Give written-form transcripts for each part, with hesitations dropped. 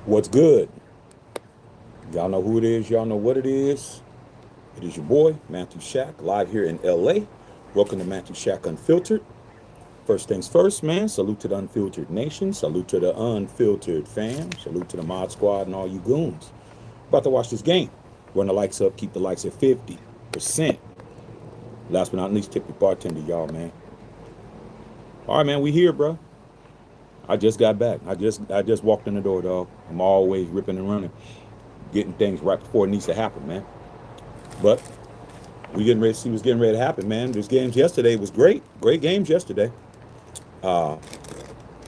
What's good? Y'all know who it is. Y'all know what it is. It is your boy, Matthew Shack, live here in LA. Welcome to Matthew Shack Unfiltered. First things first, man. Salute to the unfiltered nation. Salute to the unfiltered fam. Salute to the mod squad and all you goons. About to watch this game. Run the likes up. Keep the likes at 50%. Last but not least, tip your bartender, y'all, man. All right, man. We here, bro. I just got back. I just walked in the door, dog. I'm always ripping and running, getting things right before it needs to happen, man. But we getting ready to see what's getting ready to happen, man. Those games yesterday was great. Great games yesterday. Uh,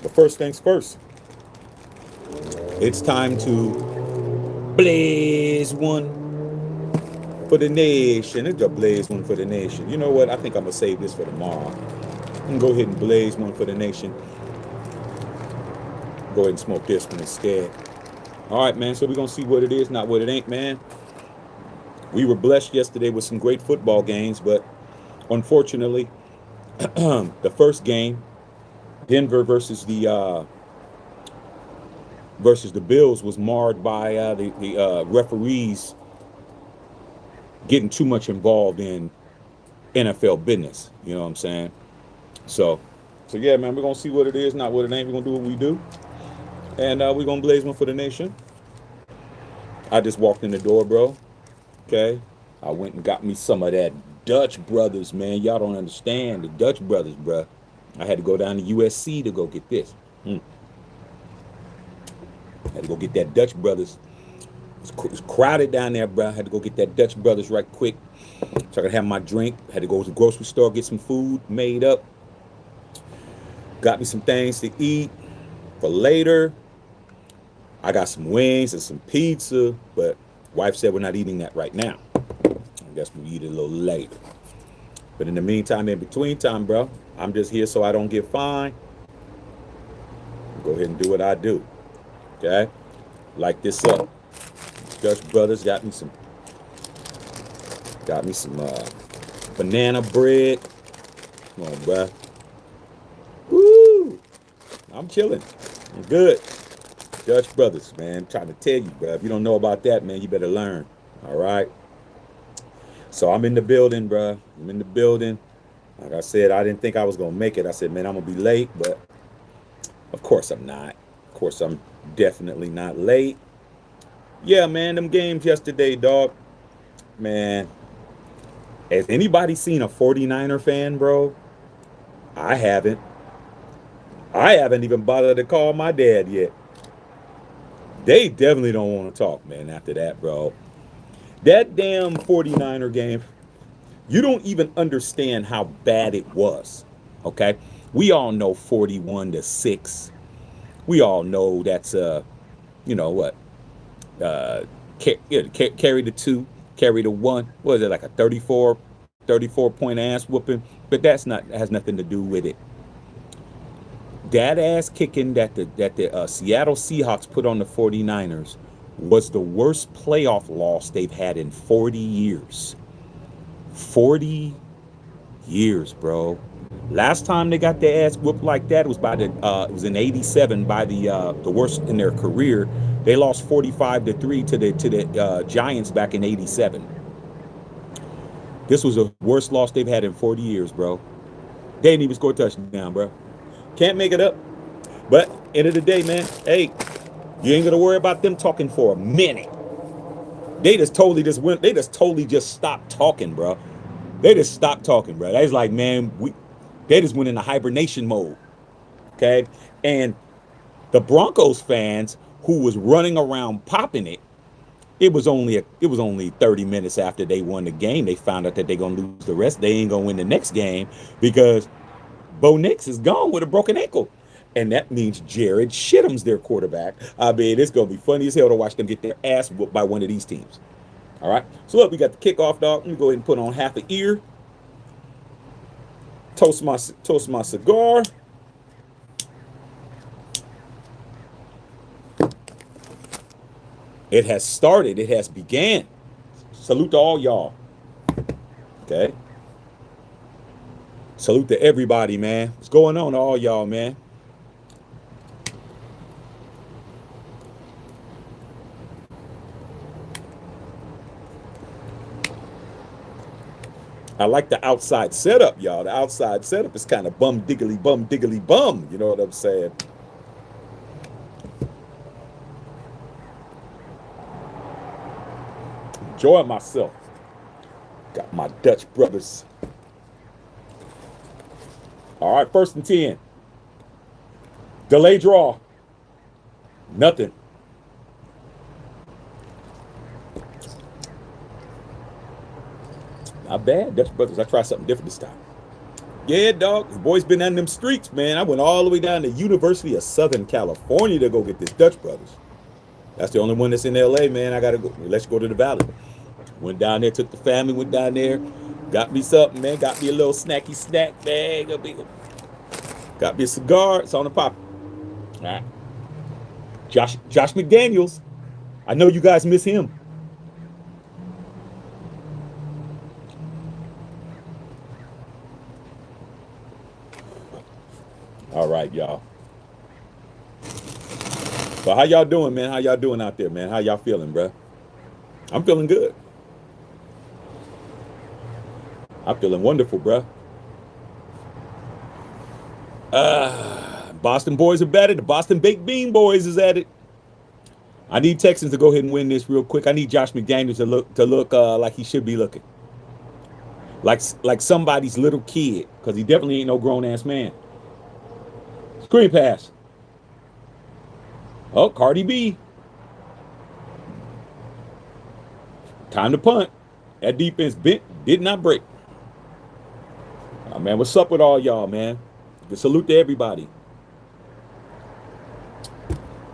but first things first, it's time to blaze one for the nation. It's the blaze one for the nation. You know what? I think I'm gonna save this for tomorrow. I'm gonna go ahead and blaze one for the nation. Go ahead and smoke this one instead. All right, man. So we're gonna see what it is, not what it ain't, man. We were blessed yesterday with some great football games, but unfortunately, the first game, Denver versus the Bills, was marred by the referees getting too much involved in NFL business. You know what I'm saying? So, so yeah, man, we're gonna see what it is, not what it ain't. We're gonna do what we do, and we're gonna blaze one for the nation. I just walked in the door, bro. Okay, I went and got me some of that Dutch Brothers, man. Y'all don't understand the Dutch Brothers, bro. I had to go down to USC to go get this. Had to go get that Dutch Brothers. It's crowded down there, bro. I had to go get that Dutch Brothers right quick so I could have my drink. Had to go to the grocery store, get some food made up. Got me some things to eat for later. I got some wings and some pizza, but wife said we're not eating that right now. I guess we'll eat it a little later. But in the meantime, in between time, bro, I'm just here so I don't get fined. Go ahead and do what I do. Okay? Like this up. Dutch Brothers got me some banana bread. Come on, bro. Woo! I'm chilling. I'm good. Dutch Brothers, man. I'm trying to tell you, bro. If you don't know about that, man, you better learn. All right? So I'm in the building, bro. I'm in the building. Like I said, I didn't think I was going to make it. I said, man, I'm going to be late, but of course I'm not. Of course I'm definitely not late. Yeah, man, them games yesterday, dog. Man, has anybody seen a 49er fan, bro? I haven't. I haven't even bothered to call my dad yet. They definitely don't want to talk, man, after that, bro. That damn 49er game, you don't even understand how bad it was. Okay? We all know 41-6. We all know that's you know what? Uh carry the two, carry the one. What is it, like a 34 point ass whooping? But that has nothing to do with it. That ass kicking that the Seattle Seahawks put on the 49ers was the worst playoff loss they've had in 40 years. 40 years, bro. Last time they got their ass whooped like that was it was in '87 by the worst in their career. They lost 45-3 to the Giants back in '87. This was the worst loss they've had in 40 years, bro. They didn't even score a touchdown, bro. Can't make it up. But end of the day, man, hey, you ain't gonna worry about them talking for a minute. They just totally just went. They just totally just stopped talking, bro. They just stopped talking, bro. They was like, man, they just went into hibernation mode. Okay, and the Broncos fans who was running around popping it. It was only 30 minutes after they won the game. They found out that they're gonna lose the rest. They ain't gonna win the next game because Bo Nix is gone with a broken ankle. And that means Jared Shittum's their quarterback. I mean, it's going to be funny as hell to watch them get their ass whooped by one of these teams. All right. So, look, we got the kickoff, dog. Let me go ahead and put on half an ear. Toast my cigar. It has started. It has began. Salute to all y'all. Okay. Salute to everybody, man. What's going on to all y'all, man? I like the outside setup, y'all. The outside setup is kind of bum diggly bum diggly bum. You know what I'm saying? Enjoying myself. Got my Dutch brothers. All right, 1st and 10. Delay draw. Nothing. Not bad, Dutch brothers. I try something different this time. Yeah, dog. The boys been on them streets, man. I went all the way down to University of Southern California to go get this Dutch brothers. That's the only one that's in LA, man. I gotta go. Let's go to the valley. Went down there, took the family, went down there, got me something, man. Got me a little snacky snack bag. Got me a cigar. It's on the pop. All right. Josh McDaniels. I know you guys miss him. All right, y'all. So how y'all doing, man? How y'all doing out there, man? How y'all feeling, bro? I'm feeling good. I'm feeling wonderful, bro. Boston boys are better. The Boston Baked Bean boys is at it. I need Texans to go ahead and win this real quick. I need Josh McDaniels to look like he should be looking, like somebody's little kid, because he definitely ain't no grown ass man. Screen pass. Oh, Cardi B. Time to punt. That defense did not break. Oh, man, what's up with all y'all, man? Good salute to everybody.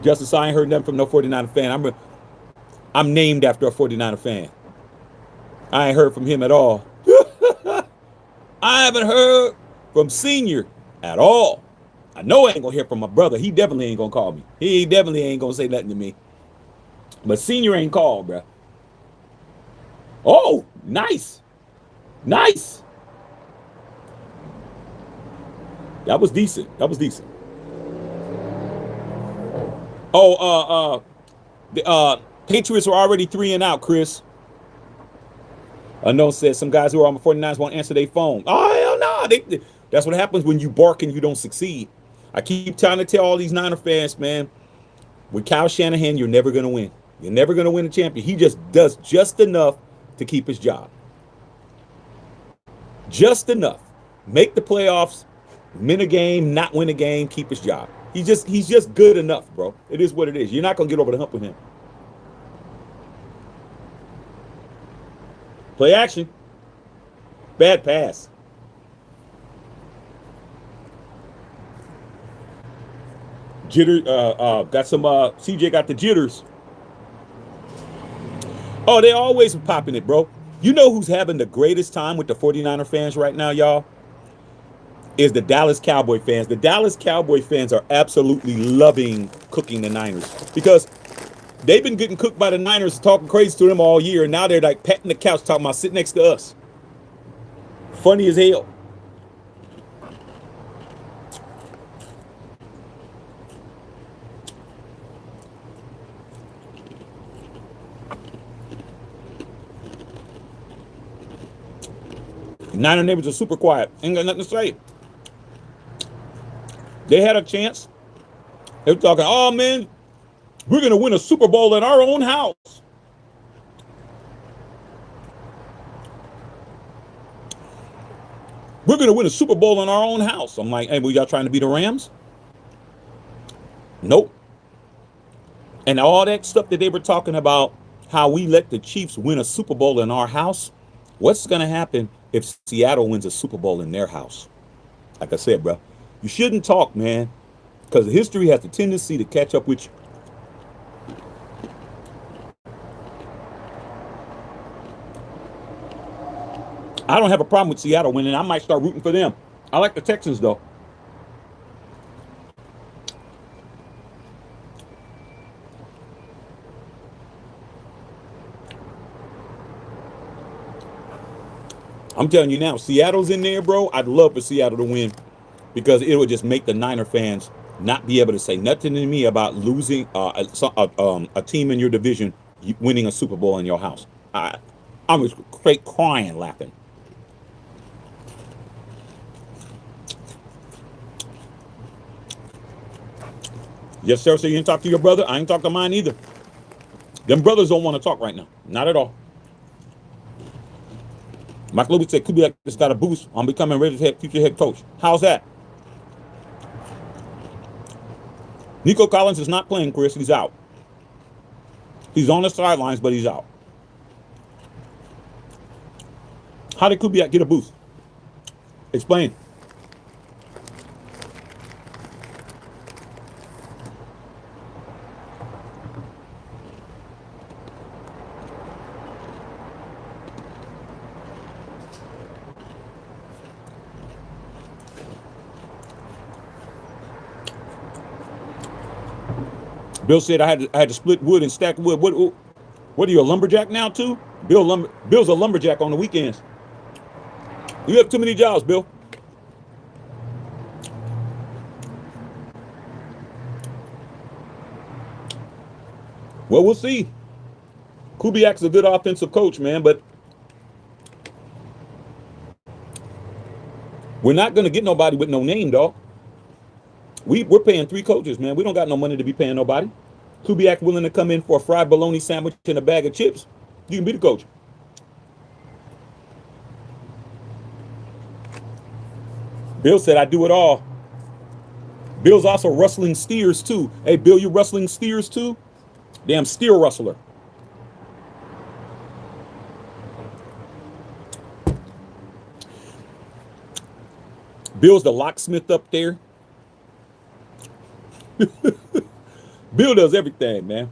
Justice, I ain't heard nothing from no 49er fan. I'm named after a 49er fan. I ain't heard from him at all. I haven't heard from Senior at all. I know I ain't gonna hear from my brother. He definitely ain't gonna call me. He definitely ain't gonna say nothing to me. But Senior ain't called, bro. Oh, nice. Nice. That was decent. That was decent. Oh, the Patriots were already 3 and out, Chris. Unknown says some guys who are on the 49ers won't answer their phone. Oh, hell no. That's what happens when you bark and you don't succeed. I keep trying to tell all these Niner fans, man, with Kyle Shanahan, you're never going to win. You're never going to win a champion. He just does just enough to keep his job. Just enough. Make the playoffs, win a game, not win a game, keep his job. He's just good enough, bro. It is what it is. You're not going to get over the hump with him. Play action. Bad pass. Jitter, got some, CJ got the jitters. Oh, they always popping it, bro. You know who's having the greatest time with the 49er fans right now, y'all? Is the Dallas Cowboy fans. The Dallas Cowboy fans are absolutely loving cooking the Niners because they've been getting cooked by the Niners, talking crazy to them all year, and now they're like patting the couch, talking about sit next to us. Funny as hell. Niner neighbors are super quiet. Ain't got nothing to say. They had a chance. They were talking, oh, man, we're going to win a Super Bowl in our own house. We're going to win a Super Bowl in our own house. I'm like, hey, were y'all trying to beat the Rams? Nope. And all that stuff that they were talking about, how we let the Chiefs win a Super Bowl in our house, what's going to happen if Seattle wins a Super Bowl in their house? Like I said, bro, you shouldn't talk, man, because history has the tendency to catch up with you. I don't have a problem with Seattle winning. I might start rooting for them. I like the Texans, though. I'm telling you now, Seattle's in there, bro. I'd love for Seattle to win because it would just make the Niner fans not be able to say nothing to me about losing a team in your division winning a Super Bowl in your house. I was straight crying, laughing. Yes, sir. So you didn't talk to your brother? I ain't talk to mine either. Them brothers don't want to talk right now. Not at all. Mike Lewis said Kubiak just got a boost on becoming Raiders' future head coach. How's that? Nico Collins is not playing, Chris. He's out. He's on the sidelines, but he's out. How did Kubiak get a boost? Explain. Bill said I had to split wood and stack wood. What are you, a lumberjack now too? Bill's a lumberjack on the weekends. You have too many jobs, Bill. Well, we'll see. Kubiak's a good offensive coach, man, but we're not going to get nobody with no name, dog. We're paying 3 coaches, man. We don't got no money to be paying nobody. Kubiak willing to come in for a fried bologna sandwich and a bag of chips. You can be the coach. Bill said I do it all. Bill's also rustling steers too. Hey, Bill, you rustling steers too? Damn steer rustler. Bill's the locksmith up there. Bill does everything, man.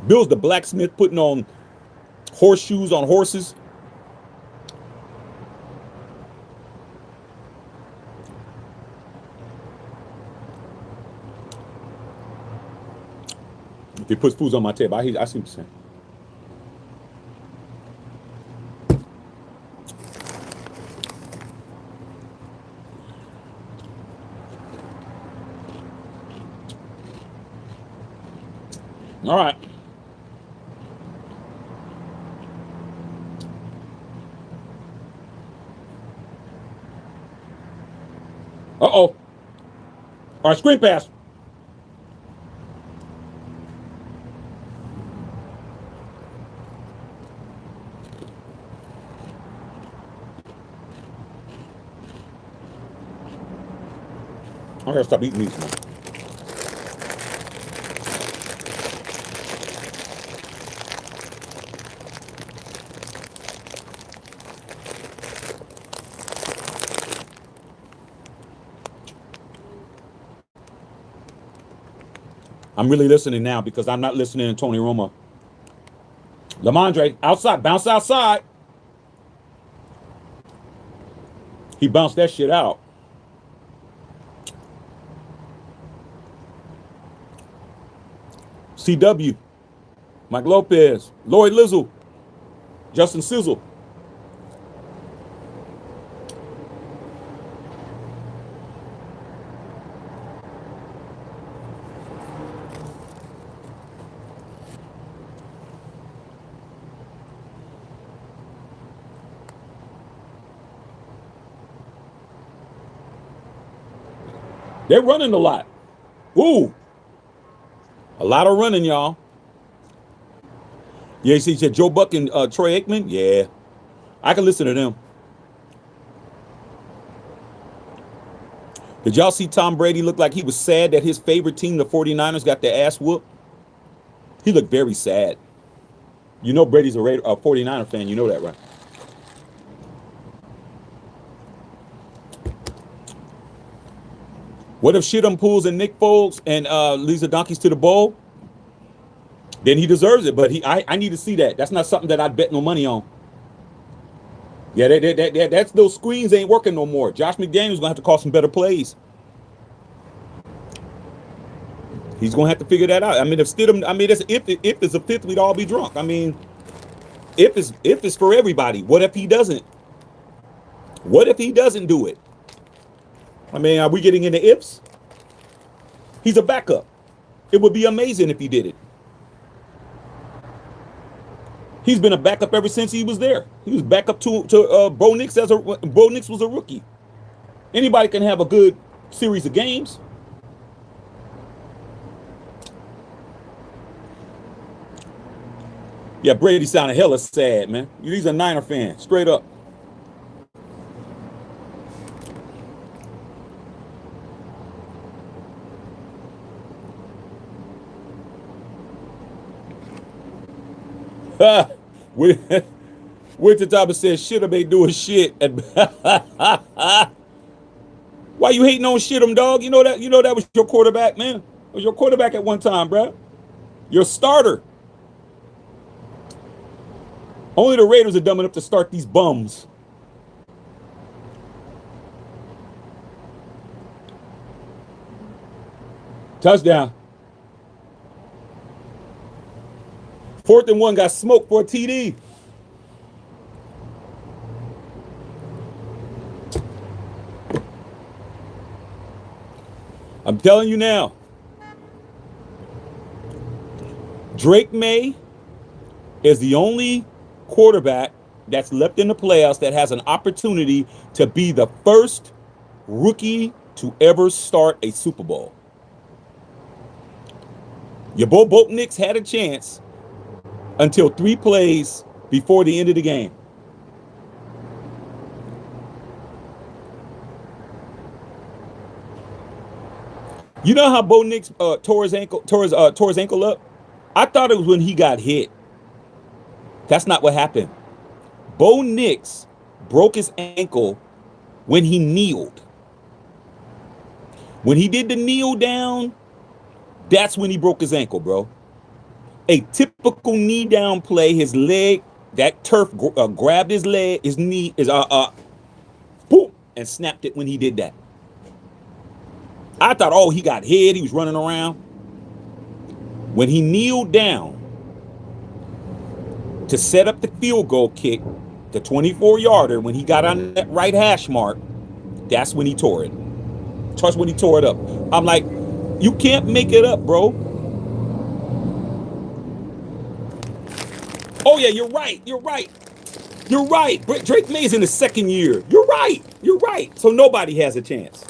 Bill's the blacksmith putting on horseshoes on horses. If he puts foods on my table, I see what you're saying. All right. Uh-oh. All right, screen pass. I gotta stop eating these, man. I'm really listening now because I'm not listening to Tony Romo. Lamondre, outside, bounce outside. He bounced that shit out. CW, Mike Lopez, Lloyd Lizzle, Justin Sizzle. They're running a lot. Ooh. A lot of running, y'all. Yeah, you see, Joe Buck and Troy Aikman. Yeah, I can listen to them. Did y'all see Tom Brady look like he was sad that his favorite team, the 49ers, got their ass whooped? He looked very sad. You know Brady's a 49er fan. You know that, right? What if Shit'em pulls and Nick Foles and leads the Donkeys to the bowl? Then he deserves it. But I need to see that. That's not something that I'd bet no money on. Yeah, that's those screens ain't working no more. Josh McDaniels gonna have to call some better plays. He's gonna have to figure that out. I mean, if Stidham, if it's a fifth, we'd all be drunk. I mean, if it's for everybody. What if he doesn't? What if he doesn't do it? I mean, are we getting into ifs? He's a backup. It would be amazing if he did it. He's been a backup ever since he was there. He was backup to Bo Nix Bo Nix was a rookie. Anybody can have a good series of games. Yeah, Brady sounded hella sad, man. He's a Niner fan, straight up. With the top of says shit they doing shit. Why you hating on shit dog? You know that was your quarterback, man. It was your quarterback at one time, bro. Your starter. Only the Raiders are dumb enough to start these bums. Touchdown. 4th and 1 got smoked for a TD. I'm telling you now. Drake May is the only quarterback that's left in the playoffs that has an opportunity to be the first rookie to ever start a Super Bowl. Your Bo Knicks had a chance until 3 plays before the end of the game. You know how Bo Nix tore his ankle up? I thought it was when he got hit. That's not what happened. Bo Nix broke his ankle when he kneeled. When he did the kneel down, that's when he broke his ankle, bro. A typical knee down play, his leg, that turf grabbed his leg, his knee, boom, and snapped it when he did that. I thought, oh, he got hit, he was running around. When he kneeled down to set up the field goal kick, the 24-yarder, when he got on that right hash mark, that's when he tore it. That's when he tore it up. I'm like, you can't make it up, bro. Oh, yeah, you're right. You're right. You're right. Drake May's in his 2nd year. You're right. You're right. So nobody has a chance.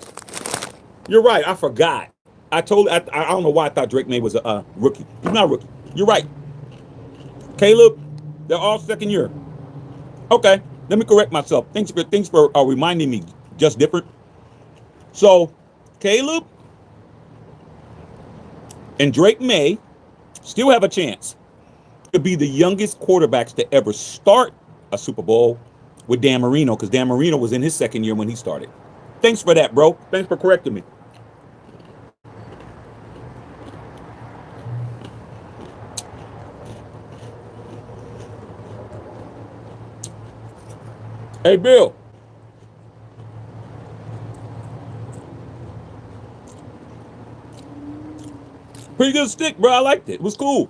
You're right. I forgot. I don't know why I thought Drake May was a rookie. He's not a rookie. You're right. Caleb, they're all 2nd year. Okay, let me correct myself. Thanks for reminding me. Just different. So, Caleb and Drake May still have a chance to be the youngest quarterbacks to ever start a Super Bowl with Dan Marino, because Dan Marino was in his 2nd year when he started. Thanks for that, bro. Thanks for correcting me. Hey, Bill. Pretty good stick, bro. I liked it. It was cool.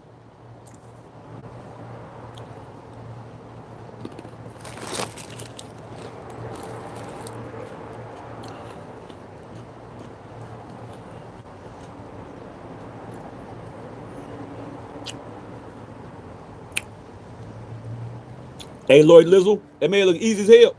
Hey, Lloyd Lizzle, that made it look easy as hell.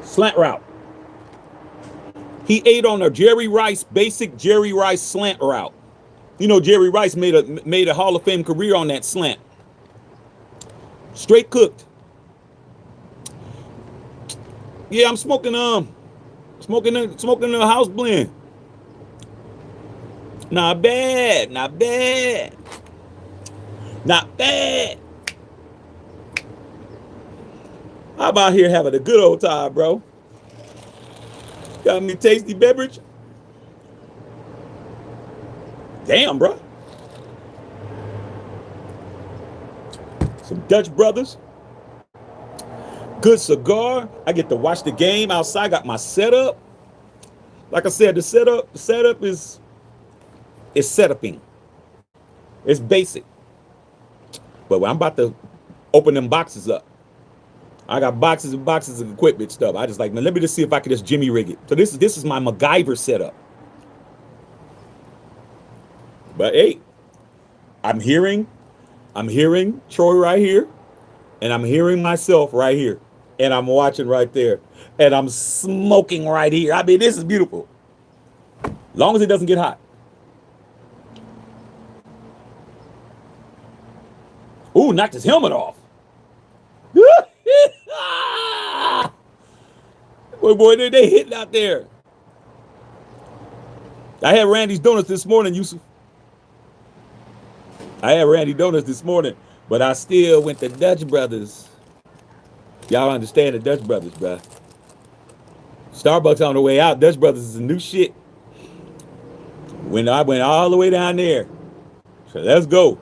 Slant route. He ate on a basic Jerry Rice slant route. You know, Jerry Rice made a Hall of Fame career on that slant. Straight cooked. Yeah, I'm smoking a house blend. Not bad, not bad. Not bad. How about here having a good old time, bro? Got me tasty beverage. Damn, bro. Some Dutch Brothers. Good cigar. I get to watch the game outside. Got my setup. Like I said, the setup is setuping. It's basic. But I'm about to open them boxes up. I got boxes and boxes of equipment stuff. I just like, man, let me just see if I can just Jimmy rig it. So this is my MacGyver setup. But hey, I'm hearing Troy right here, and I'm hearing myself right here, and I'm watching right there, and I'm smoking right here. I mean, this is beautiful. Long as it doesn't get hot. Ooh, knocked his helmet off. Boy, they hitting out there. I had Randy's Donuts this morning, Yusuf. I had Randy Donuts this morning, but I still went to Dutch Brothers. Y'all understand the Dutch Brothers, bruh. Starbucks on the way out. Dutch Brothers is a new shit. When I went all the way down there. So let's go.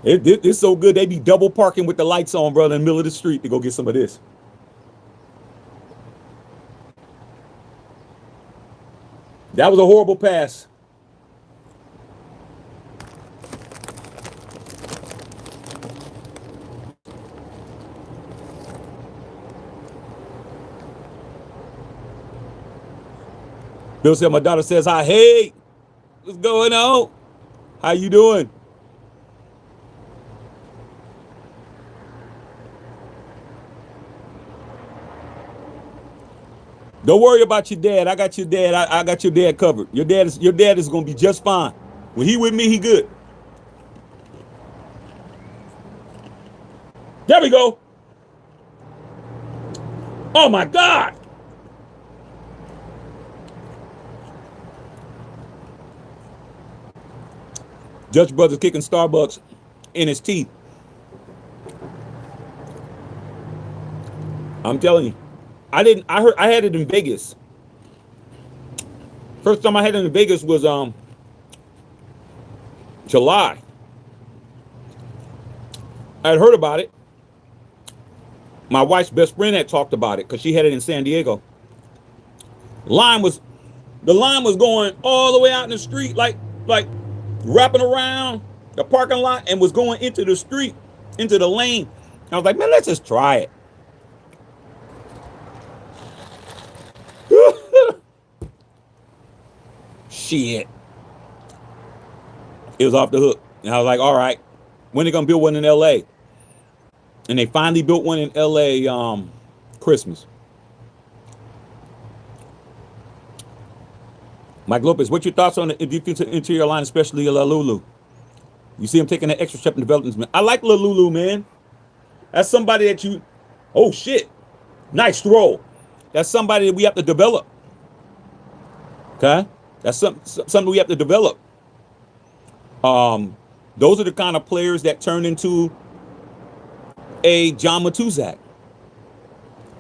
It's so good. They be double parking with the lights on, brother, in the middle of the street to go get some of this. That was a horrible pass. Bill said, my daughter says hi. Hey, what's going on? How you doing? Don't worry about your dad. I got your dad. I got your dad covered. Your dad is gonna be just fine. When he with me, he good. There we go. Oh my God. Dutch Brothers kicking Starbucks in his teeth. I'm telling you. I had it in Vegas. First time I had it in Vegas was July. I had heard about it. My wife's best friend had talked about it because she had it in San Diego. The line was going all the way out in the street, like wrapping around the parking lot and was going into the street, into the lane. I was like, man, let's just try it. Shit. It was off the hook. And I was like, all right, when are they going to build one in LA? And they finally built one in LA Christmas. Mike Lopez, what's your thoughts on the defensive interior line, especially Lalulu? You see him taking that extra step in development. I like Lalulu, man. That's somebody that you, oh shit, nice throw. That's somebody that we have to develop. Okay? That's something we have to develop. Those are the kind of players that turn into a John Matuzak.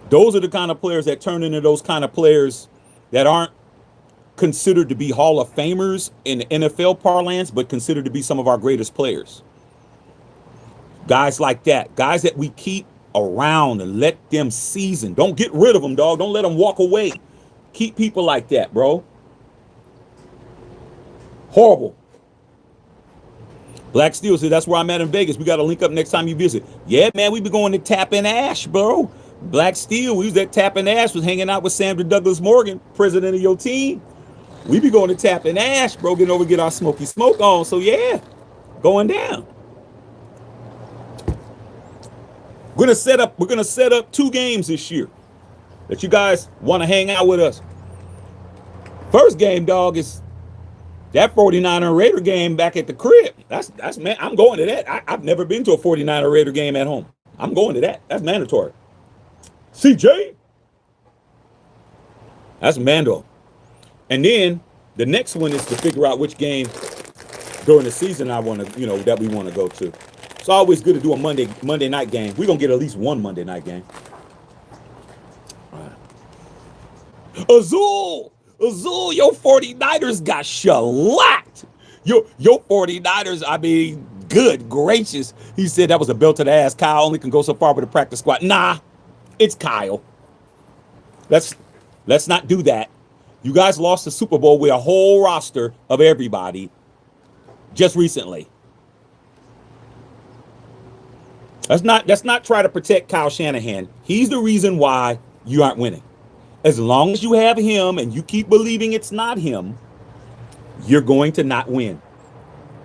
Those are the kind of players that turn into those kind of players that aren't considered to be Hall of Famers in the NFL parlance, but considered to be some of our greatest players. Guys like that. Guys that we keep around and let them season. Don't get rid of them, dog. Don't let them walk away. Keep people like that, bro. Horrible. Black Steel says, that's where I'm at in Vegas. We got to link up next time you visit. Yeah, man, we be going to Tappan Ash, bro. Black Steel, we was at Tappan Ash, was hanging out with Sandra Douglas Morgan, president of your team. We be going to Tappan Ash, bro, getting over, get our smoky smoke on. So yeah, going down. We're gonna set up 2 games this year that you guys want to hang out with us. First game, dog, is that 49er Raider game back at the crib. That's man, I'm going to that. I've never been to a 49er Raider game at home. I'm going to that. That's mandatory. CJ. That's Mando. And then the next one is to figure out which game during the season I want to, that we want to go to. It's always good to do a Monday night game. We're going to get at least one Monday night game. Azul, your 49ers got shellacked. Your 49ers, I mean, good gracious. He said that was a belt to the ass. Kyle only can go so far with a practice squad. Nah, it's Kyle. Let's not do that. You guys lost the Super Bowl with a whole roster of everybody just recently. Let's not try to protect Kyle Shanahan. He's the reason why you aren't winning. As long as you have him and you keep believing it's not him, you're going to not win.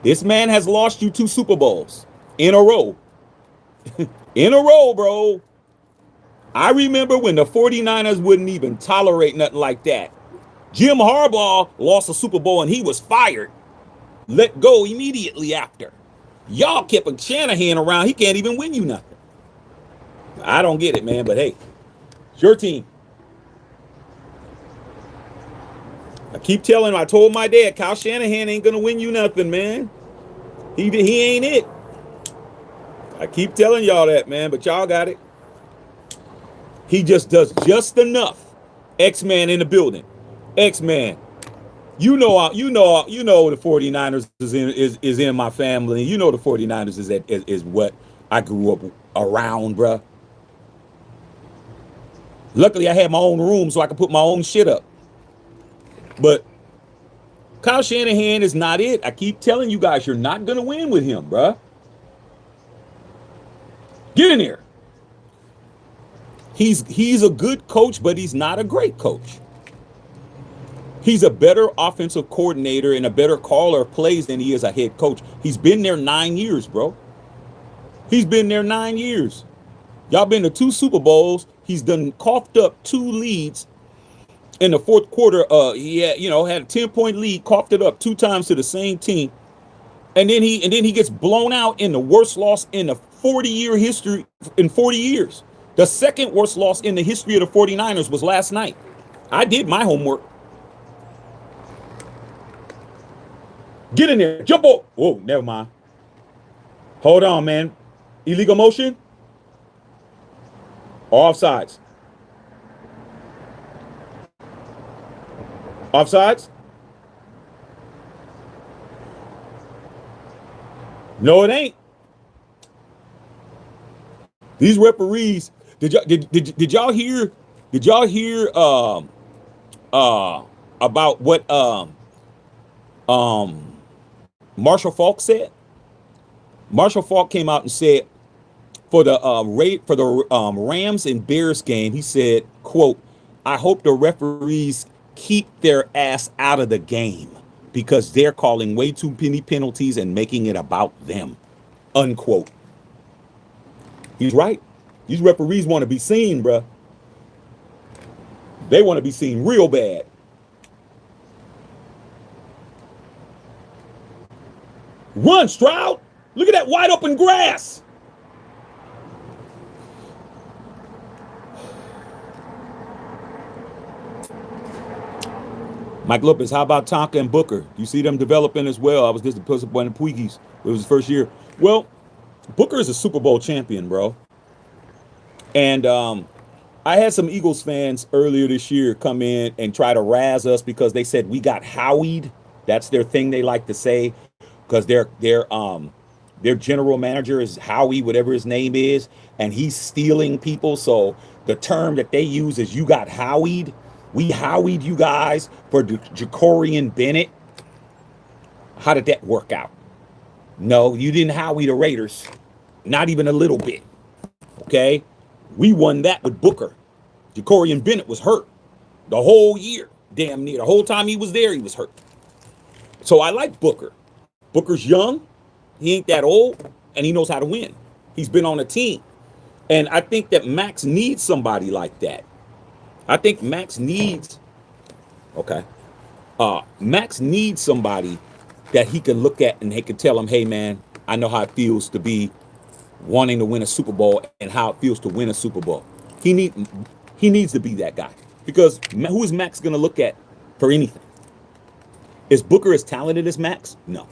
This man has lost you 2 Super Bowls in a row. In a row, bro. I remember when the 49ers wouldn't even tolerate nothing like that. Jim Harbaugh lost a Super Bowl and he was fired. Let go immediately after. Y'all kept a Shanahan around. He can't even win you nothing. I don't get it, man. But hey, it's your team. I keep telling him, I told my dad, Kyle Shanahan ain't going to win you nothing, man. He ain't it. I keep telling y'all that, man, but y'all got it. He just does just enough. X-Man in the building. X-Man. You know the 49ers is in my family. You know the 49ers is what I grew up around, bruh. Luckily, I had my own room so I could put my own shit up. But Kyle Shanahan is not it. I keep telling you guys, you're not going to win with him, bruh. Get in there. He's a good coach, but he's not a great coach. He's a better offensive coordinator and a better caller of plays than he is a head coach. He's been there 9 years, bro. He's been there 9 years. Y'all been to 2 Super Bowls. He's done coughed up 2 leads in the fourth quarter. He had, had a 10-point lead, coughed it up 2 times to the same team. And then he gets blown out in the worst loss in the 40-year history in 40 years. The second worst loss in the history of the 49ers was last night. I did my homework. Get in there. Jump up. Whoa, never mind. Hold on, man. Illegal motion? Offsides. Offsides? No, it ain't. These referees, did y'all hear about what Marshall Faulk said? Marshall Faulk came out and said for the Rams and Bears game, he said, quote, I hope the referees keep their ass out of the game because they're calling way too many penalties and making it about them, unquote. He's right. These referees want to be seen, bruh. They want to be seen real bad. Run, Stroud. Look at that wide open grass. Mike Lopez, how about Tonka and Booker? You see them developing as well. I was just disappointed in Puigis. It was his first year. Well, Booker is a Super Bowl champion, bro. And I had some Eagles fans earlier this year come in and try to razz us because they said we got Howied. That's their thing they like to say because their general manager is Howie, whatever his name is, and he's stealing people. So the term that they use is you got Howied. We Howied you guys for Jacorian Bennett. How did that work out? No, you didn't Howie the Raiders. Not even a little bit. Okay? We won that with Booker. Jacorian Bennett was hurt the whole year. Damn near. The whole time he was there, he was hurt. So I like Booker. Booker's young. He ain't that old. And he knows how to win. He's been on a team. And I think that Max needs somebody like that. I think Max needs, Max needs somebody that he can look at and he can tell him, hey, man, I know how it feels to be wanting to win a Super Bowl and how it feels to win a Super Bowl. He needs to be that guy because who is Max going to look at for anything? Is Booker as talented as Max? No.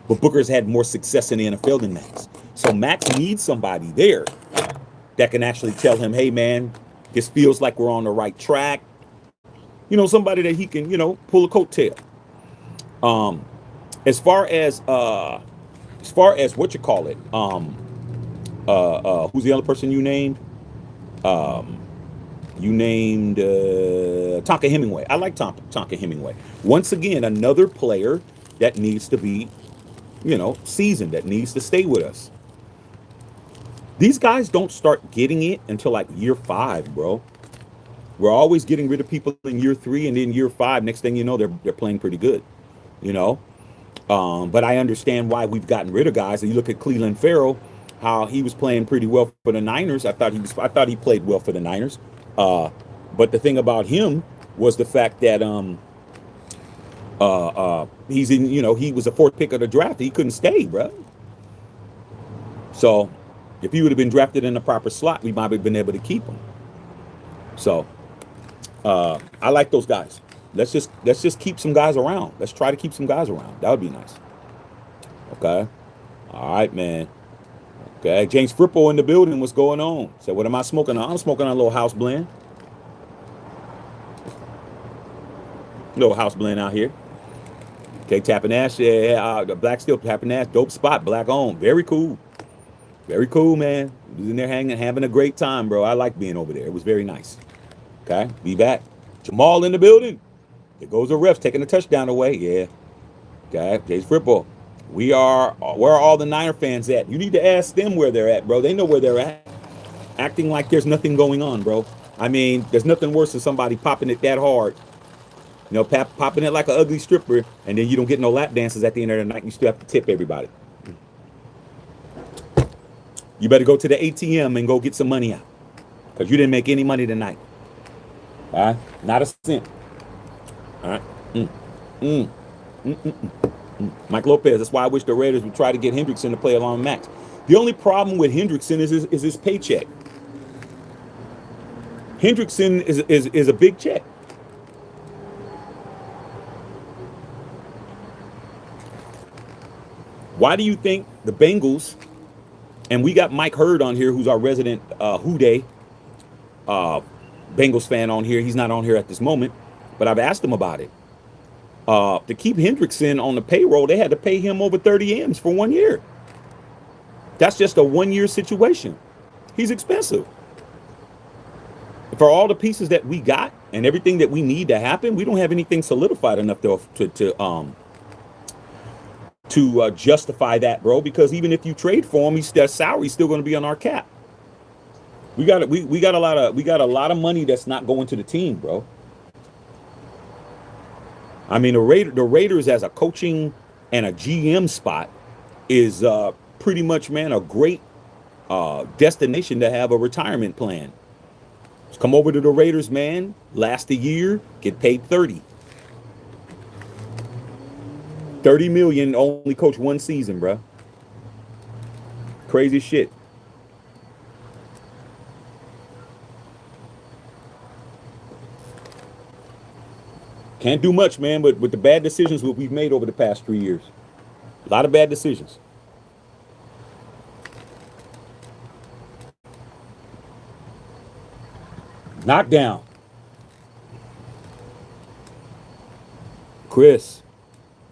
But Booker has had more success in the NFL than Max. So Max needs somebody there that can actually tell him, hey, man, this feels like we're on the right track. Somebody that he can, pull a coattail. As far as what you call it, who's the other person you named? You named Tonka Hemingway. I like Tonka Hemingway. Once again, another player that needs to be, seasoned, that needs to stay with us. These guys don't start getting it until like year 5, bro. We're always getting rid of people in year 3 and then year 5. Next thing you know, they're playing pretty good. But I understand why we've gotten rid of guys. And you look at Cleveland Farrell, how he was playing pretty well for the Niners. I thought he played well for the Niners. But the thing about him was the fact that he's in, he was a fourth pick of the draft. He couldn't stay, bro. So if he would have been drafted in the proper slot, we might have been able to keep him. So I like those guys. Let's just keep some guys around. Let's try to keep some guys around. That would be nice. Okay. All right, man. Okay. James Frippo in the building. What's going on? So what am I smoking on? I'm smoking on a little house blend. Little house blend out here. Okay, tapping ash. Yeah, the Black Steel tapping ash. Dope spot. Black on. Very cool. Very cool, man. Was in there hanging, having a great time, bro. I like being over there. It was very nice. Okay, be back. Jamal in the building. There goes the refs taking the touchdown away. Yeah. Okay, James Frippo. Where are all the Niner fans at? You need to ask them where they're at, bro. They know where they're at. Acting like there's nothing going on, bro. I mean, there's nothing worse than somebody popping it that hard. Popping it like an ugly stripper, and then you don't get no lap dances at the end of the night, and you still have to tip everybody. You better go to the ATM and go get some money out, because you didn't make any money tonight. All right? Not a cent. All right? Mike Lopez, that's why I wish the Raiders would try to get Hendrickson to play along Max. The only problem with Hendrickson is his paycheck. Hendrickson is a big check. Why do you think the Bengals, and we got Mike Hurd on here, who's our resident Houday Bengals fan on here. He's not on here at this moment, but I've asked him about it. To keep Hendrickson on the payroll, they had to pay him over 30 M's for 1 year. That's just a 1 year situation. He's expensive. For all the pieces that we got and everything that we need to happen, we don't have anything solidified enough to justify that, bro. Because even if you trade for him, that salary's still going to be on our cap. We got a lot of money that's not going to the team, bro. I mean, the Raiders as a coaching and a GM spot is pretty much, man, a great destination to have a retirement plan. Just come over to the Raiders, man. Last a year, get paid 30 million, only coach one season, bro. Crazy shit. Can't do much, man, but with the bad decisions that we've made over the past 3 years. A lot of bad decisions. Knockdown. Chris.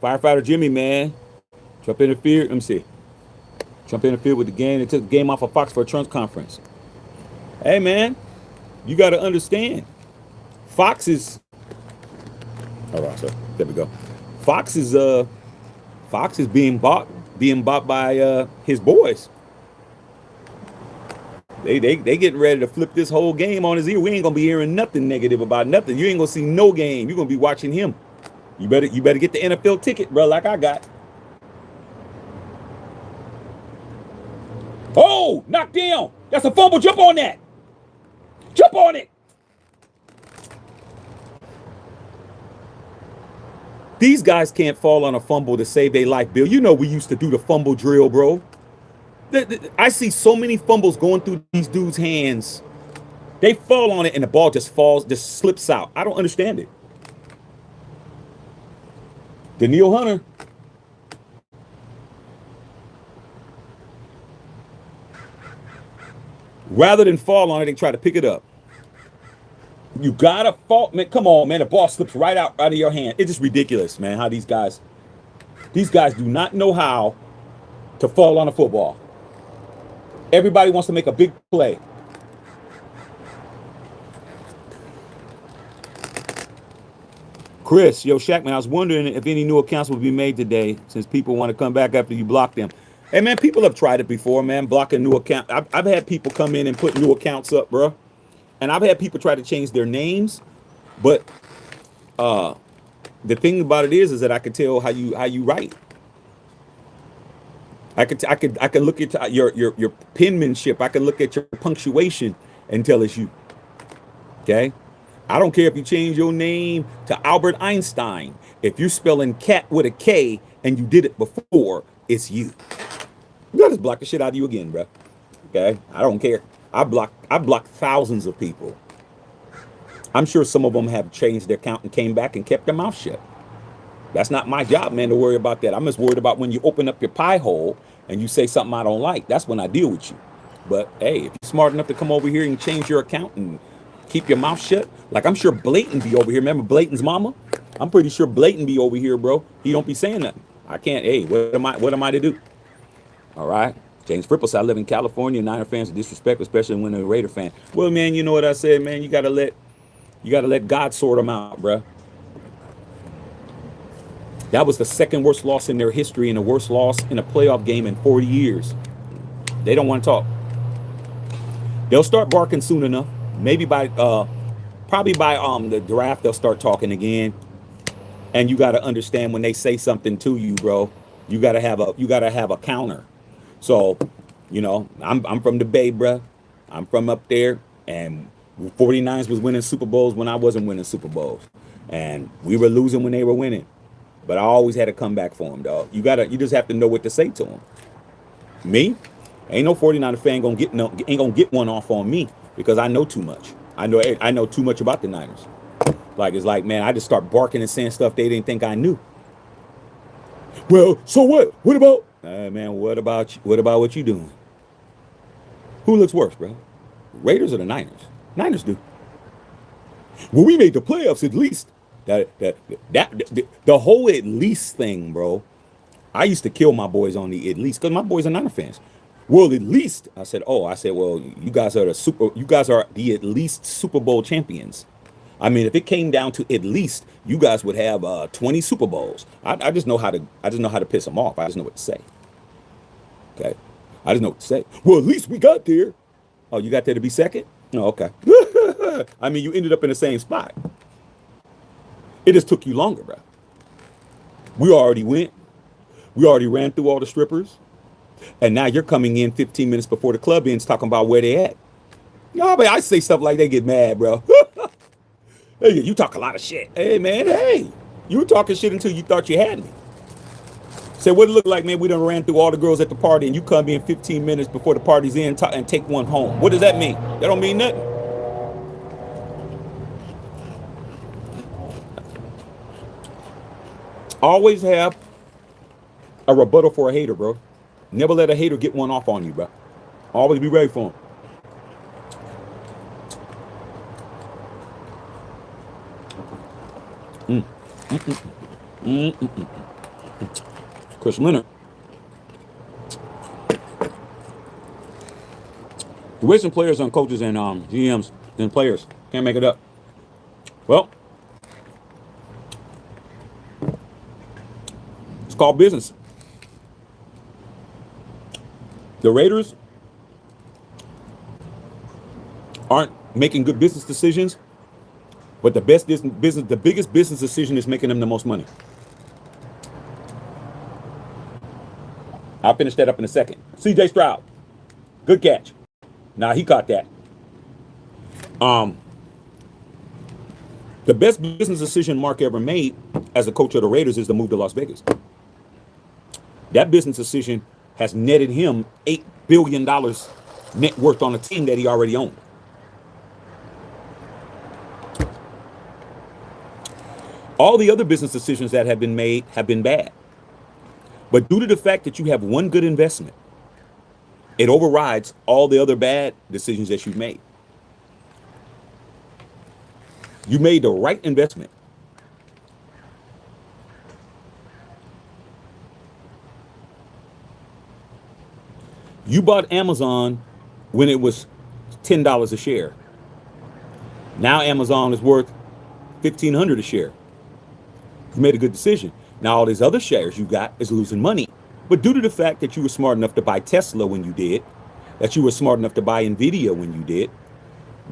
Firefighter Jimmy, man. Trump interfered. Let me see. Trump interfered with the game. They took the game off of Fox for a Trump conference. Hey, man. You got to understand. Fox is... All right, so there we go. Fox is being bought by his boys. They getting ready to flip this whole game on his ear. We ain't gonna be hearing nothing negative about nothing. You ain't gonna see no game. You're gonna be watching him. You better get the NFL ticket, bro, like I got. Oh, knocked down. That's a fumble. Jump on that. Jump on it. These guys can't fall on a fumble to save their life, Bill. You know we used to do the fumble drill, bro. I see so many fumbles going through these dudes' hands. They fall on it and the ball just slips out. I don't understand it. Daniil Hunter. Rather than fall on it, they try to pick it up. You gotta fall, man. Come on, man. The ball slips right out of your hand. It's just ridiculous, man. How these guys do not know how to fall on a football. Everybody wants to make a big play. Chris, yo, Shaqman, I was wondering if any new accounts will be made today since people want to come back after you block them. Hey, man, people have tried it before, man, blocking new account. I've had people come in and put new accounts up, bro. And I've had people try to change their names, but the thing about it is that I can tell how you write. I could look at your penmanship. I could look at your punctuation and tell it's you. Okay. I don't care if you change your name to Albert Einstein. If you're spelling cat with a K and you did it before, it's you. You gotta just block the shit out of you again, bro. Okay. I don't care. I block thousands of people. I'm sure some of them have changed their account and came back and kept their mouth shut. That's not my job, man, to worry about that. I'm just worried about when you open up your pie hole and you say something I don't like. That's when I deal with you. But hey, if you're smart enough to come over here and change your account and keep your mouth shut, like I'm sure Blatant be over here. Remember Blayton's mama? I'm pretty sure Blatant be over here, bro. He don't be saying nothing. I can't. Hey, what am I to do? All right. James Fripple said, I live in California. Niner fans are disrespectful, especially when they're a Raider fan. Well, man, you know what I said, man. You gotta let God sort them out, bro. That was the second worst loss in their history and the worst loss in a playoff game in 40 years. They don't want to talk. They'll start barking soon enough. Maybe probably by the draft they'll start talking again. And you got to understand when they say something to you, bro, you got to have a counter. So, I'm from the Bay, bro. I'm from up there, and 49ers was winning Super Bowls when I wasn't winning Super Bowls, and we were losing when they were winning. But I always had a comeback for them, dog. You just have to know what to say to them. Me, ain't no 49er fan ain't gonna get one off on me because I know too much. I know too much about the Niners. Like it's like, man, I just start barking and saying stuff they didn't think I knew. Well, so what? What about? Man, what about you? What about what you doing? Who looks worse, bro? Raiders or the Niners? Niners do. Well, we made the playoffs at least. The whole at least thing, bro. I used to kill my boys on the at least because my boys are Niner fans. Well, at least I said, well, you guys are the at least Super Bowl champions. I mean, if it came down to at least, you guys would have 20 Super Bowls. I just know how to piss them off. I just know what to say. Okay, I just know what to say. Well, at least we got there. Oh, you got there to be second? Oh, okay. I mean, you ended up in the same spot. It just took you longer, bro. We already went. We already ran through all the strippers. And now you're coming in 15 minutes before the club ends talking about where they at. No, but I say stuff like they get mad, bro. Hey, you talk a lot of shit. Hey, man, hey. You were talking shit until you thought you had me. Say, what it look like, man, we done ran through all the girls at the party and you come in 15 minutes before the party's in and take one home. What does that mean? That don't mean nothing. Always have a rebuttal for a hater, bro. Never let a hater get one off on you, bro. Always be ready for him. Chris Leonard. You wasting players on coaches and GMs than players. Can't make it up. Well, it's called business. The Raiders aren't making good business decisions, but the biggest business decision is making them the most money. I'll finish that up in a second. CJ Stroud, good catch. Now he caught that. The best business decision Mark ever made as a coach of the Raiders is to move to Las Vegas. That business decision has netted him $8 billion net worth on a team that he already owned. All the other business decisions that have been made have been bad. But due to the fact that you have one good investment, it overrides all the other bad decisions that you've made. You made the right investment. You bought Amazon when it was $10 a share. Now Amazon is worth $1,500 a share. You made a good decision. Now all these other shares you got is losing money. But due to the fact that you were smart enough to buy Tesla when you did, that you were smart enough to buy Nvidia when you did,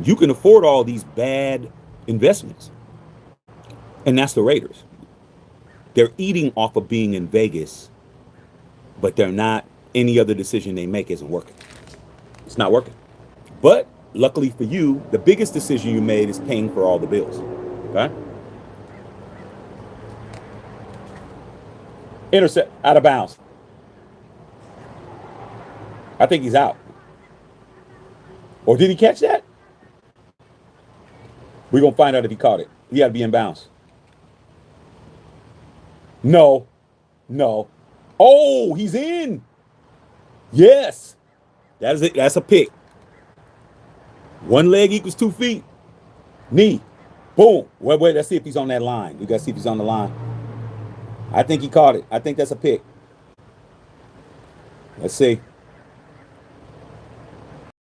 you can afford all these bad investments. And that's the Raiders. They're eating off of being in Vegas, but they're not any other decision they make isn't working. It's not working. But luckily for you, the biggest decision you made is paying for all the bills. Okay? Intercept, out of bounds. I think he's out. Or did he catch that? We're going to find out if he caught it. He had to be in bounds. No. No. Oh, he's in. Yes. That is it. That's a pick. One leg equals 2 feet. Knee. Boom. Wait, let's see if he's on that line. We got to see if he's on the line. I think he caught it. I think that's a pick. Let's see.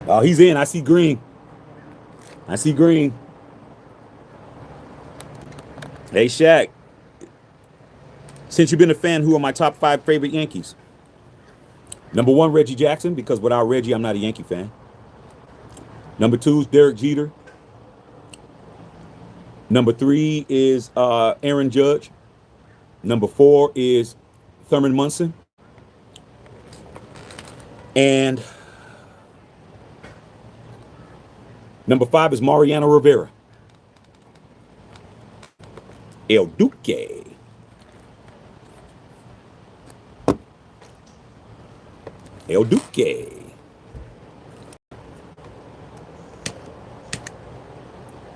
Oh, he's in. I see green. I see green. Hey, Shaq. Since you've been a fan, who are my top 5 favorite Yankees? Number 1, Reggie Jackson, because without Reggie, I'm not a Yankee fan. Number 2 is Derek Jeter. Number 3 is Aaron Judge. Number 4 is Thurman Munson. And number 5 is Mariano Rivera. El Duque. El Duque.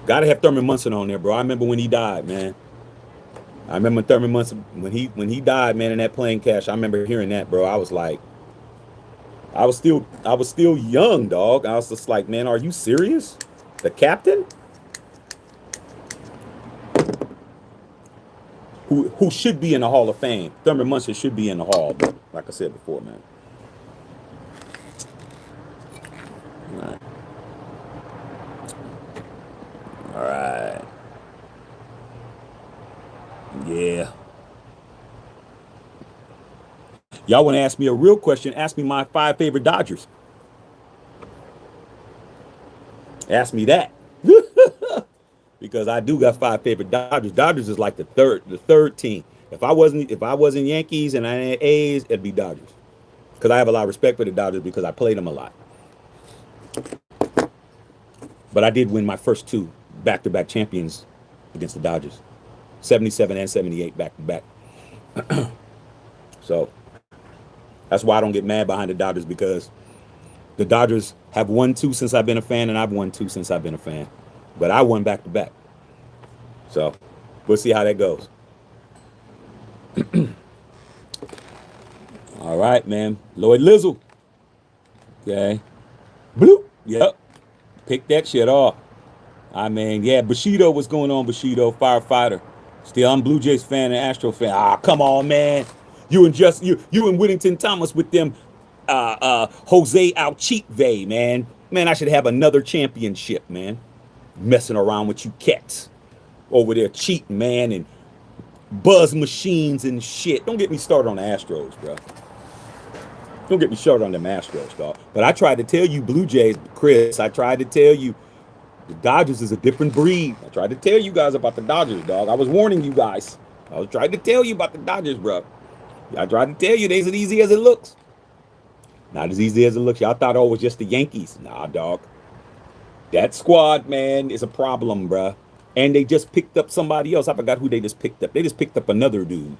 Gotta have Thurman Munson on there, bro. I remember when he died, man. I remember Thurman Munson when he died, man, in that plane crash. I remember hearing that, bro. I was like, I was still young, dog. I was just like, man, are you serious? The captain? Who should be in the Hall of Fame. Thurman Munson should be in the Hall, but like I said before, man. All right. Yeah. Y'all want to ask me a real question? Ask me my 5 favorite Dodgers. Ask me that. Because I do got 5 favorite Dodgers. Dodgers is like the third team. If I wasn't Yankees and I had A's, it'd be Dodgers. Because I have a lot of respect for the Dodgers because I played them a lot. But I did win my first 2 back-to-back champions against the Dodgers. 77 and 78 back-to-back. So that's why I don't get mad behind the Dodgers, because the Dodgers have won 2 since I've been a fan, and I've won 2 since I've been a fan. But I won back-to-back. So we'll see how that goes. All right, man. Lloyd Lizzle. Okay. Bloop. Yep. Pick that shit off. I mean, yeah, Bushido, what's going on, Bushido? Firefighter. Still, I'm Blue Jays fan and Astro fan. Ah, come on, man. You and Whittington Thomas with them Jose Altuve, man. Man, I should have another championship, man. Messing around with you cats over there cheating, man, and buzz machines and shit. Don't get me started on the Astros, bro. Don't get me started on them Astros, dog. But I tried to tell you, Blue Jays, Chris, I tried to tell you, the Dodgers is a different breed. I tried to tell you guys about the Dodgers, dog. I was warning you guys. I was trying to tell you about the Dodgers, bro. I tried to tell you they ain't as easy as it looks. Not as easy as it looks. Y'all thought, oh, it was just the Yankees. Nah, dog. That squad, man, is a problem, bro. And they just picked up somebody else. I forgot who they just picked up. They just picked up another dude.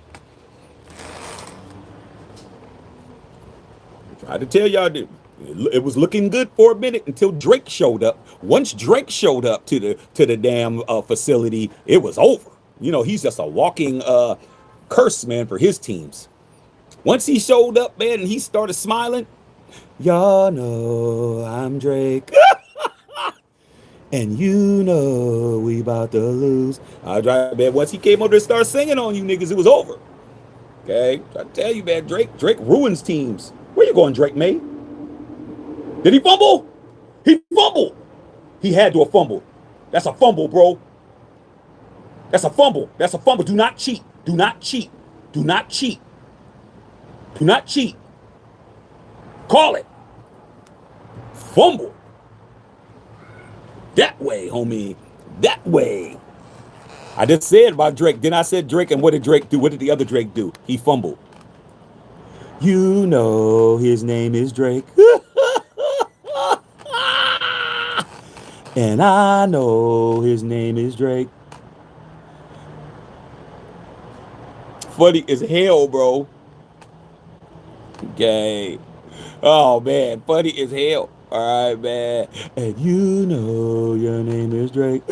I tried to tell y'all, dude. It was looking good for a minute until Drake showed up. Once Drake showed up to the damn facility, it was over. You know, he's just a walking curse, man, for his teams. Once he showed up, man, and he started smiling, y'all know I'm Drake. And you know we about to lose. I drive, man. Once he came over to start singing on you niggas, it was over. Okay? I tell you, man, Drake ruins teams. Where you going, Drake, mate? Did he fumble? He fumbled. He had to have fumbled. That's a fumble, bro. That's a fumble. That's a fumble. Do not cheat. Do not cheat. Do not cheat. Do not cheat. Call it. Fumble. That way, homie. That way. I just said about Drake. Then I said Drake, and what did Drake do? What did the other Drake do? He fumbled. You know his name is Drake. And I know his name is Drake. Funny as hell, bro. Okay. Oh man, funny as hell. All right, man. And you know your name is Drake.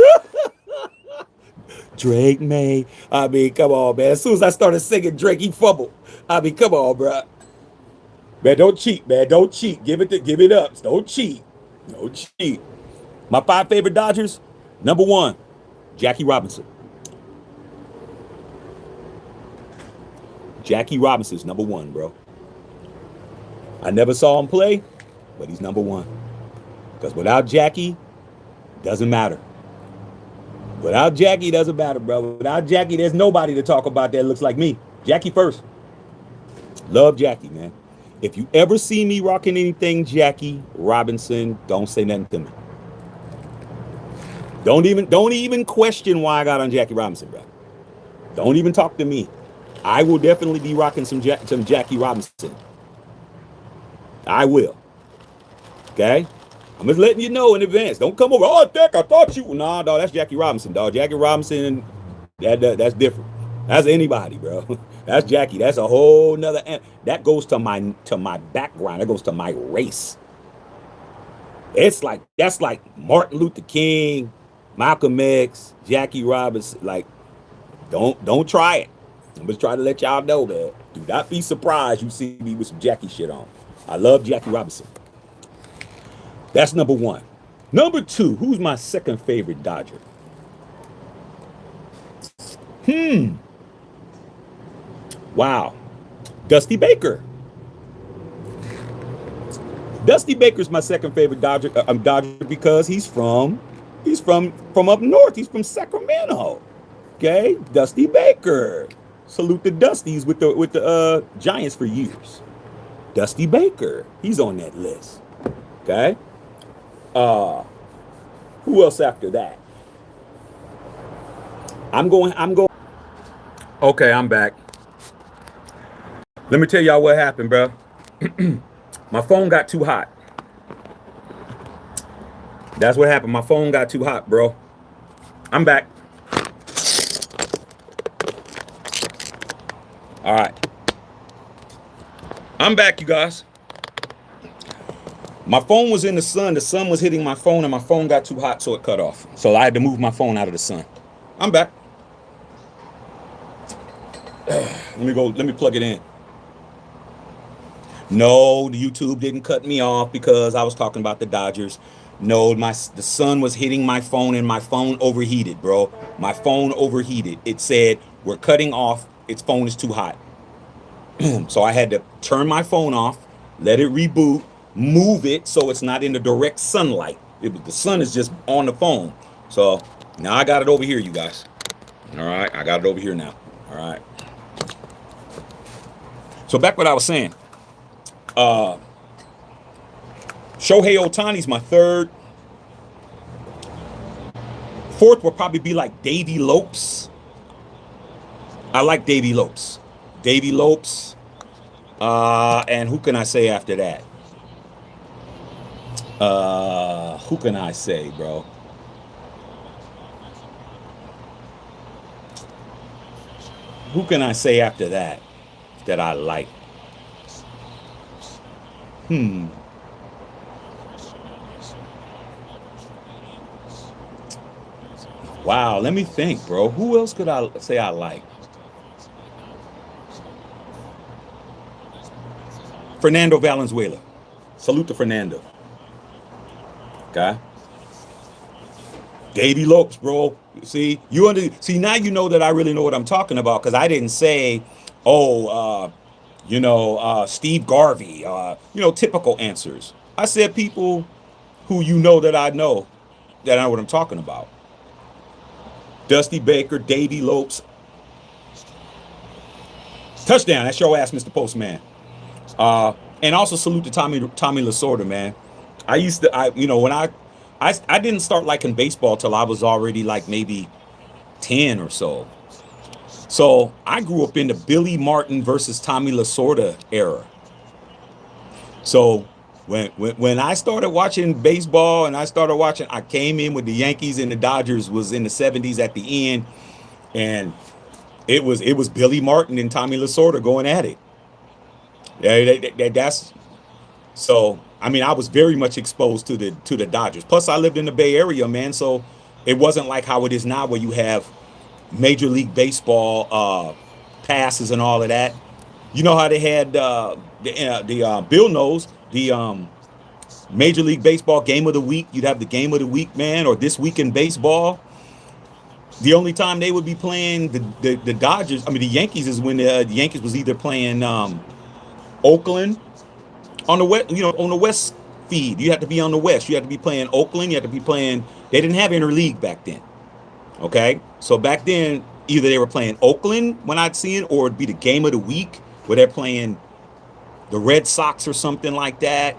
Drake May. I mean, come on, man. As soon as I started singing Drake, he fumbled. I mean, come on, bro. Man, don't cheat, man. Don't cheat. Give it up. Don't cheat. Don't cheat. My 5 favorite Dodgers. Number 1, Jackie Robinson. Jackie Robinson's number 1, bro. I never saw him play, but he's number 1. Because without Jackie, doesn't matter. Without Jackie, doesn't matter, bro. Without Jackie, there's nobody to talk about that looks like me. Jackie first. Love Jackie, man. If you ever see me rocking anything Jackie Robinson, don't say nothing to me. Don't even question why I got on Jackie Robinson, bro. Don't even talk to me. I will definitely be rocking some Jackie Robinson. I will. Okay? I'm just letting you know in advance. Don't come over. Oh, Dick, I thought you. Nah, dog, that's Jackie Robinson, dog. Jackie Robinson, that's different. That's anybody, bro. That's Jackie. That's a whole nother. That goes to my background. That goes to my race. That's like Martin Luther King, Malcolm X, Jackie Robinson. Like, don't try it. I'm just trying to let y'all know that. Do not be surprised you see me with some Jackie shit on. I love Jackie Robinson. That's number 1. Number 2, who's my second favorite Dodger? Wow. Dusty Baker. Dusty Baker's my second favorite Dodger because he's from up north. He's from Sacramento. Okay? Dusty Baker. Salute the Dusties with the Giants for years. Dusty Baker. He's on that list. Okay? Who else after that? I'm going. Okay, I'm back. Let me tell y'all what happened, bro. My phone got too hot. That's what happened. My phone got too hot, bro. I'm back. All right. I'm back, you guys. My phone was in the sun. The sun was hitting my phone, and my phone got too hot, so it cut off. So I had to move my phone out of the sun. I'm back. Let me plug it in. No, the YouTube didn't cut me off because I was talking about the Dodgers. No, the sun was hitting my phone and my phone overheated, bro. My phone overheated. It said, we're cutting off. Its phone is too hot. So I had to turn my phone off, let it reboot, move it so it's not in the direct sunlight. The sun is just on the phone. So now I got it over here, you guys. All right, I got it over here now. All right. So back what I was saying. Shohei Ohtani's my third. Fourth will probably be like Davey Lopes. I like Davey Lopes. Davey Lopes. And who can I say after that? Who can I say, bro? Who can I say after that I like? Wow, let me think, bro. Who else could I say I like? Fernando Valenzuela. Salute to Fernando. Okay. Davey Lopes, bro. See, now you know that I really know what I'm talking about because I didn't say, Steve Garvey, typical answers. I said people who that I know what I'm talking about. Dusty Baker, Davey Lopes. Touchdown. That's your ass, Mr. Postman. And also salute to Tommy Lasorda, man. I didn't start liking baseball till I was already like maybe 10 or so. So I grew up in the Billy Martin versus Tommy Lasorda era. So when I started watching baseball and I came in with the Yankees and the Dodgers was in the 70s at the end, and it was Billy Martin and Tommy Lasorda going at it. Yeah, that's so. I mean, I was very much exposed to the Dodgers. Plus, I lived in the Bay Area, man. So it wasn't like how it is now, where you have Major League Baseball passes and all of that. You know how they had the Bill knows the Major League Baseball game of the week. You'd have the game of the week, man, or this week in baseball. The only time they would be playing the Dodgers, I mean the Yankees, is when the Yankees was either playing Oakland on the west, on the west feed. You have to be on the west. You have to be playing Oakland. You have to be playing. They didn't have interleague back then. Okay, so back then either they were playing Oakland when I'd see it, or it'd be the game of the week where they're playing the Red Sox or something like that.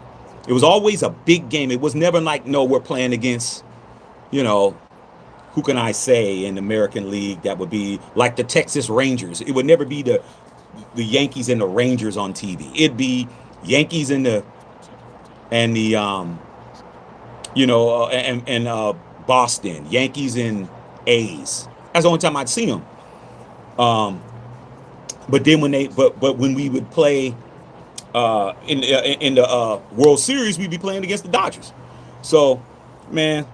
It was always a big game. It was never like, no, we're playing against, you know, who can I say in the American League that would be like the Texas Rangers. It would never be the Yankees and the Rangers on TV. It'd be Yankees and Boston, Yankees and A's. That's the only time I'd see them. Um, but then when we would play in the World Series, we'd be playing against the Dodgers. So, man,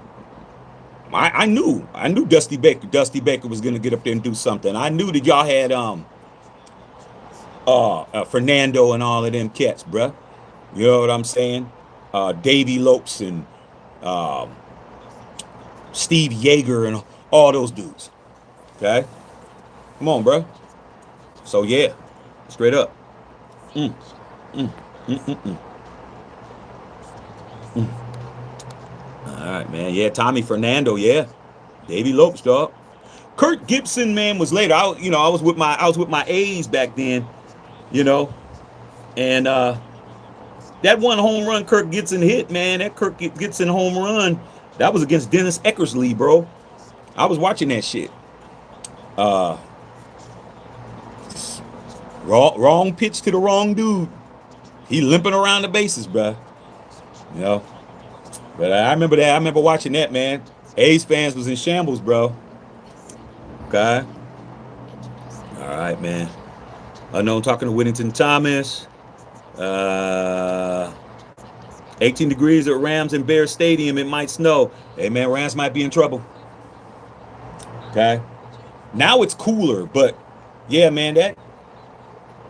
I knew Dusty Baker. Dusty Baker was gonna get up there and do something. I knew that y'all had Fernando and all of them cats, bruh. You know what I'm saying? Davey Lopes and um, Steve Yeager and all those dudes. Okay, come on, bruh. So yeah, straight up. Mm, mm, mm, mm, mm, mm. All right, man. Yeah, Tommy Fernando. Yeah, Davey Lopes, dog. Kurt Gibson, man, was later. I was with my A's back then. You know, and that one home run Kirk Gibson hit, man. That Kirk Gibson home run, that was against Dennis Eckersley, bro. I was watching that shit. Uh, wrong pitch to the wrong dude. He limping around the bases, bro. You know. But I remember that. I remember watching that, man. A's fans was in shambles, bro. Okay. All right, man. Unknown talking to Whittington Thomas. Uh, 18 degrees at Rams and Bears Stadium. It might snow. Hey, man, Rams might be in trouble. Okay. Now it's cooler, but yeah, man,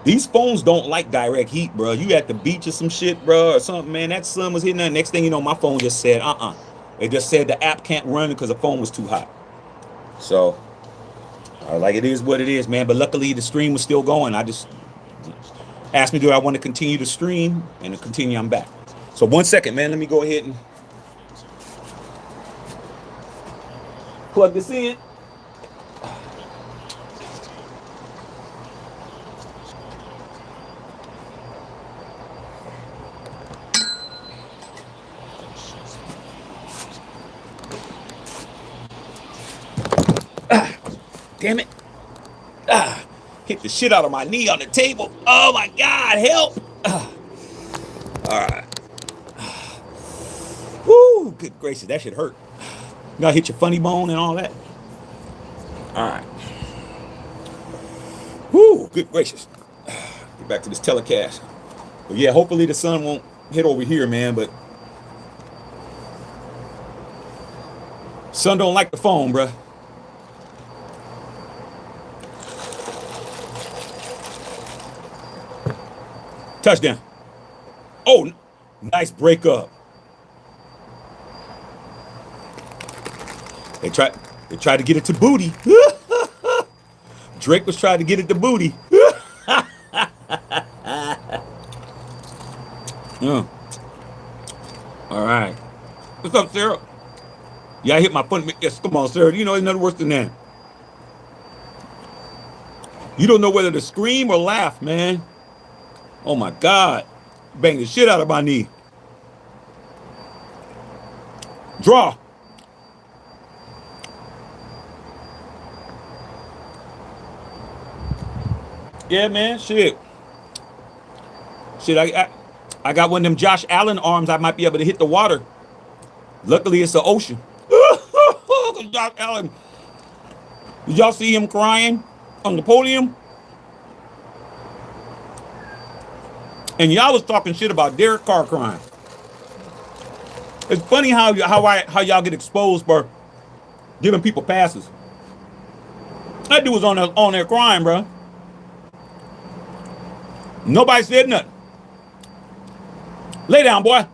these phones don't like direct heat, bro. You at the beach or some shit, bro, or something, man. That sun was hitting that. Next thing you know, my phone just said, It just said the app can't run because the phone was too hot. So, like, it is what it is, man. But luckily, the stream was still going. I just asked me, do I want to continue to stream? And to continue, I'm back. So, 1 second, man. Let me go ahead and plug this in. Damn it. Hit the shit out of my knee on the table. Oh my God, help. All right. Woo, good gracious, that shit hurt. You gotta hit your funny bone and all that. All right. Woo, good gracious. Get back to this telecast. But yeah, hopefully the sun won't hit over here, man, but sun don't like the phone, bruh. Touchdown. Oh, nice breakup. They tried to get it to Booty. Drake was trying to get it to Booty. All right. What's up, Sarah? Yeah, I hit my phone. Yes, come on, Sarah. You know, there's nothing worse than that. You don't know whether to scream or laugh, man. Oh my God. Bang the shit out of my knee. Draw. Yeah, man. Shit. I got one of them Josh Allen arms. I might be able to hit the water. Luckily, it's the ocean. Josh Allen. Did y'all see him crying on the podium? And y'all was talking shit about Derek Carr crying. It's funny how y'all get exposed for giving people passes. That dude was on there crying, bro. Nobody said nothing. Lay down, boy.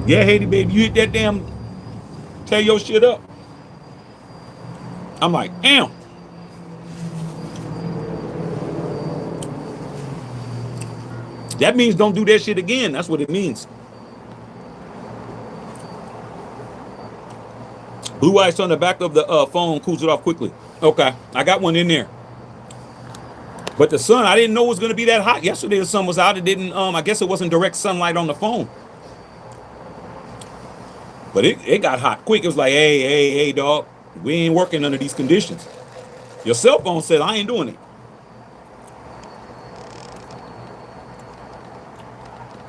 Yeah, Haiti, baby, you hit that damn, tear your shit up. I'm like, damn. That means don't do that shit again. That's what it means. Blue ice on the back of the phone cools it off quickly. Okay, I got one in there. But the sun, I didn't know it was going to be that hot. Yesterday the sun was out. It didn't, I guess it wasn't direct sunlight on the phone. But it got hot quick. It was like, hey, dog, we ain't working under these conditions. Your cell phone said, I ain't doing it.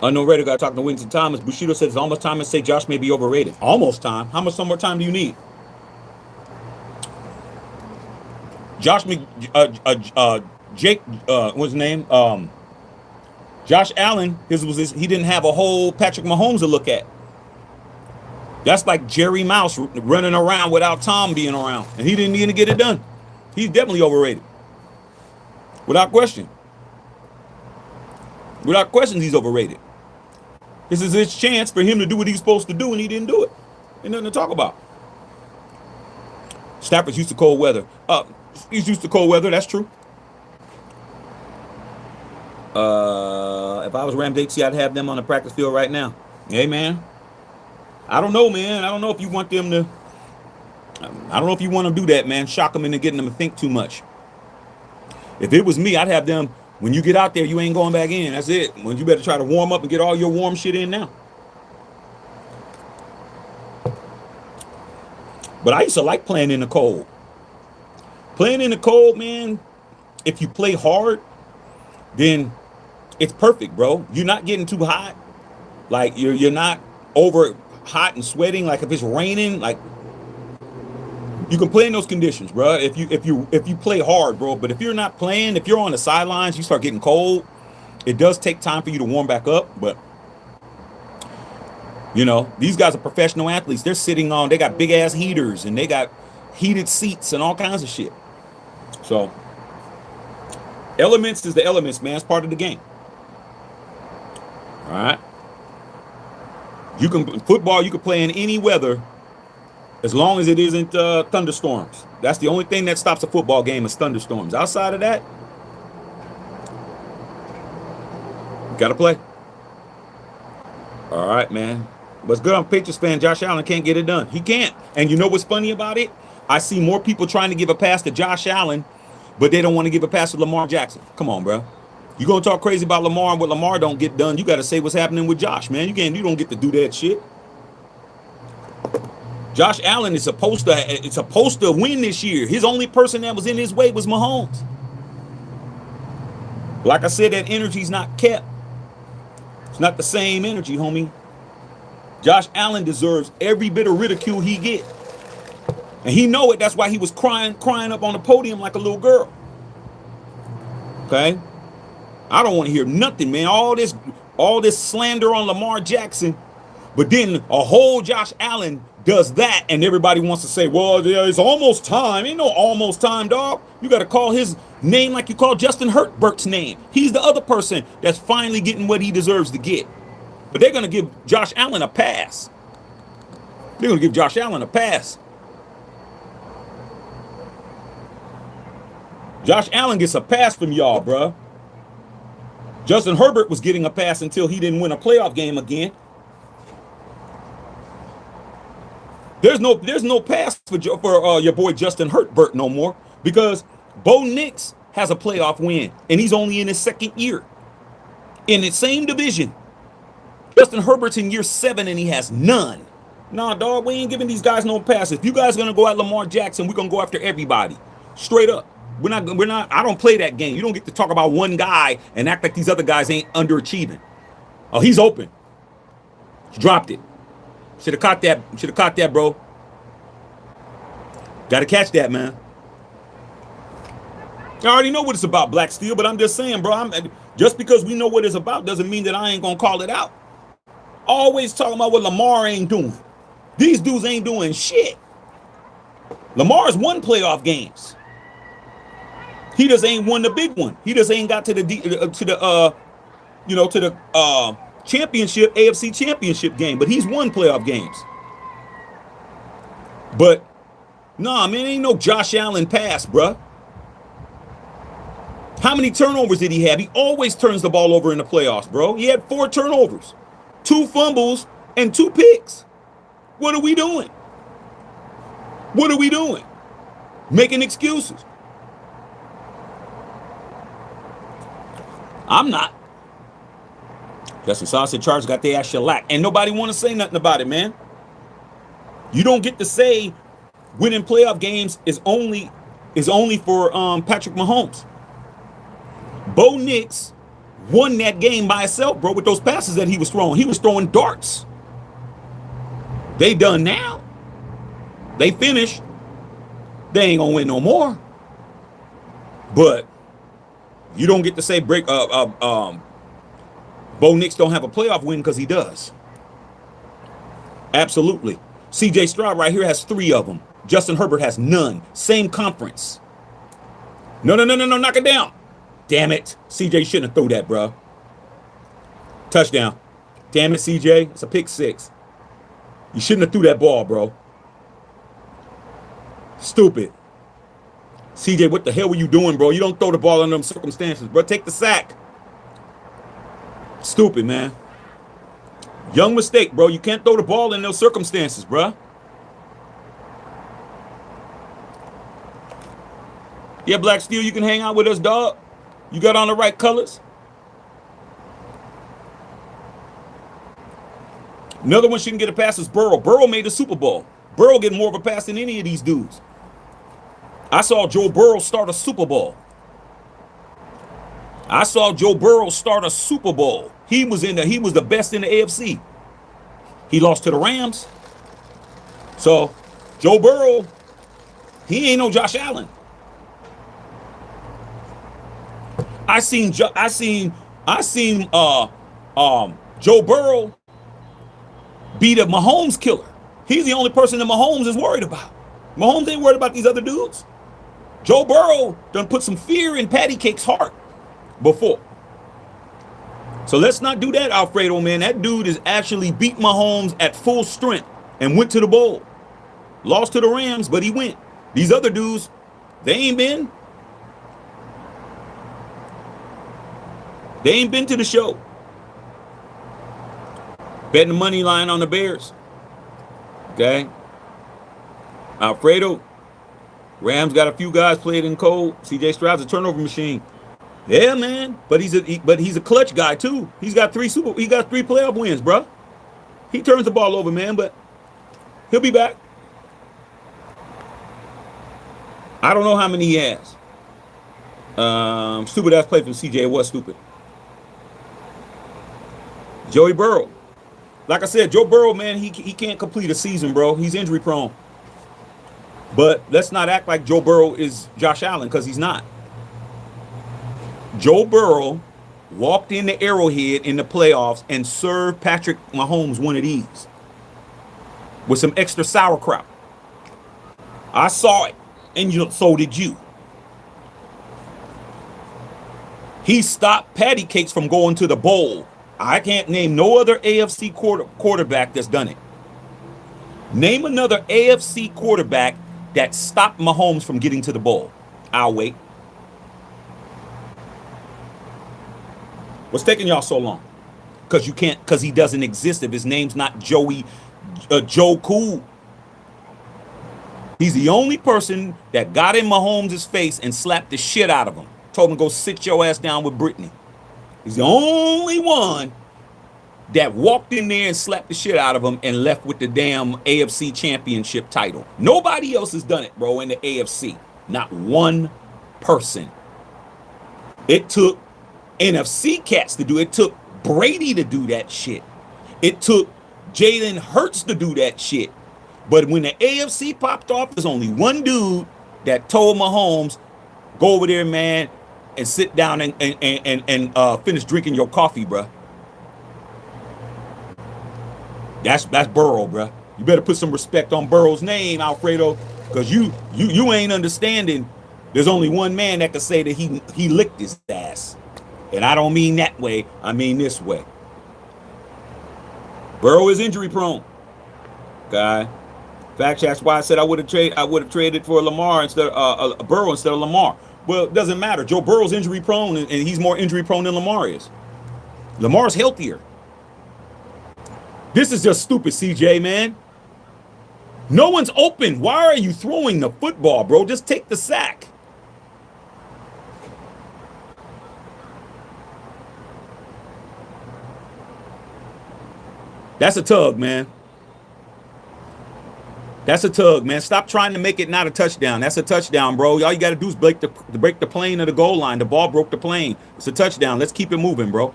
Unknown Raider got talking to Winston Thomas. Bushido said it's almost time to say Josh may be overrated. Almost time. How much more time do you need? Jake, what's his name? Josh Allen, he didn't have a whole Patrick Mahomes to look at. That's like Jerry Mouse running around without Tom being around. And he didn't even get it done. He's definitely overrated. Without question. Without question, he's overrated. This is his chance for him to do what he's supposed to do, and he didn't do it. Ain't nothing to talk about. Stafford's used to cold weather. He's used to cold weather, that's true. If I was Ram Dixie, I'd have them on the practice field right now. Hey, man. I don't know, man. I don't know if you want them to... I don't know if you want to do that, man. Shock them into getting them to think too much. If it was me, I'd have them... When you get out there, you ain't going back in. That's it. When you better try to warm up and get all your warm shit in now. But I used to like playing in the cold. Playing in the cold, man, if you play hard, then it's perfect, bro. You're not getting too hot. Like, you're not over hot and sweating. Like, if it's raining, like, you can play in those conditions, bro. If you play hard, bro. But if you're not playing, if you're on the sidelines, you start getting cold. It does take time for you to warm back up, but you know, these guys are professional athletes. They're sitting on, they got big ass heaters and they got heated seats and all kinds of shit. So elements is the elements, man. It's part of the game. All right. Football, you can play in any weather. As long as it isn't thunderstorms. That's the only thing that stops a football game is thunderstorms. Outside of that, you got to play. All right, man. What's good on Patriots fan? Josh Allen can't get it done. He can't. And you know what's funny about it? I see more people trying to give a pass to Josh Allen, but they don't want to give a pass to Lamar Jackson. Come on, bro. You going to talk crazy about Lamar and what Lamar don't get done. You got to say what's happening with Josh, man. You don't get to do that shit. Josh Allen is supposed to win this year. His only person that was in his way was Mahomes. Like I said, that energy's not kept. It's not the same energy, homie. Josh Allen deserves every bit of ridicule he get. And he know it. That's why he was crying up on the podium like a little girl. Okay? I don't want to hear nothing, man. All this slander on Lamar Jackson, but then a whole Josh Allen does that, and everybody wants to say, well, yeah, it's almost time. Ain't no almost time, dog. You got to call his name like you call Justin Herbert's name. He's the other person that's finally getting what he deserves to get. But they're going to give Josh Allen a pass. They're going to give Josh Allen a pass. Josh Allen gets a pass from y'all, bruh. Justin Herbert was getting a pass until he didn't win a playoff game again. There's no pass for your boy Justin Herbert no more because Bo Nix has a playoff win and he's only in his second year in the same division. Justin Herbert's in year 7 and he has none. Nah, dog, we ain't giving these guys no pass. If you guys gonna go at Lamar Jackson, we're gonna go after everybody. Straight up. We're not, I don't play that game. You don't get to talk about one guy and act like these other guys ain't underachieving. Oh, he's open. He dropped it. Should have caught that, bro. Gotta catch that, man. I already know what it's about, Black Steel, but I'm just saying, bro, just because we know what it's about doesn't mean that I ain't gonna call it out. Always talking about what Lamar ain't doing. These dudes ain't doing shit. Lamar's won playoff games. He just ain't won the big one. He just ain't got to the championship, AFC championship game, but he's won playoff games. But nah, man, ain't no Josh Allen pass, bruh. How many turnovers did he have? He always turns the ball over in the playoffs, bro. He had 4 turnovers, 2 fumbles, and 2 picks. What are we doing? What are we doing? Making excuses. I'm not. Justin Saw said Chargers got their ass shellacked, and nobody want to say nothing about it, man. You don't get to say winning playoff games is only for Patrick Mahomes. Bo Nix won that game by himself, bro, with those passes that he was throwing. He was throwing darts. They done now. They finished. They ain't gonna win no more. But you don't get to say Bo Nix don't have a playoff win because he does. Absolutely. CJ Stroud right here has 3 of them. Justin Herbert has none. Same conference. No, knock it down. Damn it. CJ shouldn't have threw that, bro. Touchdown. Damn it, CJ. It's a pick 6. You shouldn't have threw that ball, bro. Stupid. CJ, what the hell were you doing, bro? You don't throw the ball in them circumstances, bro. Take the sack. Stupid, man. Young mistake, bro. You can't throw the ball in those circumstances, bro. Yeah, Black Steel, you can hang out with us, dog. You got on the right colors. Another one shouldn't get a pass is Burrow. Burrow made the Super Bowl. Burrow getting more of a pass than any of these dudes. I saw Joe Burrow start a Super Bowl. He was the best in the AFC. He lost to the Rams. So Joe Burrow, he ain't no Josh Allen. I seen Joe Burrow beat a Mahomes killer. He's the only person that Mahomes is worried about. Mahomes ain't worried about these other dudes. Joe Burrow done put some fear in Patty Cake's heart before. So let's not do that, Alfredo, man. That dude is actually beat Mahomes at full strength and went to the bowl. Lost to the Rams, but he went. These other dudes, they ain't been. They ain't been to the show. Betting the money line on the Bears. Okay. Alfredo. Rams got a few guys played in cold. CJ Stroud's a turnover machine. Yeah, man. But he's a clutch guy too. He got 3 playoff wins, bro. He turns the ball over, man, but he'll be back. I don't know how many he has. Stupid ass play from CJ. It was stupid. Joey Burrow. Like I said, Joe Burrow, man, he can't complete a season, bro. He's injury prone. But let's not act like Joe Burrow is Josh Allen, because he's not. Joe Burrow walked in the Arrowhead in the playoffs and served Patrick Mahomes one of these with some extra sauerkraut. I saw it, and so did you. He stopped Patty Cakes from going to the bowl. I can't name no other AFC quarterback that's done it. Name another AFC quarterback that stopped Mahomes from getting to the bowl. I'll wait. What's taking y'all so long? Because he doesn't exist if his name's not Joe Cool. He's the only person that got in Mahomes' face and slapped the shit out of him. Told him to go sit your ass down with Brittany. He's the only one that walked in there and slapped the shit out of him and left with the damn AFC championship title. Nobody else has done it, bro, in the AFC. Not one person. It took NFC cats to do it. It took Brady to do that shit. It took Jalen Hurts to do that shit. But when the AFC popped off, there's only one dude that told Mahomes, go over there, man, and sit down and finish drinking your coffee, bruh. That's Burrow, bruh. You better put some respect on Burrow's name, Alfredo, because you ain't understanding. There's only one man that could say that he licked his ass. And I don't mean that way, I mean this way. Burrow is injury prone. Okay. Fact, that's why I said I would have traded for Lamar instead of Burrow instead of Lamar. Well, it doesn't matter. Joe Burrow's injury prone, and he's more injury prone than Lamar is. Lamar's healthier. This is just stupid, CJ, man. No one's open. Why are you throwing the football, bro? Just take the sack. That's a tug, man. That's a tug, man. Stop trying to make it not a touchdown. That's a touchdown, bro. All you got to do is break the plane of the goal line. The ball broke the plane. It's a touchdown. Let's keep it moving, bro.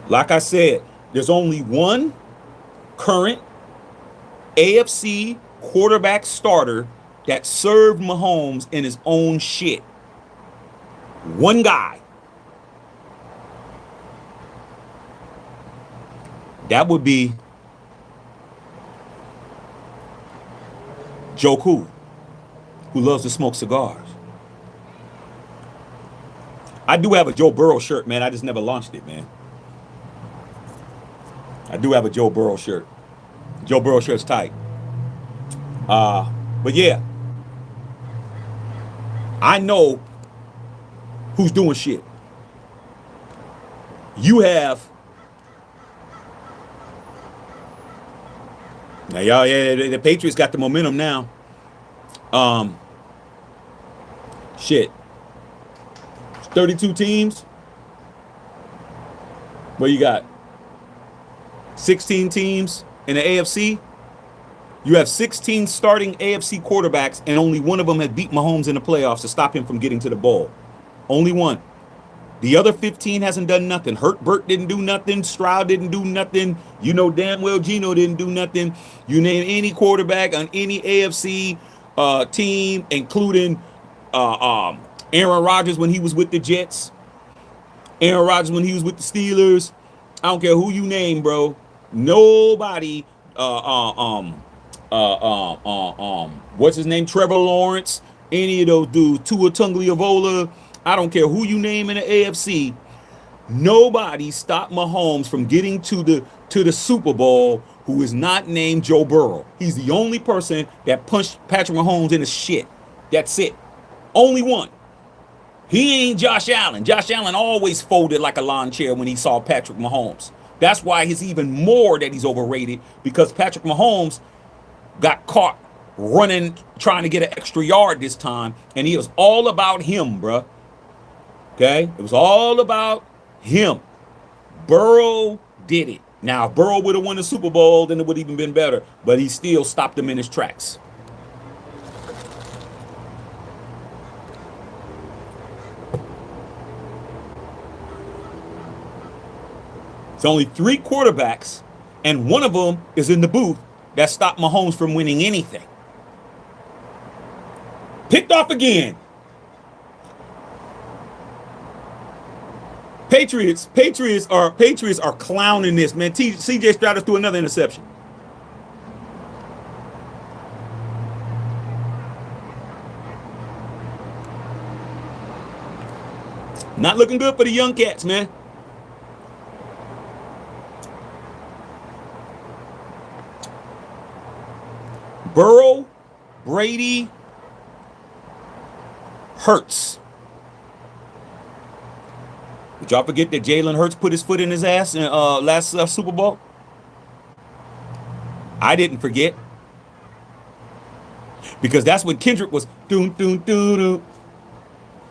Like I said, there's only one current AFC quarterback starter that served Mahomes in his own shit. One guy. That would be Joku, who loves to smoke cigars. I do have a Joe Burrow shirt, man. I just never launched it, man. I do have a Joe Burrow shirt. Joe Burrow shirt's tight. But yeah, I know who's doing shit. You have. Now, y'all, yeah, the Patriots got the momentum now. Shit. 32 teams. What you got? 16 teams in the AFC. You have 16 starting AFC quarterbacks, and only one of them has beat Mahomes in the playoffs to stop him from getting to the bowl. Only one. The other 15 hasn't done nothing. Burt didn't do nothing. Stroud didn't do nothing. You know damn well Geno didn't do nothing. You name any quarterback on any AFC team, including Aaron Rodgers when he was with the Jets, Aaron Rodgers when he was with the Steelers. I don't care who you name, bro. Nobody. What's his name? Trevor Lawrence. Any of those dudes. Tua Tagovailoa. I don't care who you name in the AFC. Nobody stopped Mahomes from getting to the Super Bowl who is not named Joe Burrow. He's the only person that punched Patrick Mahomes in the shit. That's it. Only one. He ain't Josh Allen. Josh Allen always folded like a lawn chair when he saw Patrick Mahomes. That's why it's even more that he's overrated, because Patrick Mahomes got caught running, trying to get an extra yard this time, and it was all about him, bruh. Okay? It was all about him. Burrow did it. Now, if Burrow would have won the Super Bowl, then it would have even been better, but he still stopped him in his tracks. It's only 3 quarterbacks, and one of them is in the booth that stopped Mahomes from winning anything. Picked off again. Patriots are clowning this, man. CJ Stroud threw another interception. Not looking good for the young cats, man. Burrow, Brady, Hurts. Did y'all forget that Jalen Hurts put his foot in his ass in last Super Bowl? I didn't forget. Because that's when Kendrick was doon.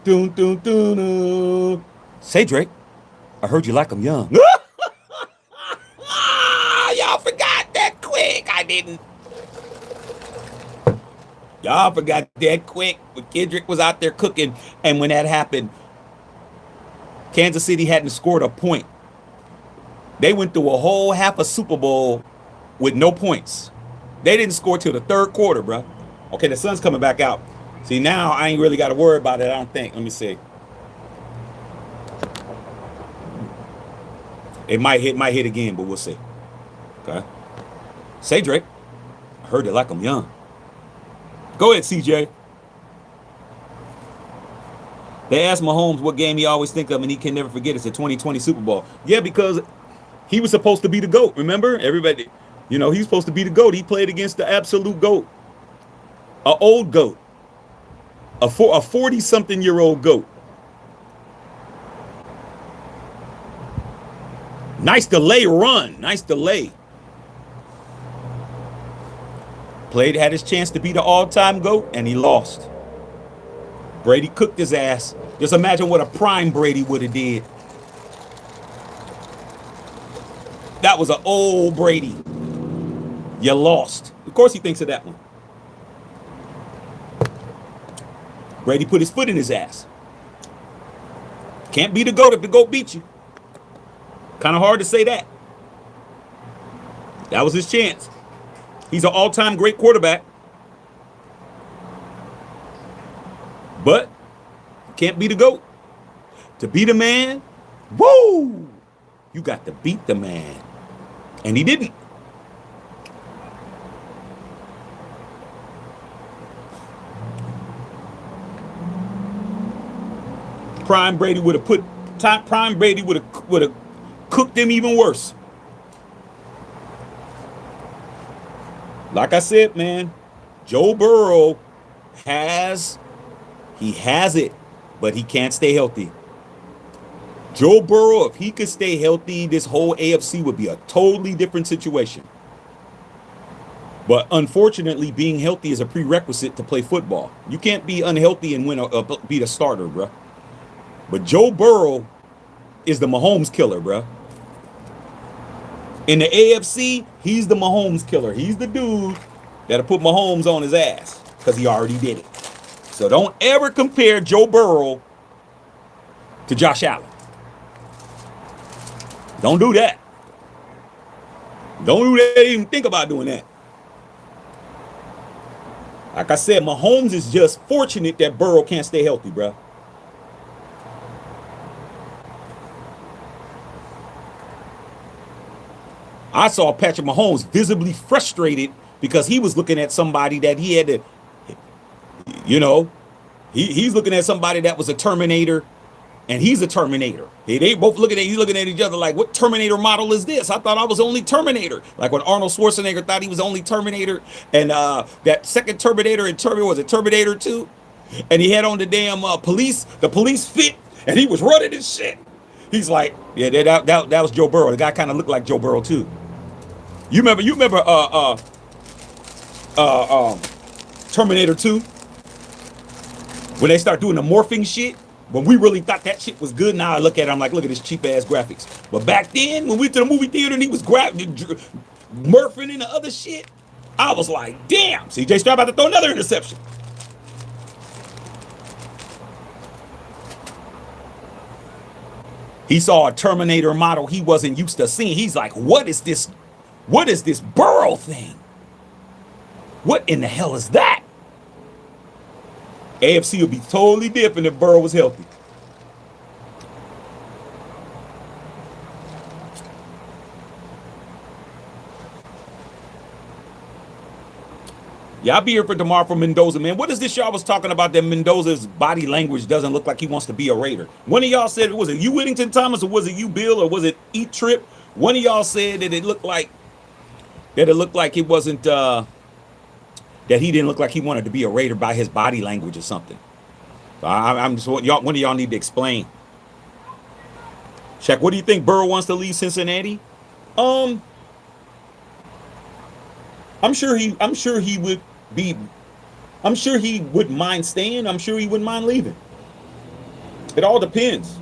Dun, dun, dun, dun. Say, Drake, I heard you like them young. Y'all forgot that quick. I didn't. Y'all forgot that quick. When Kendrick was out there cooking, and when that happened, Kansas City hadn't scored a point. They went through a whole half a Super Bowl with no points. They didn't score till the third quarter, bro. Okay, the sun's coming back out. See, now I ain't really got to worry about it, I don't think. Let me see. It might hit again, but we'll see. Okay. Say, Drake, I heard it like I'm young. Go ahead, CJ. They asked Mahomes what game he always think of and he can never forget. It's the 2020 Super Bowl. Yeah, because he was supposed to be the GOAT. Remember? Everybody, he's supposed to be the GOAT. He played against the absolute GOAT. An old GOAT. A 40-something-year-old GOAT. Nice delay run. Nice delay. Had his chance to be the all-time GOAT, and he lost. Brady cooked his ass. Just imagine what a prime Brady would have did. That was an old Brady. You lost. Of course he thinks of that one. Brady put his foot in his ass. Can't be the GOAT if the GOAT beat you. Kind of hard to say that. That was his chance. He's an all-time great quarterback. But can't be the GOAT. To be the man, woo! You got to beat the man. And he didn't. Prime Brady would have cooked them even worse. Like I said, man, Joe Burrow has it, but he can't stay healthy. Joe Burrow, if he could stay healthy, this whole AFC would be a totally different situation. But unfortunately, being healthy is a prerequisite to play football. You can't be unhealthy and be the starter, bro. But Joe Burrow is the Mahomes killer, bro. In the AFC, he's the Mahomes killer. He's the dude that'll put Mahomes on his ass because he already did it. So don't ever compare Joe Burrow to Josh Allen. Don't do that. Don't even think about doing that. Like I said, Mahomes is just fortunate that Burrow can't stay healthy, bro. I saw Patrick Mahomes visibly frustrated because he was looking at somebody that he had to, he's looking at somebody that was a Terminator, and he's a Terminator. He's looking at each other like, what Terminator model is this? I thought I was only Terminator. Like when Arnold Schwarzenegger thought he was only Terminator, and that second Terminator in Terminator 2, and he had on the damn the police fit, and he was running and shit. He's like, yeah, that was Joe Burrow. The guy kind of looked like Joe Burrow too. You remember Terminator 2? When they start doing the morphing shit? When we really thought that shit was good, now I look at it, I'm like, look at this cheap ass graphics. But back then, when we went to the movie theater and he was morphing into other shit, I was like, damn, CJ Stroud about to throw another interception. He saw a Terminator model he wasn't used to seeing. He's like, what is this? What is this Burrow thing? What in the hell is that? AFC would be totally different if Burrow was healthy. Yeah, I'll be here for tomorrow for Mendoza, man. What is this y'all was talking about that Mendoza's body language doesn't look like he wants to be a Raider? One of y'all said, was it you, Whittington Thomas, or was it you, Bill, or was it Eat Trip? One of y'all said that it looked like it wasn't that he didn't look like he wanted to be a Raider by his body language or something. So I'm just one of y'all need to explain. Shaq, what do you think? Burrow wants to leave Cincinnati? I'm sure he wouldn't mind staying. I'm sure he wouldn't mind leaving. It all depends.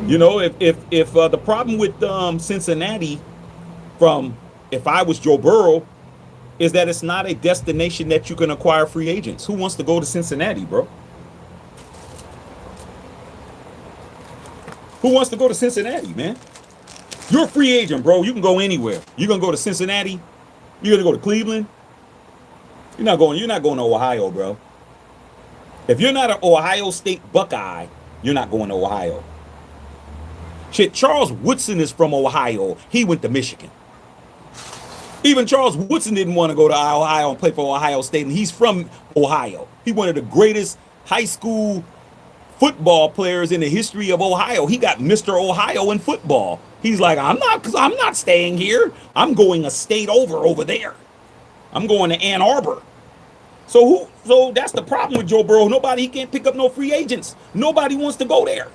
You know, if the problem with Cincinnati, from if I was Joe Burrow, is that it's not a destination that you can acquire free agents. Who wants to go to Cincinnati, bro? Who wants to go to Cincinnati, man? You're a free agent, bro. You can go anywhere. You're gonna go to Cincinnati. You're gonna go to Cleveland. You're not going. You're not going to Ohio, bro. If you're not an Ohio State Buckeye, you're not going to Ohio. Shit, Charles Woodson is from Ohio. He went to Michigan. Even Charles Woodson didn't want to go to Ohio and play for Ohio State, and he's from Ohio. He's one of the greatest high school football players in the history of Ohio. He got Mr. Ohio in football. He's like, I'm not staying here. I'm going a state over there. I'm going to Ann Arbor. So that's the problem with Joe Burrow. He can't pick up no free agents. Nobody wants to go there.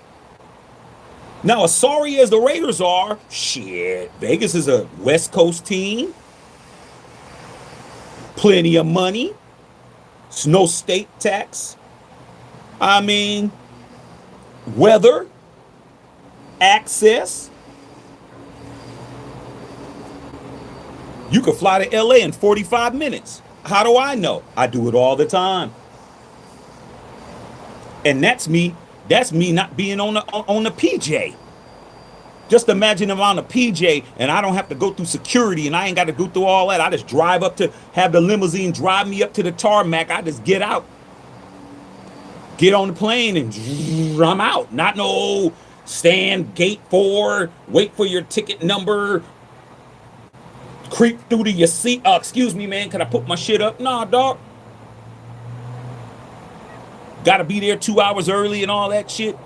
Now, as sorry as the Raiders are, shit, Vegas is a West Coast team. Plenty of money. It's no state tax. I mean, weather, access. You could fly to LA in 45 minutes. How do I know? I do it all the time. And that's me not being on the PJ. Just imagine if I'm on a PJ and I don't have to go through security and I ain't got to go through all that. I just drive up to have the limousine drive me up to the tarmac. I just get out, get on the plane, and I'm out. Not no stand gate 4, wait for your ticket number, creep through to your seat. Excuse me, man, can I put my shit up? Nah, dog. Gotta be there 2 hours early and all that shit.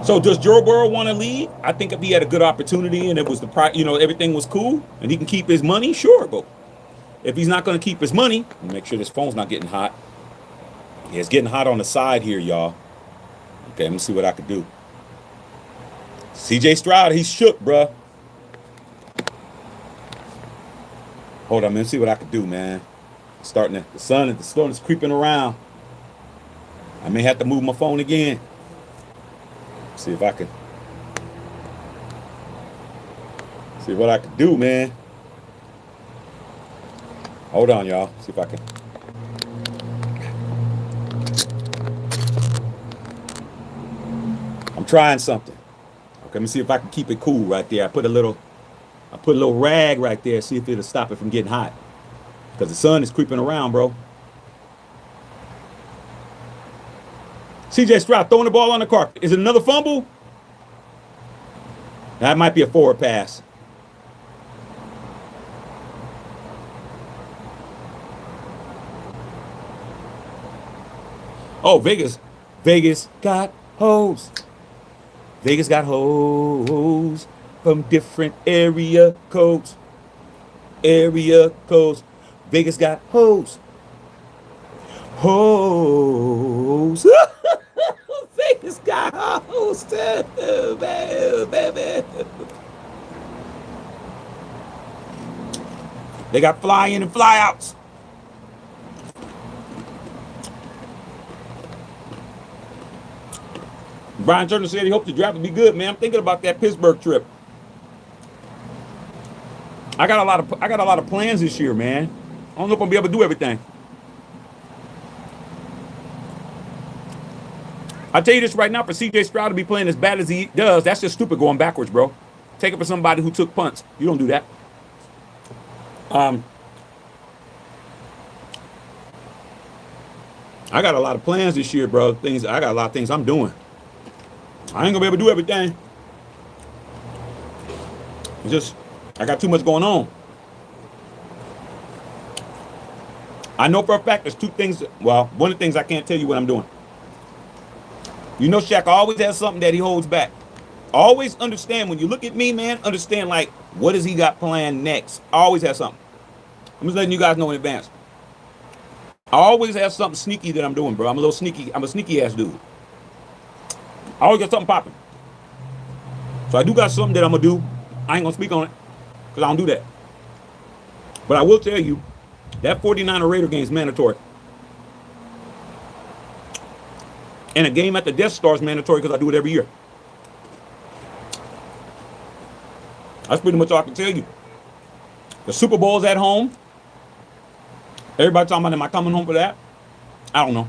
So does Joe Burrow want to leave? I think if he had a good opportunity and it was everything was cool and he can keep his money, sure, but if he's not going to keep his money, make sure this phone's not getting hot. Yeah, it's getting hot on the side here, y'all. Okay, let me see what I could do. CJ Stroud, he's shook, bruh. Hold on, let me see what I could do, man. The sun is creeping around. I may have to move my phone again. See if I can see what I can do, man. Hold on, y'all. See if I can. I'm trying something. Okay, let me see if I can keep it cool right there. I put a little rag right there. See if it'll stop it from getting hot. Because the sun is creeping around, bro. CJ Stroud throwing the ball on the carpet. Is it another fumble? That might be a forward pass. Oh, Vegas got hoes. Vegas got hoes from different area codes. Vegas got hoes. Hoes. Vegas got hoes too, baby. They got fly in and fly outs. Brian Turner said he hoped the draft would be good, man. I'm thinking about that Pittsburgh trip. I got a lot of plans this year, man. I don't know if I'm gonna be able to do everything. I'll tell you this right now, for CJ Stroud to be playing as bad as he does, that's just stupid going backwards, bro. Take it for somebody who took punts. You don't do that. I got a lot of plans this year, bro. I got a lot of things I'm doing. I ain't gonna be able to do everything. I got too much going on. I know for a fact there's two things. Well, one of the things I can't tell you what I'm doing. You know, Shaq always has something that he holds back. Always understand, when you look at me, man, understand, like, what does he got planned next? I always have something. I'm just letting you guys know in advance. I always have something sneaky that I'm doing, bro. I'm a sneaky ass dude. I always got something popping. So I do got something that I'm going to do. I ain't going to speak on it because I don't do that. But I will tell you, that 49er Raider game is mandatory. And a game at the Death Star is mandatory because I do it every year. That's pretty much all I can tell you. The Super Bowl's at home. Everybody talking about, am I coming home for that? I don't know.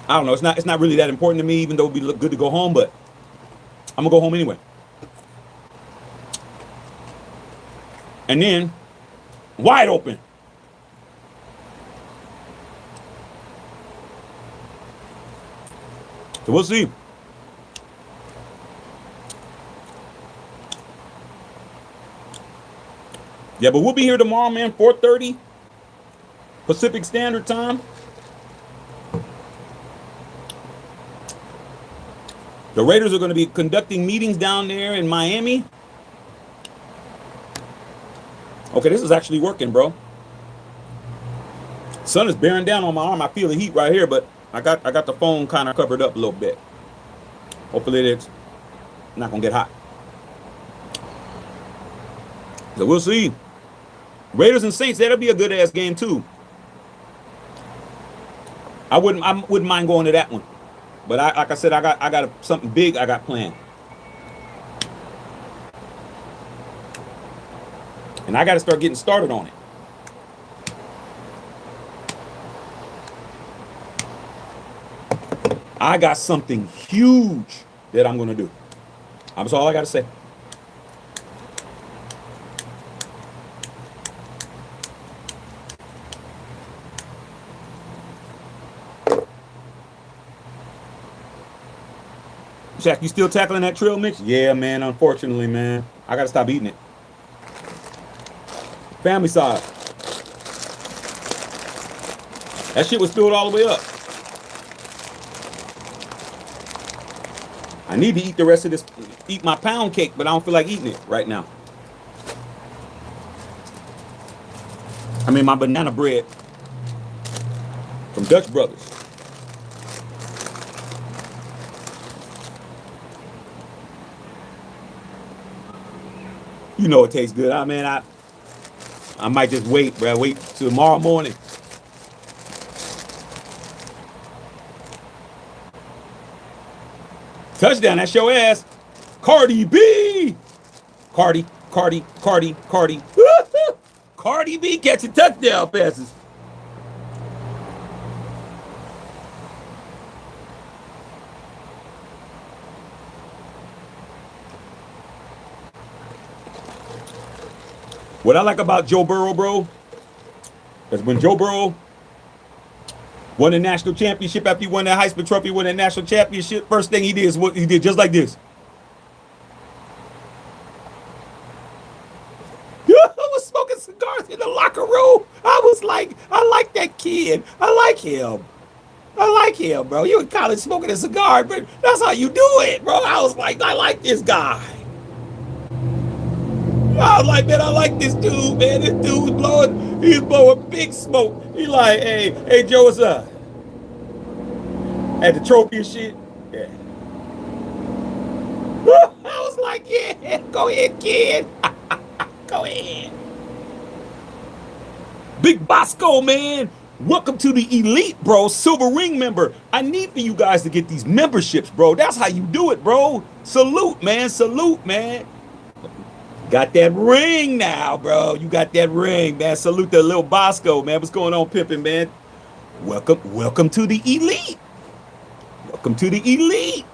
I don't know. It's not really that important to me, even though it'd be good to go home, but I'm gonna go home anyway. And then, wide open. So we'll see. Yeah, but we'll be here tomorrow, man, 4:30 Pacific Standard Time. The Raiders are going to be conducting meetings down there in Miami. Okay, this is actually working, bro. Sun is bearing down on my arm. I feel the heat right here, but I got the phone kind of covered up a little bit. Hopefully it's not going to get hot. So we'll see. Raiders and Saints, that'll be a good ass game too. I wouldn't mind going to that one. But like I said, I got something big I got planned. And I got to start getting started on it. I got something huge that I'm going to do. That's all I got to say. Shaq, you still tackling that trail mix? Yeah, man, unfortunately, man. I got to stop eating it. Family size. That shit was spilled all the way up. I need to eat the rest of this, eat my pound cake, but I don't feel like eating it right now. I mean, my banana bread from Dutch Brothers. You know it tastes good. I mean, I might just wait, bro. Wait till tomorrow morning. Touchdown, that's your ass. Cardi B. Cardi. Cardi B catching touchdown passes. What I like about Joe Burrow, bro, is when Joe Burrow won the national championship, after he won that Heisman Trophy, won that national championship, first thing he did is what he did, just like this. I was smoking cigars in the locker room. I was like, I like that kid. I like him, bro. You in college smoking a cigar, but that's how you do it, bro. I was like, I like this guy. I was like, man, I like this dude, man. This dude he's blowing big smoke. He like, hey, Joe, what's up? At the trophy and shit. Yeah. I was like, yeah, go ahead, kid. Go ahead. Big Bosco, man. Welcome to the elite, bro. Silver ring member. I need for you guys to get these memberships, bro. That's how you do it, bro. Salute, man. Salute, man. Got that ring now, bro. You got that ring, man. Salute to little Bosco, man. What's going on, pimping, man? Welcome to the elite. Welcome to the elite.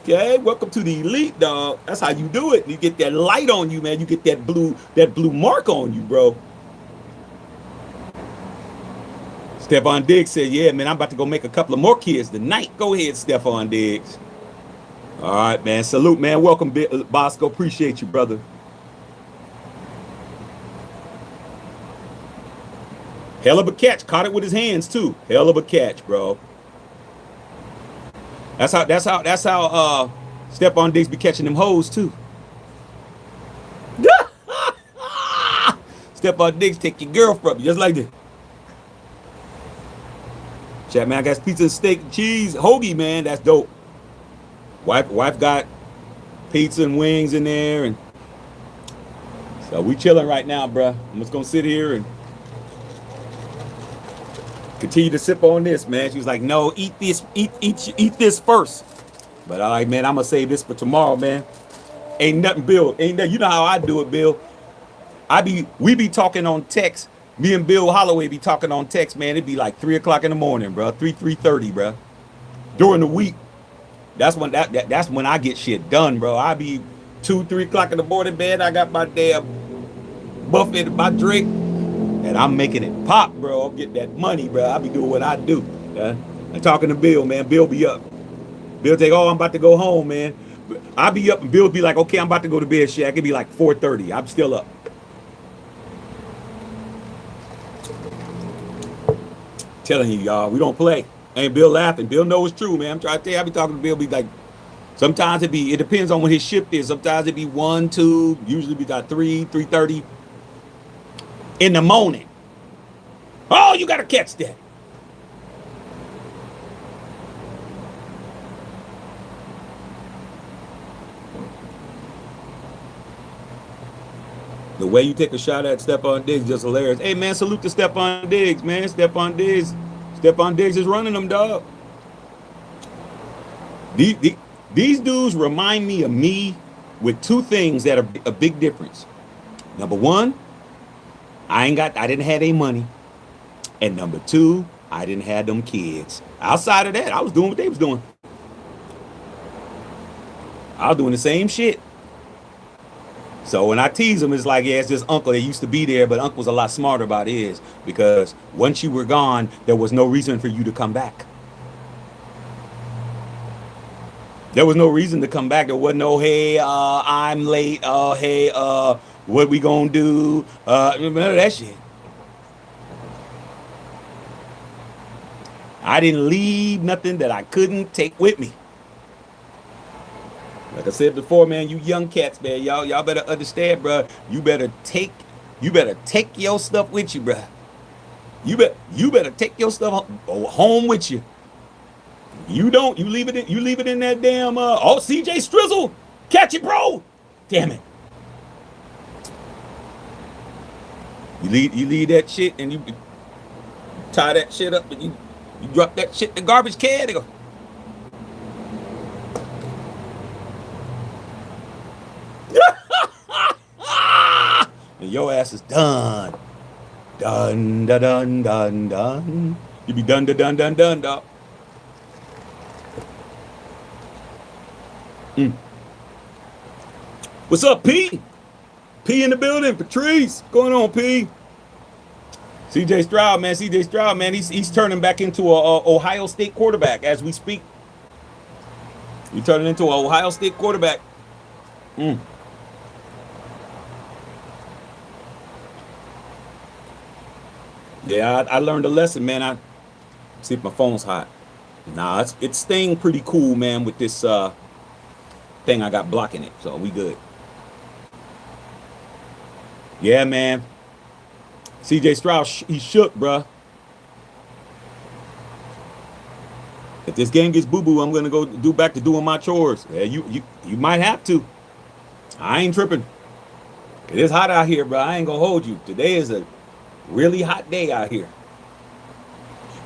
Okay, welcome to the elite, dog. That's how you do it. You get that light on you, man. You get that blue mark on you, bro. Stephon Diggs said, yeah, man, I'm about to go make a couple of more kids tonight. Go ahead, Stephon Diggs. All right, man. Salute, man. Welcome, Bosco. Appreciate you, brother. Hell of a catch. Caught it with his hands, too. Hell of a catch, bro. That's how Stephon Diggs be catching them hoes, too. Stephon Diggs take your girl from you, just like this. Chat, man, I got pizza, steak, cheese, hoagie, man. That's dope. Wife got pizza and wings in there, and so we chilling right now, bruh. I'm just gonna sit here and Continue to sip on this, man. She was like, no, eat this, eat this first. But I like, man, I'm gonna save this for tomorrow, man. Ain't nothing, Bill. Ain't that, you know how I do it, Bill. We be talking on text. Me and Bill Holloway be talking on text, man. It'd be like 3 o'clock in the morning, bro. 3:30, bro. During the week, that's when I get shit done, bro. I be 2, 3 o'clock in the morning, man. I got my damn Buffett, my drink, and I'm making it pop, bro. I'm getting that money, bro. I be doing what I do. I'm talking to Bill, man. Bill be up. Bill take, oh, I'm about to go home, man. I be up and Bill be like, okay, I'm about to go to bed, Shaq. It'd be like 4:30. I'm still up. Telling you, y'all, we don't play. Ain't Bill laughing. Bill knows it's true, man. I'm trying to tell you, I be talking to Bill, be like, sometimes it depends on when his shift is. Sometimes it be 1, 2, usually we got 3:30 in the morning. Oh, you gotta catch that. The way you take a shot at Stephon Diggs is just hilarious. Hey, man, salute to Stephon Diggs, man. Stephon Diggs is running them, dog. These dudes remind me of me with two things that are a big difference. Number one, I didn't have any money. And number two, I didn't have them kids. Outside of that, I was doing what they was doing. I was doing the same shit. So when I tease him, it's like, yeah, it's just Uncle that used to be there, but Uncle was a lot smarter about his, because once you were gone, there was no reason for you to come back. There was no reason to come back. There wasn't no, hey, I'm late. Hey, what we gonna do? Remember that shit. I didn't leave nothing that I couldn't take with me. Like I said before, man, you young cats, man, y'all better understand, bro. You better take your stuff with you, bro. You better take your stuff home with you. You don't, you leave it in that damn CJ Strizzle. Catch it, bro. Damn it. You leave that shit and you tie that shit up and you drop that shit in the garbage can. They go, and your ass is done. Done, done, done, done, done. You be done, done, done, done, dog. What's up, P? P in the building. Patrice, what's going on, P? CJ Stroud, man. He's turning back into a Ohio State quarterback as we speak. He's turning into an Ohio State quarterback. Yeah, I learned a lesson, man. I see if my phone's hot. Nah, it's staying pretty cool, man, with this thing I got blocking it. So we good. Yeah, man. CJ Stroud, he shook, bruh. If this game gets boo-boo, I'm gonna go back to doing my chores. Yeah, you might have to. I ain't tripping. It is hot out here, bro. I ain't gonna hold you. Today is a really hot day out here.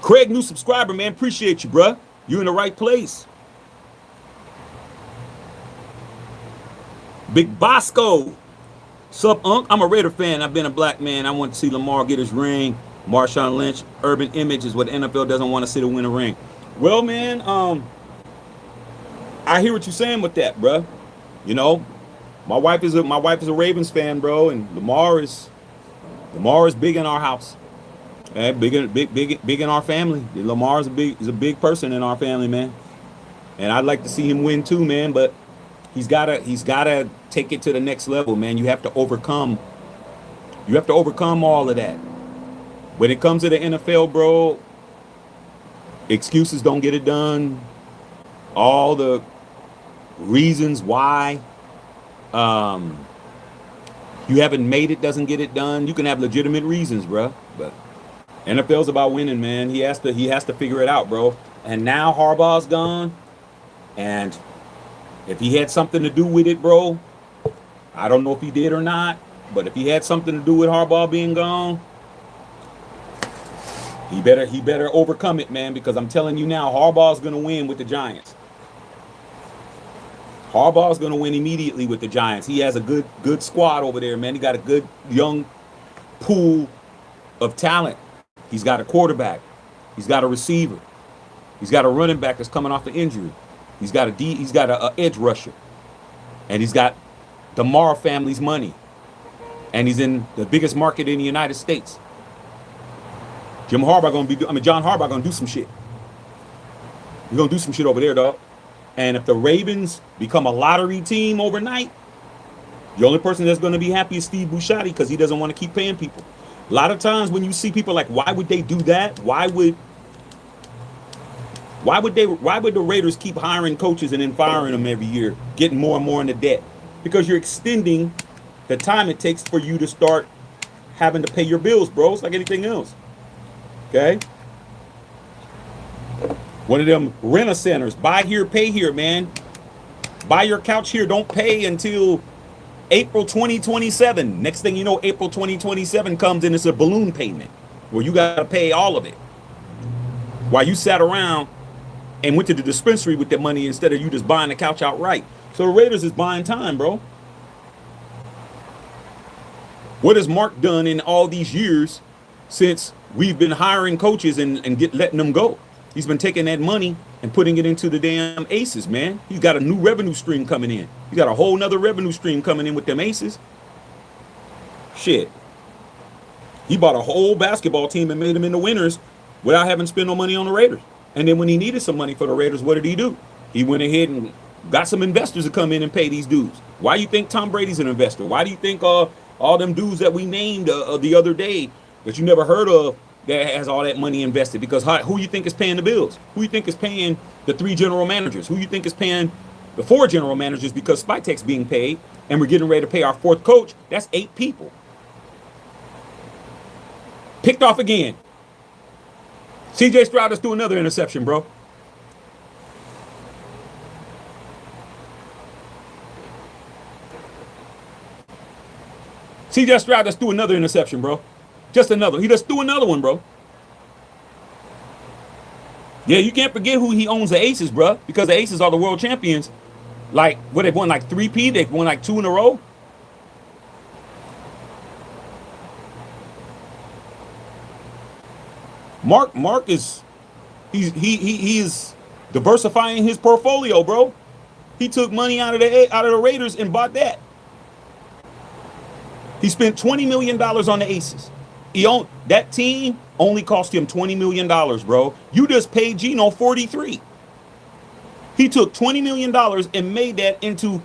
Craig, new subscriber, man. Appreciate you, bruh. You in the right place. Big Bosco. Sup, Unc? I'm a Raider fan. I've been a black man. I want to see Lamar get his ring. Marshawn Lynch, urban image is what the NFL doesn't want to see to win a ring. Well, man, I hear what you're saying with that, bro. You know, my wife is a Ravens fan, bro, and Lamar is big in our house. Big in our family. Lamar is a big person in our family, man. And I'd like to see him win too, man, but he's gotta take it to the next level, man. You have to overcome all of that. When it comes to the NFL, bro, excuses don't get it done. All the reasons why you haven't made it doesn't get it done. You can have legitimate reasons, bro, but NFL's about winning, man. He has to figure it out, bro. And now Harbaugh's gone, and if he had something to do with it, bro, I don't know if he did or not, but if he had something to do with Harbaugh being gone, He better overcome it, man, because I'm telling you now, Harbaugh's going to win with the Giants. Harbaugh's going to win immediately with the Giants. He has a good squad over there, man. He got a good young pool of talent. He's got a quarterback. He's got a receiver. He's got a running back that's coming off the injury. He's got a edge rusher. And he's got the Mara family's money. And he's in the biggest market in the United States. John Harbaugh gonna do some shit. He's gonna do some shit over there, dog. And if the Ravens become a lottery team overnight, the only person that's gonna be happy is Steve Buscemi because he doesn't want to keep paying people. A lot of times when you see people like, why would they do that? Why would the Raiders keep hiring coaches and then firing them every year, getting more and more into debt? Because you're extending the time it takes for you to start having to pay your bills, bro. It's like anything else. Okay? One of them rent-a centers. Buy here, pay here, man. Buy your couch here. Don't pay until April 2027. Next thing you know, April 2027 comes and it's a balloon payment where you got to pay all of it. While you sat around and went to the dispensary with that money instead of you just buying the couch outright. So the Raiders is buying time, bro. What has Mark done in all these years since we've been hiring coaches and letting them go? He's been taking that money and putting it into the damn aces, man. He's got a new revenue stream coming in. He's got a whole nother revenue stream coming in with them aces. Shit. He bought a whole basketball team and made them into winners without having spent no money on the Raiders. And then when he needed some money for the Raiders, what did he do? He went ahead and got some investors to come in and pay these dudes. Why do you think Tom Brady's an investor? Why do you think all them dudes that we named the other day that you never heard of that has all that money invested? Because who you think is paying the bills? Who you think is paying the 3 general managers? Who you think is paying the 4 general managers? Because Spytek's being paid and we're getting ready to pay our 4th coach. That's 8 people. Picked off again. CJ Stroud, let's do another interception, bro. CJ Stroud, let's do another interception, bro. Just another. He just threw another one, bro. Yeah, you can't forget who he owns the Aces, bro, because the Aces are the world champions. Like, what, they've won like 3P? They've won like 2 in a row? Mark is he is diversifying his portfolio, bro. He took money out of the Raiders and bought that. He spent $20 million on the Aces. That team only cost him $20 million, bro. You just paid Geno 43. He took $20 million and made that into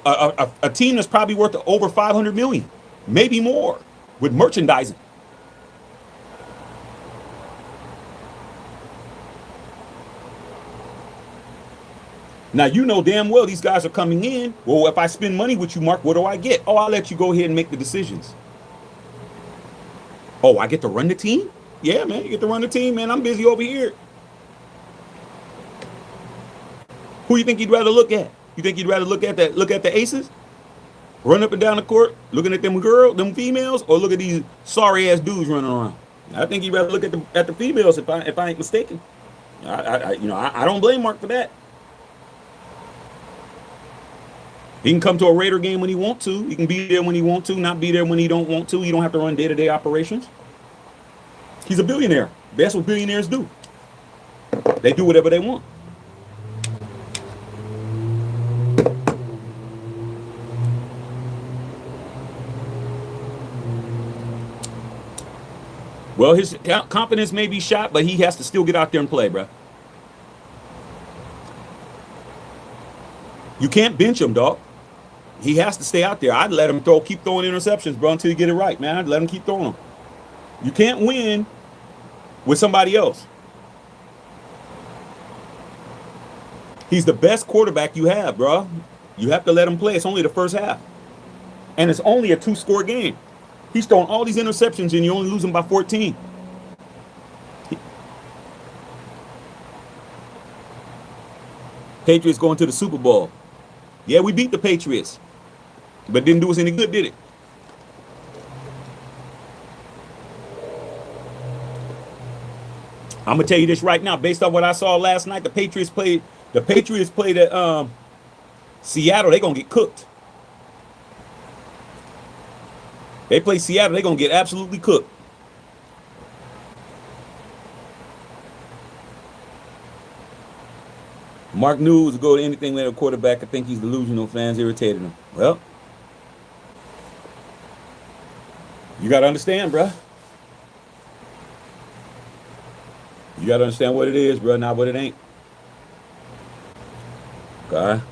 a team that's probably worth over $500 million, maybe more, with merchandising. Now, you know damn well these guys are coming in. Well, if I spend money with you, Mark, what do I get? Oh, I'll let you go ahead and make the decisions. Oh, I get to run the team? Yeah, man, you get to run the team, man. I'm busy over here. Who you think you'd rather look at? You think you'd rather look at the Aces? Run up and down the court, looking at them females, or look at these sorry ass dudes running around? I think you'd rather look at the females if I ain't mistaken. I don't blame Mark for that. He can come to a Raider game when he wants to. He can be there when he wants to, not be there when he don't want to. You don't have to run day-to-day operations. He's a billionaire. That's what billionaires do. They do whatever they want. Well, his confidence may be shot, but he has to still get out there and play, bro. You can't bench him, dog. He has to stay out there. I'd let him keep throwing interceptions, bro, until you get it right, man. I'd let him keep throwing them. You can't win with somebody else. He's the best quarterback you have, bro. You have to let him play. It's only the first half. And it's only a 2-score game. He's throwing all these interceptions and you only lose him by 14. Patriots going to the Super Bowl. Yeah, we beat the Patriots. But didn't do us any good, did it? I'm gonna tell you this right now, based on what I saw last night. The Patriots played at Seattle. They're gonna get cooked. They play Seattle. They're gonna get absolutely cooked. Mark News will go to anything with a quarterback. I think he's delusional. Fans irritated him. Well, you got to understand, bro. You got to understand what it is, bro, not what it ain't. Okay?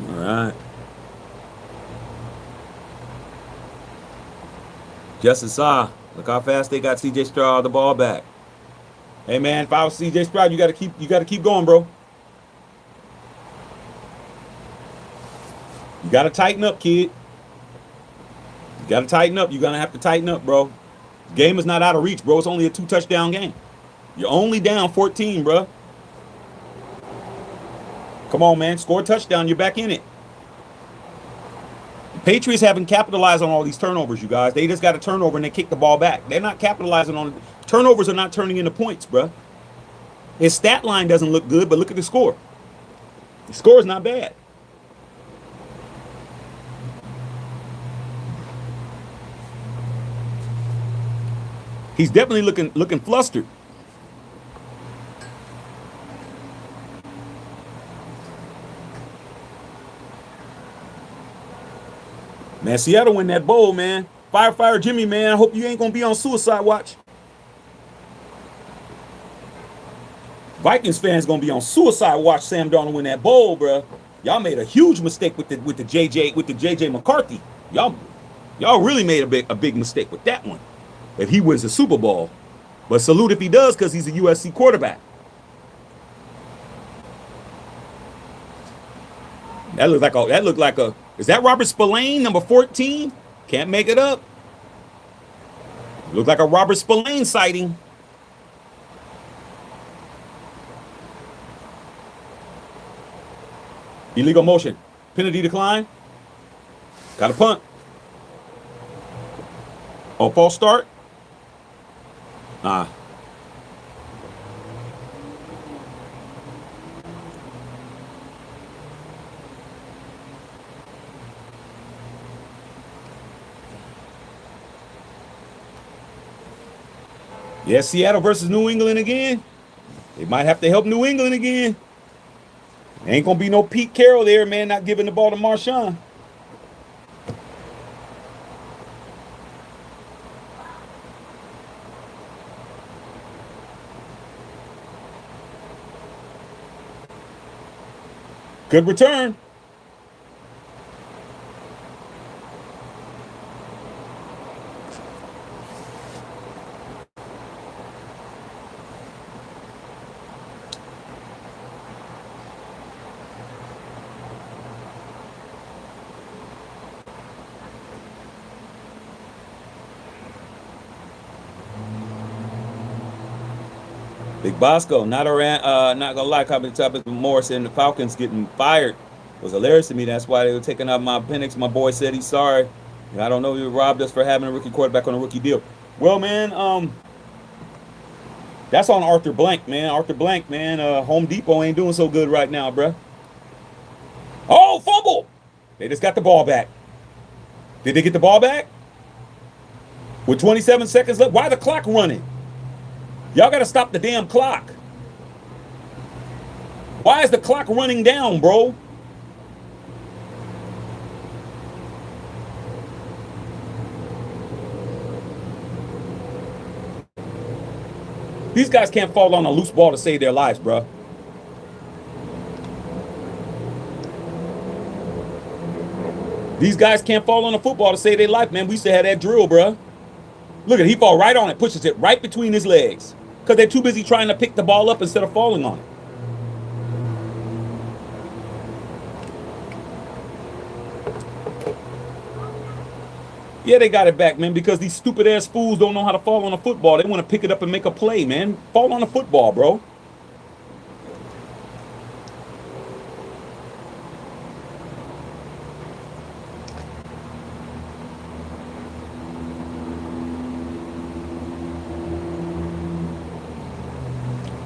All right. Justin Saw, look how fast they got CJ Stroud the ball back. Hey man, if I was CJ Stroud, you gotta keep going, bro. You gotta tighten up, kid. You gotta tighten up. You're gonna have to tighten up, bro. The game is not out of reach, bro. It's only a 2-touchdown game. You're only down 14, bro. Come on, man. Score a touchdown. You're back in it. The Patriots haven't capitalized on all these turnovers, you guys. They just got a turnover and they kick the ball back. They're not capitalizing on it. Turnovers are not turning into points, bro. His stat line doesn't look good, but look at the score. The score is not bad. He's definitely looking flustered. Man, Seattle win that bowl, man. Fire Jimmy, man. I hope you ain't gonna be on suicide watch. Vikings fans gonna be on suicide watch. Sam Darnold win that bowl, bro. Y'all made a huge mistake with the JJ McCarthy. Y'all really made a big mistake with that one. If he wins the Super Bowl, but salute if he does, because he's a USC quarterback. That looked like a. Is that Robert Spillane, number 14? Can't make it up. Looked like a Robert Spillane sighting. Illegal motion. Penalty decline. Got a punt. Oh, false start. Yeah, Seattle versus New England again. They might have to help New England again. Ain't gonna be no Pete Carroll there, man, not giving the ball to Marshawn. Good return. Big Bosco, not gonna lie, Copy Topics Morris and the Falcons getting fired was hilarious to me. That's why they were taking out my appendix. My boy said he's sorry. I don't know, he robbed us for having a rookie quarterback on a rookie deal. Well, man, that's on Arthur Blank, man. Arthur Blank, man. Home Depot ain't doing so good right now, bruh. Oh, fumble! They just got the ball back. Did they get the ball back? With 27 seconds left, why the clock running? Y'all got to stop the damn clock. Why is the clock running down, bro? These guys can't fall on a loose ball to save their lives, bro. These guys can't fall on a football to save their life, man. We used to have that drill, bro. Look at it, he fall right on it, pushes it right between his legs. Because they're too busy trying to pick the ball up instead of falling on it. Yeah, they got it back, man, because these stupid ass fools don't know how to fall on a football. They want to pick it up and make a play, man. Fall on a football, bro.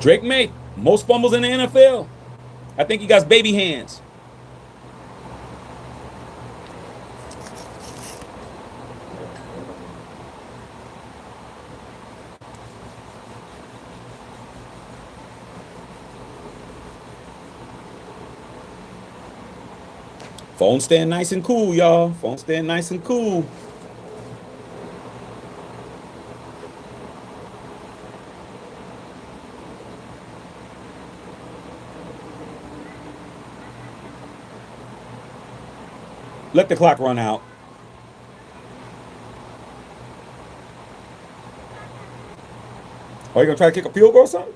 Drake May, most fumbles in the NFL. I think he got baby hands. Phone stand nice and cool, y'all. Phone stand nice and cool. Let the clock run out. Are you gonna try to kick a field goal or something?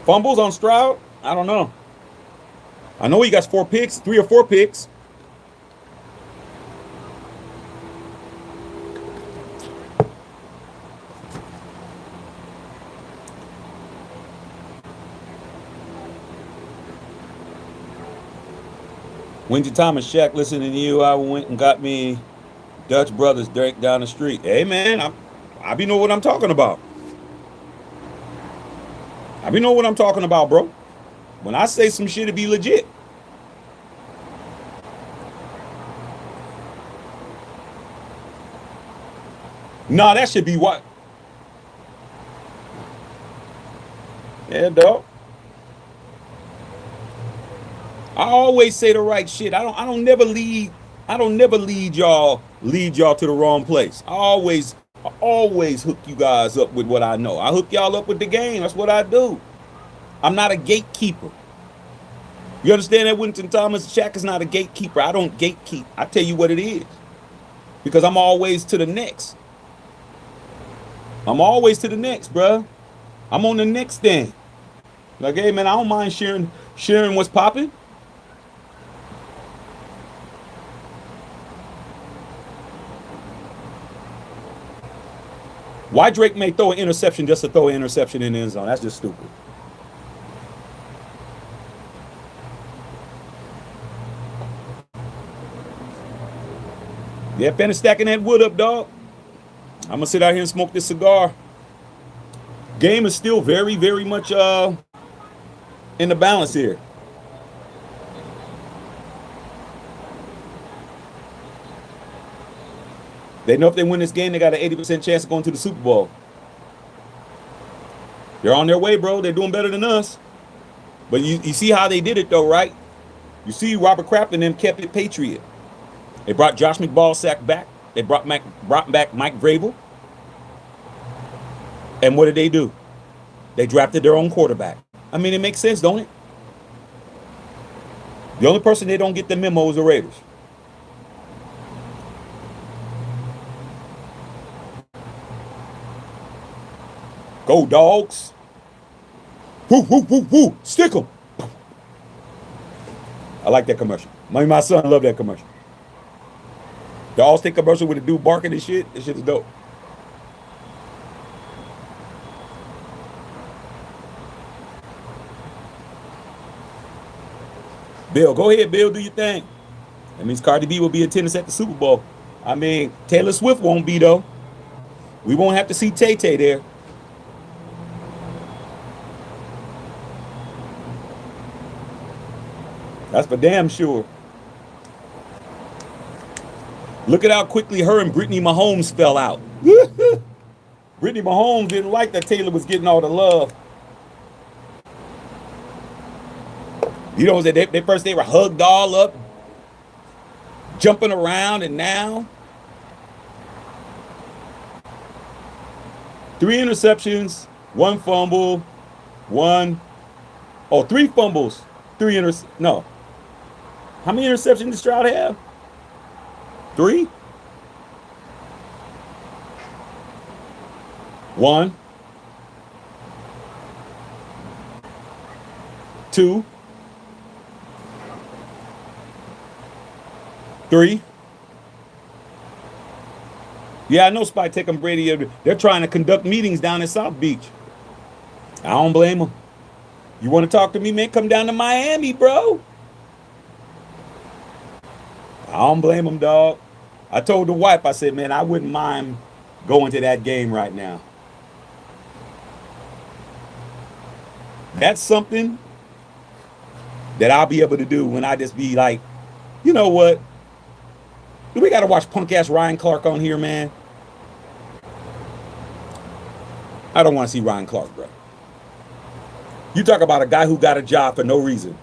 Fumbles on Stroud? I don't know. I know he got 4 picks, 3 or 4 picks. Winter Thomas, Shaq, listening to you, I went and got me Dutch Brothers drink down the street. Hey, man, I be know what I'm talking about. I be know what I'm talking about, bro. When I say some shit, it be legit. Nah, that should be what? Yeah, dog. I always say the right shit. I don't never lead y'all to the wrong place. I always hook you guys up with what I know. I hook y'all up with the game. That's what I do. I'm not a gatekeeper. You understand that, Winston Thomas? Shaq is not a gatekeeper. I don't gatekeep. I tell you what it is. Because I'm always to the next. I'm always to the next, bro. I'm on the next thing. Like, hey, man, I don't mind sharing what's popping. Why Drake may throw an interception just to throw an interception in the end zone? That's just stupid. Yeah, finish stacking that wood up, dog. I'm gonna sit out here and smoke this cigar. Game is still very, very much in the balance here. They know if they win this game, they got an 80% chance of going to the Super Bowl. They're on their way, bro. They're doing better than us. But you see how they did it, though, right? You see Robert Kraft and them kept it Patriot. They brought Josh McBallsack back. They brought back Mike Vrabel. And what did they do? They drafted their own quarterback. I mean, it makes sense, don't it? The only person they don't get the memo is the Raiders. Go, dogs. Woo, woo, woo, woo. Stick them. I like that commercial. My son loved that commercial. The Allstate commercial with the dude barking and shit. This shit is dope. Bill, go ahead, Bill. Do your thing. That means Cardi B will be in attendance at the Super Bowl. I mean, Taylor Swift won't be, though. We won't have to see Tay-Tay there. That's for damn sure. Look at how quickly her and Brittany Mahomes fell out. Brittany Mahomes didn't like that Taylor was getting all the love. You know, they first they were hugged all up, jumping around, and now 3 interceptions, 1 fumble, 3 fumbles, 3 no. How many interceptions did Stroud have? 3? 1, 2, 3. Yeah, I know Spike taking Brady. They're trying to conduct meetings down in South Beach. I don't blame them. You want to talk to me, man? Come down to Miami, bro. I don't blame him, dog. I told the wife, I said, man, I wouldn't mind going to that game right now. That's something that I'll be able to do when I just be like, you know what? Do we got to watch punk ass Ryan Clark on here, man? I don't want to see Ryan Clark, bro. You talk about a guy who got a job for no reason.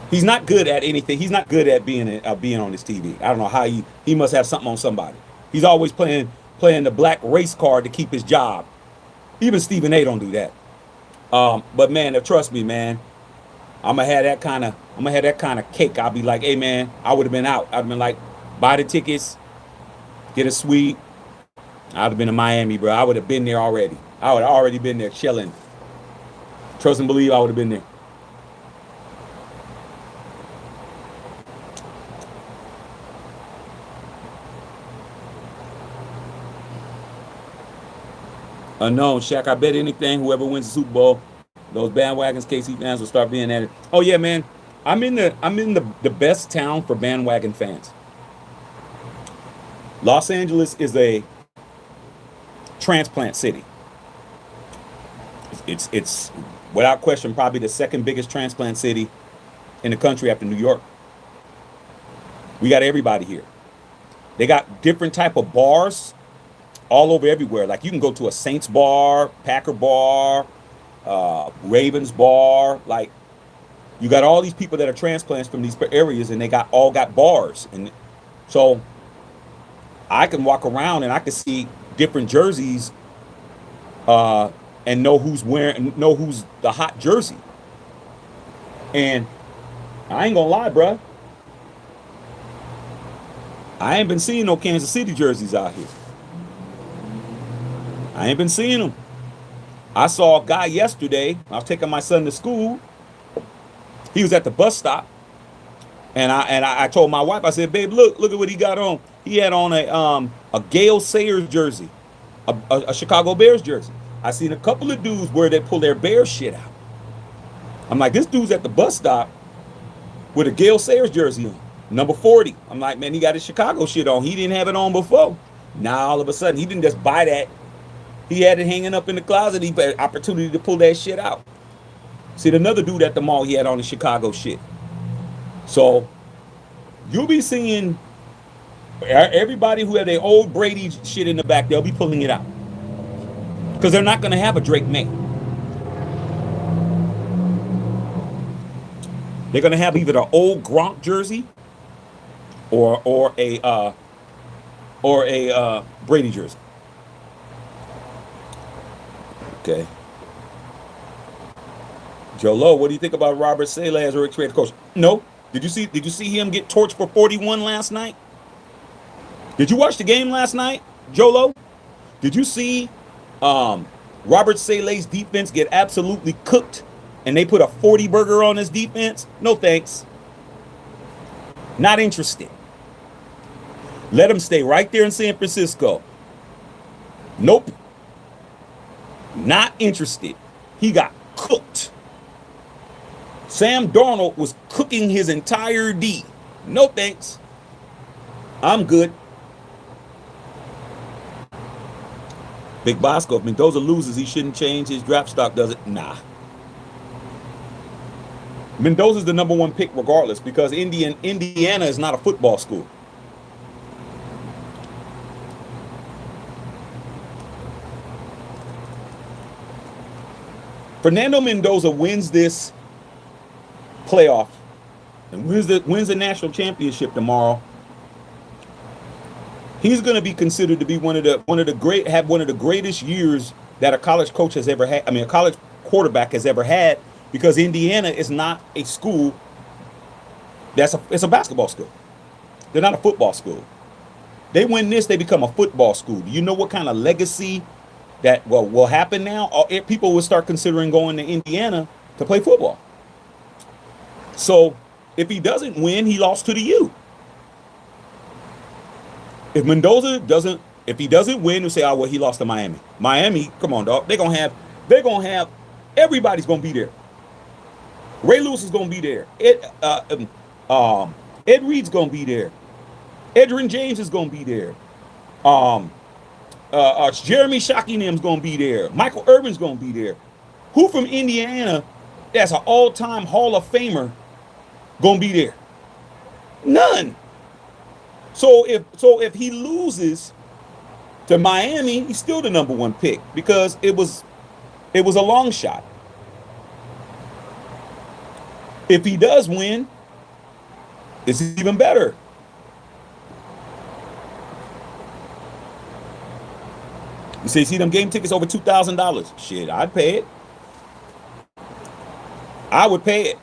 He's not good at anything. He's not good at being on this TV. I don't know how he must have something on somebody. He's always playing the black race card to keep his job. Even Stephen A. don't do that. But man, trust me, man. I'm gonna have that kind of cake. I'll be like, hey man, I would have been out. I'd have been like, buy the tickets, get a suite. I'd have been in Miami, bro. I would have been there already. I would have already been there chilling. Trust and believe I would have been there. Unknown, Shaq. I bet anything. Whoever wins the Super Bowl, those bandwagons, KC fans will start being at it. Oh yeah, man. I'm in the best town for bandwagon fans. Los Angeles is a transplant city. It's without question probably the second biggest transplant city in the country after New York. We got everybody here. They got different type of bars all over everywhere. Like you can go to a Saints bar, Packer bar, Ravens bar. Like you got all these people that are transplants from these areas, and they all got bars. And so I can walk around and I can see different jerseys, and know who's the hot jersey. And I ain't gonna lie, bruh. I ain't been seeing no Kansas City jerseys out here. I ain't been seeing them. I saw a guy yesterday. I was taking my son to school. He was at the bus stop, and I told my wife, I said, "Babe, look at what he got on. He had on a Gale Sayers jersey, a Chicago Bears jersey. I seen a couple of dudes where they pull their Bears shit out. I'm like, this dude's at the bus stop with a Gale Sayers jersey on, number 40. I'm like, man, he got his Chicago shit on. He didn't have it on before. Now all of a sudden, he didn't just buy that. He had it hanging up in the closet. He had an opportunity to pull that shit out. See, another dude at the mall, he had on the Chicago shit. So you'll be seeing everybody who had their old Brady shit in the back, they'll be pulling it out. Because they're not going to have a Drake May. They're going to have either the old Gronk jersey or a Brady jersey. Okay. Joe Lowe, what do you think about Robert Saleh as a creative coach? No. Did you see him get torched for 41 last night? Did you watch the game last night, Joe Lowe? Did you see Robert Saleh's defense get absolutely cooked and they put a 40 burger on his defense? No thanks. Not interested. Let him stay right there in San Francisco. Nope. Not interested. He got cooked. Sam Darnold was cooking his entire D. No thanks. I'm good. Big Bosco, if Mendoza loses, he shouldn't change his draft stock, does it? Nah. Mendoza's the number one pick regardless because Indiana is not a football school. Fernando Mendoza wins this playoff and wins the national championship tomorrow. He's going to be considered to be one of the greatest years that a college coach has ever had. I mean, a college quarterback has ever had, because Indiana is not a school. It's a basketball school. They're not a football school. They win this, they become a football school. Do you know what kind of legacy that will happen now? People will start considering going to Indiana to play football. So if he doesn't win, he lost to the U. If Mendoza doesn't win, we say, oh well, he lost to Miami. Miami, come on, dog. They're gonna have Everybody's going to be there. Ray Lewis is going to be there. Ed Reed's going to be there. Edgerrin James is going to be there. Jeremy Shockingham is going to be there. Michael Irvin's going to be there. Who from Indiana that's an all-time Hall of Famer going to be there? None. So if he loses to Miami, he's still the #1 pick because it was a long shot. If he does win, it's even better. You say, see them game tickets over $2,000? Shit, I'd pay it. I would pay it.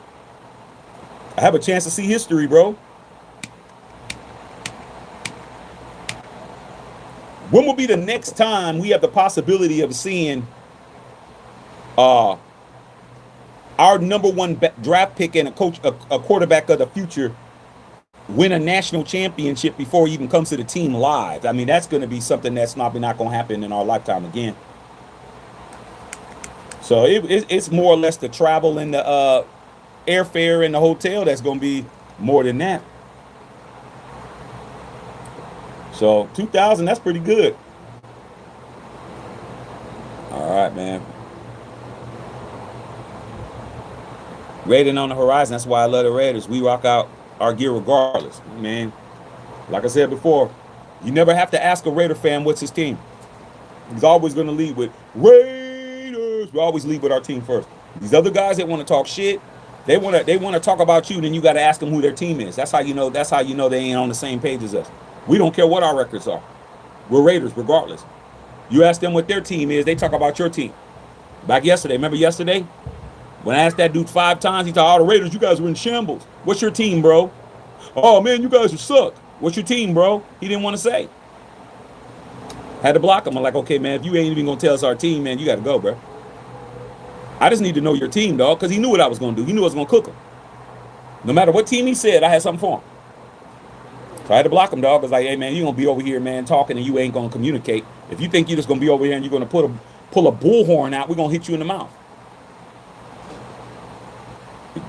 I have a chance to see history, bro. When will be the next time we have the possibility of seeing our #1 draft pick and a quarterback of the future win a national championship before he even comes to the team live? I mean, that's going to be something that's not going to happen in our lifetime again. So it's more or less the travel and the airfare and the hotel that's going to be more than that. So 2,000, that's pretty good. All right, man. Raiding on the horizon. That's why I love the Raiders. We rock out our gear regardless, man. Like I said before, you never have to ask a Raider fan what's his team. He's always going to lead with Raiders. We always lead with our team first. These other guys that want to talk shit, they want to talk about you. Then you got to ask them who their team is. That's how you know. That's how you know they ain't on the same page as us. We don't care what our records are. We're Raiders regardless. You ask them what their team is, they talk about your team. Back yesterday, remember yesterday? When I asked that dude 5 times, he thought, "Oh, the Raiders, you guys were in shambles. What's your team, bro?" "Oh, man, you guys are suck. What's your team, bro?" He didn't want to say. Had to block him. I'm like, okay, man, if you ain't even going to tell us our team, man, you got to go, bro. I just need to know your team, dog, because he knew what I was going to do. He knew I was going to cook him. No matter what team he said, I had something for him. So I had to block him, dog. I was like, hey, man, you're going to be over here, man, talking, and you ain't going to communicate. If you think you're just going to be over here and you're going to pull a bullhorn out, we're going to hit you in the mouth.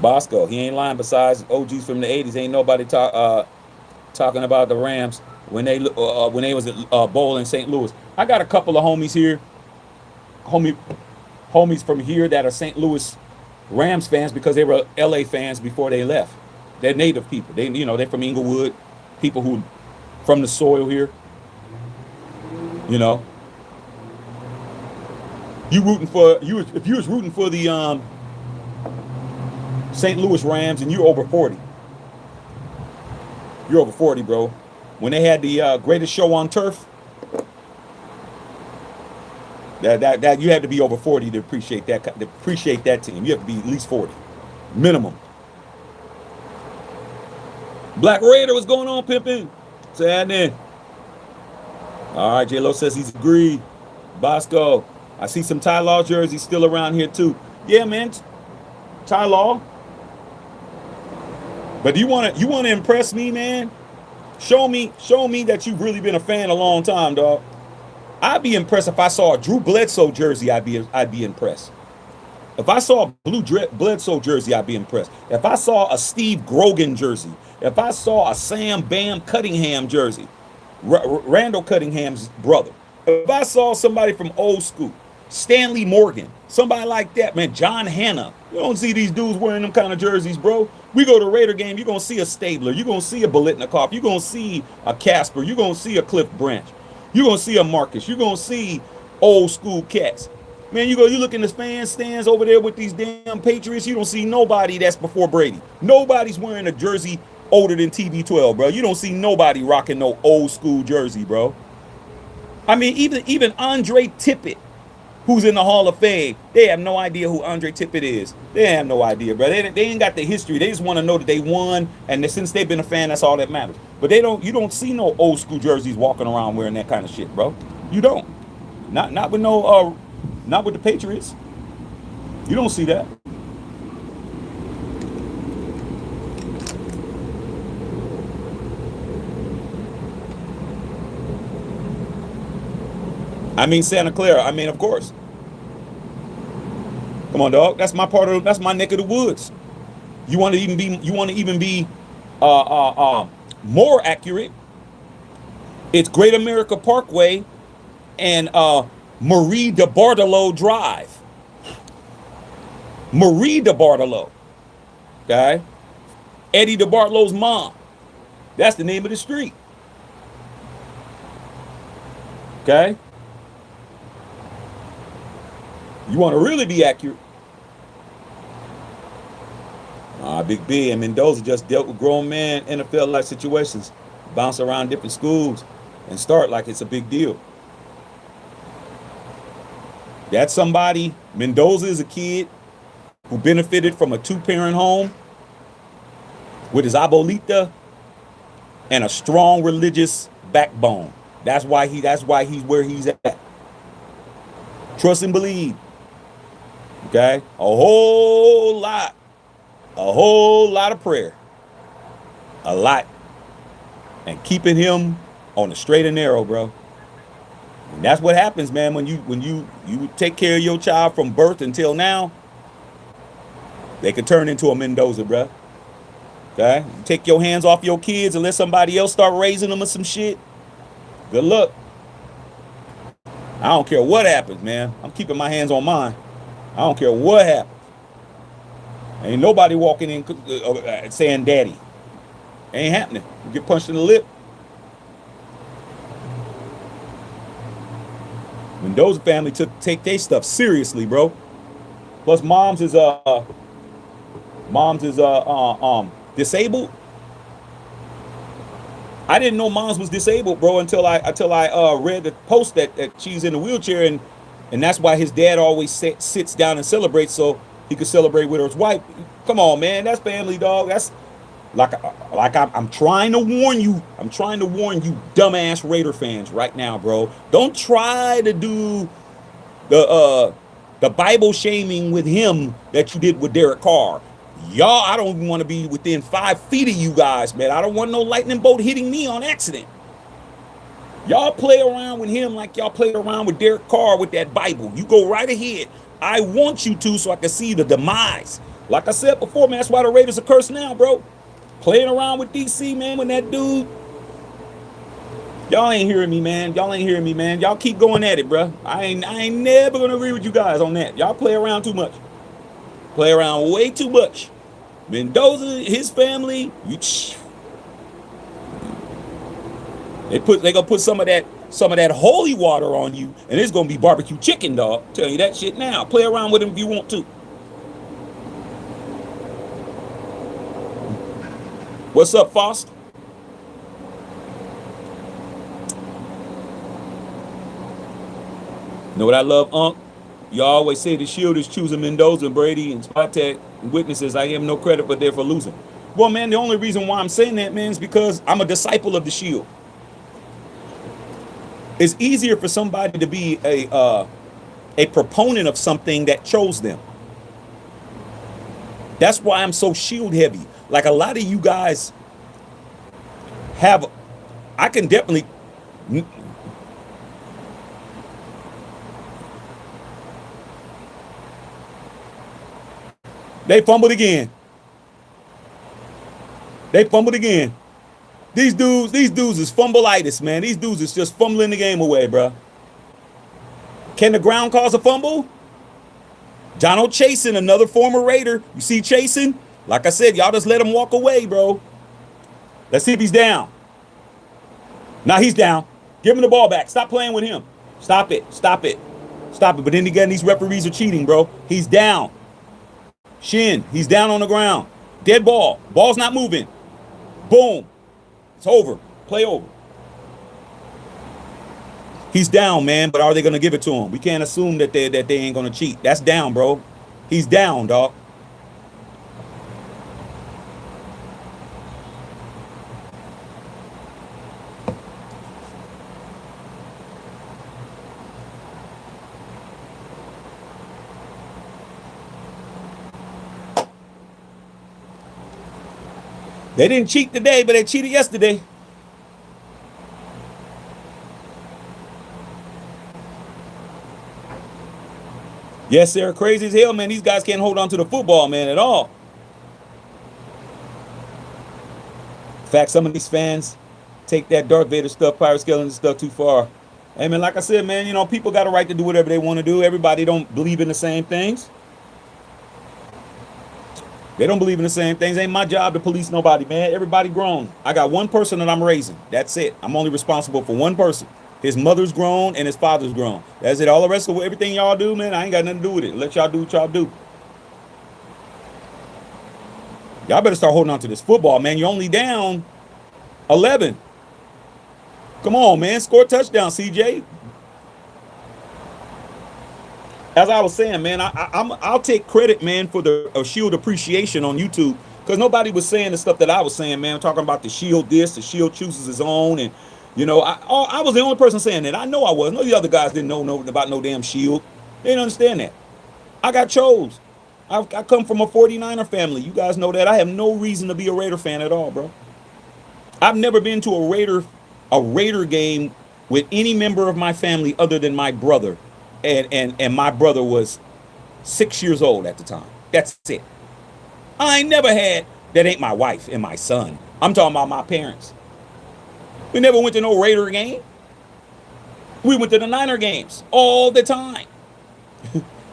Bosco, he ain't lying. Besides OGs from the 80s, ain't nobody talking about the Rams when they was at bowl in St. Louis. I got a couple of homies here, homies from here that are St. Louis Rams fans because they were LA fans before they left. They're native people. They're from Inglewood, people who from the soil here. If you was rooting for the St. Louis Rams and you're over 40. You're over 40, bro. When they had the greatest show on turf, that you had to be over 40 to appreciate that team. You have to be at least 40, minimum. Black Raider, what's going on, pimpin'? Say that then. All right, J-Lo says he's agreed. Bosco, I see some Ty Law jerseys still around here too. Yeah, man, Ty Law. But you want to impress me, man? Show me that you've really been a fan a long time, dog. I'd be impressed if I saw a Drew Bledsoe jersey. I'd be impressed. If I saw a blue Bledsoe jersey, I'd be impressed. If I saw a Steve Grogan jersey, if I saw a Sam Bam Cunningham jersey, Randall Cunningham's brother, if I saw somebody from old school, Stanley Morgan, somebody like that, man, John Hanna. You don't see these dudes wearing them kind of jerseys, bro. We go to a Raider game, you're going to see a Stabler. You're going to see a Bolitnikov. You're going to see a Casper. You're going to see a Cliff Branch. You're going to see a Marcus. You're going to see old school cats. Man, you look in the fan stands over there with these damn Patriots, you don't see nobody that's before Brady. Nobody's wearing a jersey older than TB12, bro. You don't see nobody rocking no old school jersey, bro. I mean, even Andre Tippett, who's in the Hall of Fame, they have no idea who Andre Tippett is. They have no idea, bro. They ain't got the history. They just want to know that they won, and since they've been a fan, that's all that matters. But you don't see no old school jerseys walking around wearing that kind of shit, bro. You don't. Not with the Patriots. You don't see that. I mean, Santa Clara. I mean, of course. Come on, dog. That's my neck of the woods. You want to even be uh, uh, uh, more accurate. It's Great America Parkway and Marie de Bartolo Drive. Marie de Bartolo. Okay? Eddie DeBartolo's mom. That's the name of the street. Okay? You want to really be accurate. Big B and Mendoza just dealt with grown man NFL-like situations, bounce around different schools, and start like it's a big deal. That's somebody. Mendoza is a kid who benefited from a two-parent home with his abuelita and a strong religious backbone. That's why he's where he's at. Trust and believe. Okay? A whole lot of prayer. A lot. And keeping him on the straight and narrow, bro. And that's what happens, man, when you take care of your child from birth until now. They could turn into a Mendoza, bro. Okay? You take your hands off your kids and let somebody else start raising them or some shit. Good luck. I don't care what happens, man. I'm keeping my hands on mine. I don't care what happens. Ain't nobody walking in saying daddy. Ain't happening. You get punched in the lip. Mendoza family take their stuff seriously, bro. Plus mom's is disabled. I didn't know mom's was disabled, bro, until I read the post that she's in a wheelchair, and that's why his dad always sits down and celebrates so he could celebrate with his wife. Come on, man, that's family, dog. That's like I'm trying to warn you. I'm trying to warn you, dumbass Raider fans, right now, bro. Don't try to do the Bible shaming with him that you did with Derek Carr. Y'all, I don't even want to be within 5 feet of you guys, man. I don't want no lightning bolt hitting me on accident. Y'all play around with him like y'all played around with Derek Carr with that Bible. You go right ahead. I want you to so I can see the demise. Like I said before, man, that's why the Raiders are cursed now, bro. Playing around with DC, man, when that dude. Y'all ain't hearing me, man. Y'all ain't hearing me, man. Y'all keep going at it, bro. I ain't never gonna agree with you guys on that. Y'all play around too much. Play around way too much. Mendoza, his family, they gonna put some of that holy water on you, and it's gonna be barbecue chicken, dog. Tell you that shit now. Play around with him if you want to. What's up, Foster? Know what I love, Unc? You always say the Shield is choosing Mendoza and Brady and Spottek and witnesses. I give them no credit, but they're for losing. Well, man, the only reason why I'm saying that, man, is because I'm a disciple of the Shield. It's easier for somebody to be a proponent of something that chose them. That's why I'm so Shield heavy. Like a lot of you guys have, I can definitely. They fumbled again. They fumbled again. These dudes is fumbleitis, man. These dudes is just fumbling the game away, bro. Can the ground cause a fumble? Donald Chasen, another former Raider. You see Chasen? Like I said, y'all just let him walk away, bro. Let's see if he's down. Now he's down. Give him the ball back. Stop playing with him. Stop it. Stop it. Stop it. But then again, these referees are cheating, bro. He's down. Shin, he's down on the ground. Dead ball. Ball's not moving. Boom. It's over. Play over. He's down, man, but are they going to give it to him? We can't assume that they ain't going to cheat. That's down, bro. He's down, dog. They didn't cheat today, but they cheated yesterday. Yes, they're crazy as hell, man. These guys can't hold on to the football, man, at all. In fact, some of these fans take that Darth Vader stuff, pirate skeleton stuff too far. Hey, man, like I said, man, you know, people got a right to do whatever they want to do. Everybody don't believe in the same things. They don't believe in the same things. Ain't my job to police nobody, man. Everybody grown. I got one person that I'm raising. That's it. I'm only responsible for one person. His mother's grown and his father's grown. That's it. All the rest of everything y'all do, man, I ain't got nothing to do with it. Let y'all do what y'all do. Y'all better start holding on to this football, man. You're only down 11. Come on, man. Score a touchdown, CJ. As I was saying, man, I'll take credit, man, for the Shield appreciation on YouTube, because nobody was saying the stuff that I was saying, man. Talking about the Shield this, the Shield chooses his own, and you know, I was the only person saying that. I know I was. No, the other guys didn't know about no damn Shield. They didn't understand that. I got chose. I come from a 49er family. You guys know that. I have no reason to be a Raider fan at all, bro. I've never been to a Raider game with any member of my family other than my brother. And my brother was 6 years old at the time. That's it. I ain't never had, that ain't my wife and my son. I'm talking about my parents. We never went to no Raider game. We went to the Niner games all the time.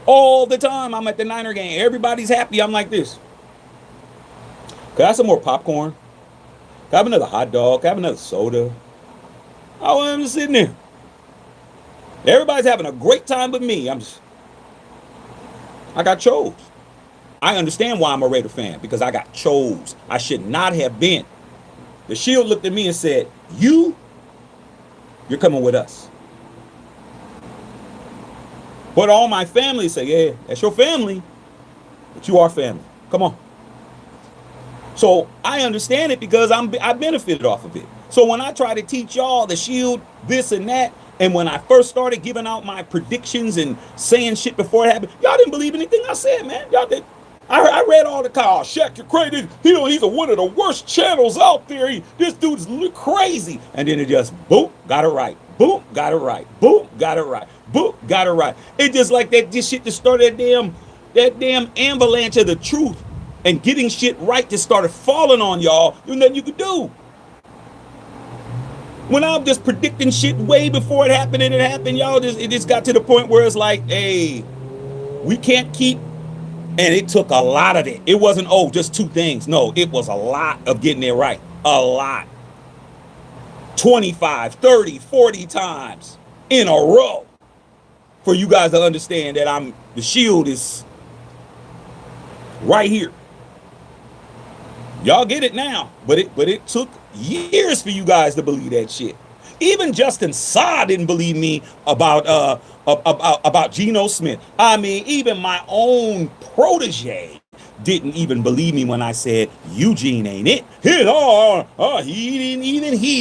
All the time I'm at the Niner game. Everybody's happy. I'm like this. Can I have some more popcorn? Can I have another hot dog? Can I have another soda? I want just sitting there. Everybody's having a great time with me. I got chose. I understand why I'm a Raider fan, because I got chose. I should not have been. The Shield looked at me and said, you're coming with us. But all my family say, yeah, that's your family, but you are family. Come on. So I understand it because I benefited off of it. So when I try to teach y'all the Shield, this and that, and when I first started giving out my predictions and saying shit before it happened, y'all didn't believe anything I said, man. Y'all did. I read all the calls. Shaq, you're crazy. He's one of the worst channels out there. This dude's crazy. And then it just, boom, got it right. Boom, got it right. Boom, got it right. Boom, got it right. It just like that. This shit just started that damn avalanche of the truth and getting shit right just started falling on y'all. There's nothing you could do. When I'm just predicting shit way before it happened and it happened, y'all it just got to the point where it's like, hey, we can't keep. And it took a lot of it. It wasn't, just two things. No, it was a lot of getting it right. A lot. 25, 30, 40 times in a row for you guys to understand that the Shield is right here. Y'all get it now, but it took years for you guys to believe that shit. Even Justin Saw didn't believe me about Geno Smith. I mean, even my own protege didn't even believe me when I said Eugene ain't it. He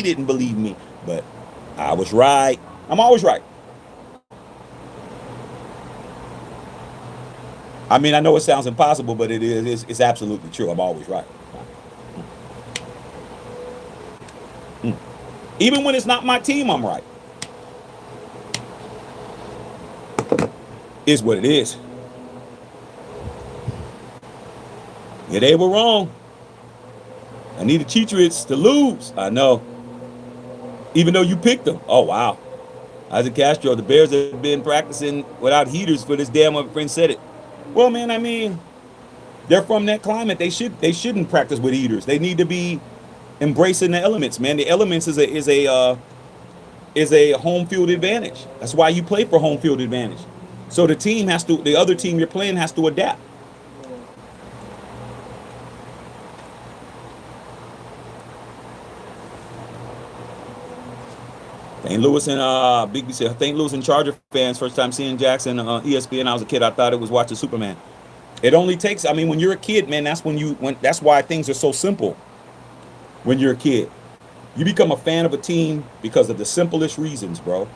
didn't believe me, but I was right. I'm always right. I mean, I know it sounds impossible, but it's absolutely true. I'm always right. Even when it's not my team, I'm right. Is what it is. Yeah, they were wrong. I need the Patriots to lose. I know. Even though you picked them. Oh, wow. Isaac Castro, the Bears have been practicing without heaters for this damn, my friend said it. Well, man, I mean, they're from that climate. They shouldn't practice with heaters. They need to be embracing the elements, man. The elements is a home field advantage. That's why you play for home field advantage. So the other team you're playing has to adapt. St. Louis and Big B said, St. Louis and Charger fans, first time seeing Jackson ESPN. I was a kid. I thought it was watching Superman. It only takes. I mean, when you're a kid, man, that's that's why things are so simple. When you're a kid, you become a fan of a team because of the simplest reasons, bro.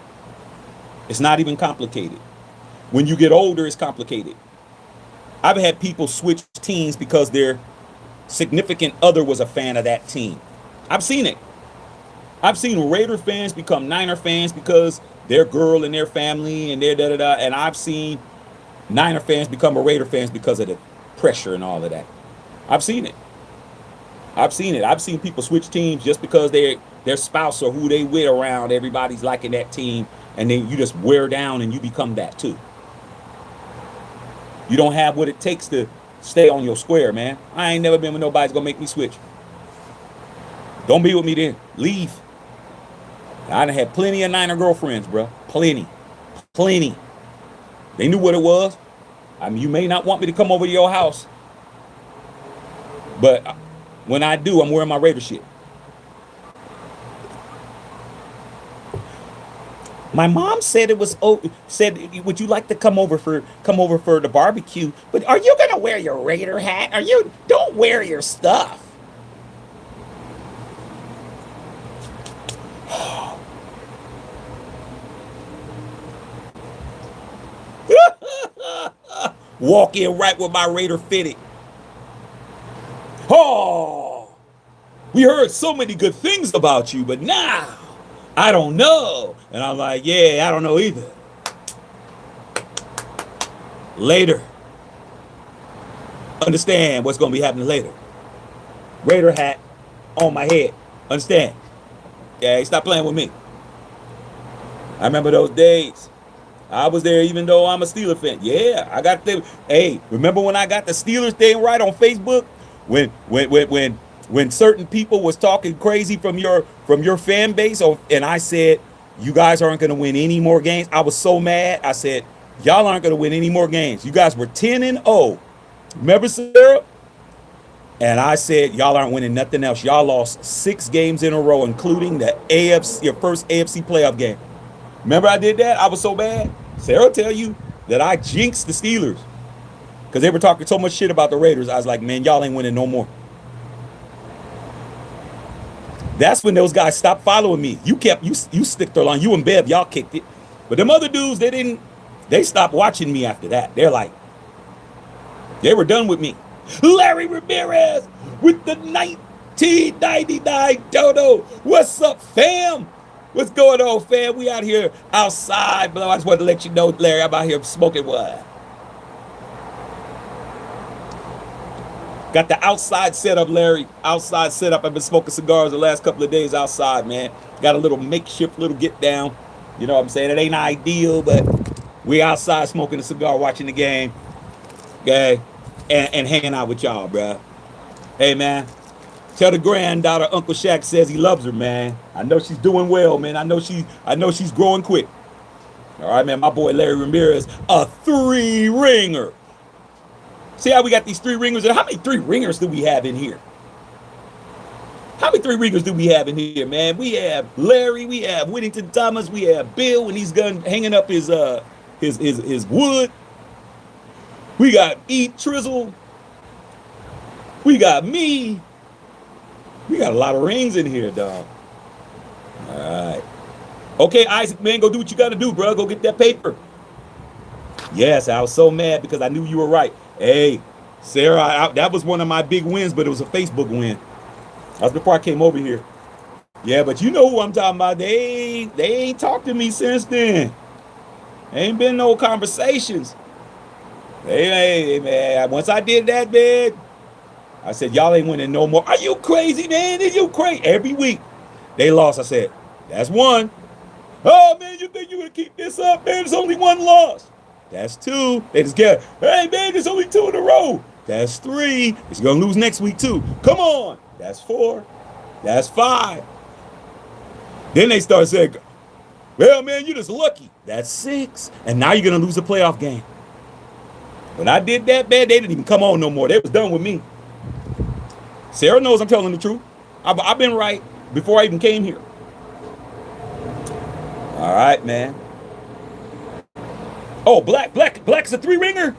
It's not even complicated. When you get older, it's complicated. I've had people switch teams because their significant other was a fan of that team. I've seen it. I've seen Raider fans become Niner fans because their girl and their family and their da-da-da. And I've seen Niner fans become a Raider fans because of the pressure and all of that. I've seen it. I've seen it. I've seen people switch teams just because their spouse or who they with around, everybody's liking that team, and then you just wear down and you become that too. You don't have what it takes to stay on your square, man. I ain't never been with nobody's gonna make me switch. Don't be with me then. Leave. I done had plenty of Niner girlfriends, bro. Plenty. Plenty. They knew what it was. I mean, you may not want me to come over to your house, but when I do, I'm wearing my Raider shit. My mom said said, would you like to come over for the barbecue? But are you gonna wear your Raider hat? Don't wear your stuff. Walk in right with my Raider fitted. Oh, we heard so many good things about you, but now I don't know. And I'm like, yeah, I don't know either. Later. Understand what's going to be happening later. Raider hat on my head. Understand? Okay, stop playing with me. I remember those days. I was there even though I'm a Steelers fan. Yeah, I got the. Hey, remember when I got the Steelers thing right on Facebook? When certain people was talking crazy from your fan base, and I said, you guys aren't going to win any more games. I was so mad. I said, y'all aren't going to win any more games. You guys were 10-0. Remember, Sarah? And I said, y'all aren't winning nothing else. Y'all lost 6 games in a row, including the your first AFC playoff game. Remember I did that? I was so bad. Sarah tell you that I jinxed the Steelers because they were talking so much shit about the Raiders. I was like, man, y'all ain't winning no more. That's when those guys stopped following me. You stick their line. You and Bev, y'all kicked it. But them other dudes, they stopped watching me after that. They're like, they were done with me. Larry Ramirez with the 1999 Dodo. What's up, fam? What's going on, fam? We out here outside, bro. I just wanted to let you know, Larry, I'm out here smoking what? Got the outside setup, Larry. Outside setup. I've been smoking cigars the last couple of days outside, man. Got a little makeshift little get down. You know what I'm saying? It ain't ideal, but we outside smoking a cigar, watching the game. Okay? And hanging out with y'all, bro. Hey, man. Tell the granddaughter Uncle Shaq says he loves her, man. I know she's doing well, man. I know she's growing quick. All right, man. My boy Larry Ramirez, a 3-ringer. See how we got these 3 ringers? How many 3 ringers do we have in here? How many 3 ringers do we have in here, man? We have Larry, we have Whittington Thomas, we have Bill, and he's hanging up his wood. We got E. Trizzle. We got me. We got a lot of rings in here, dog. All right. Okay, Isaac, man, go do what you got to do, bro. Go get that paper. Yes, I was so mad because I knew you were right. Hey, Sarah, that was one of my big wins, but it was a Facebook win. That was before I came over here. Yeah, but you know who I'm talking about. They ain't talked to me since then. Ain't been no conversations. Hey, man, once I did that, man, I said, y'all ain't winning no more. Are you crazy, man? Are you crazy? Every week they lost. I said, that's 1. Oh, man, you think you would keep this up, man? There's only 1 loss. That's 2. They just get, hey, man, there's only 2 in a row. That's 3. It's going to lose next week, too. Come on. That's 4. That's 5. Then they start saying, well, man, you're just lucky. That's 6. And now you're going to lose a playoff game. When I did that, man, they didn't even come on no more. They was done with me. Sarah knows I'm telling the truth. I've been right before I even came here. All right, man. Oh, Black's a 3-ringer?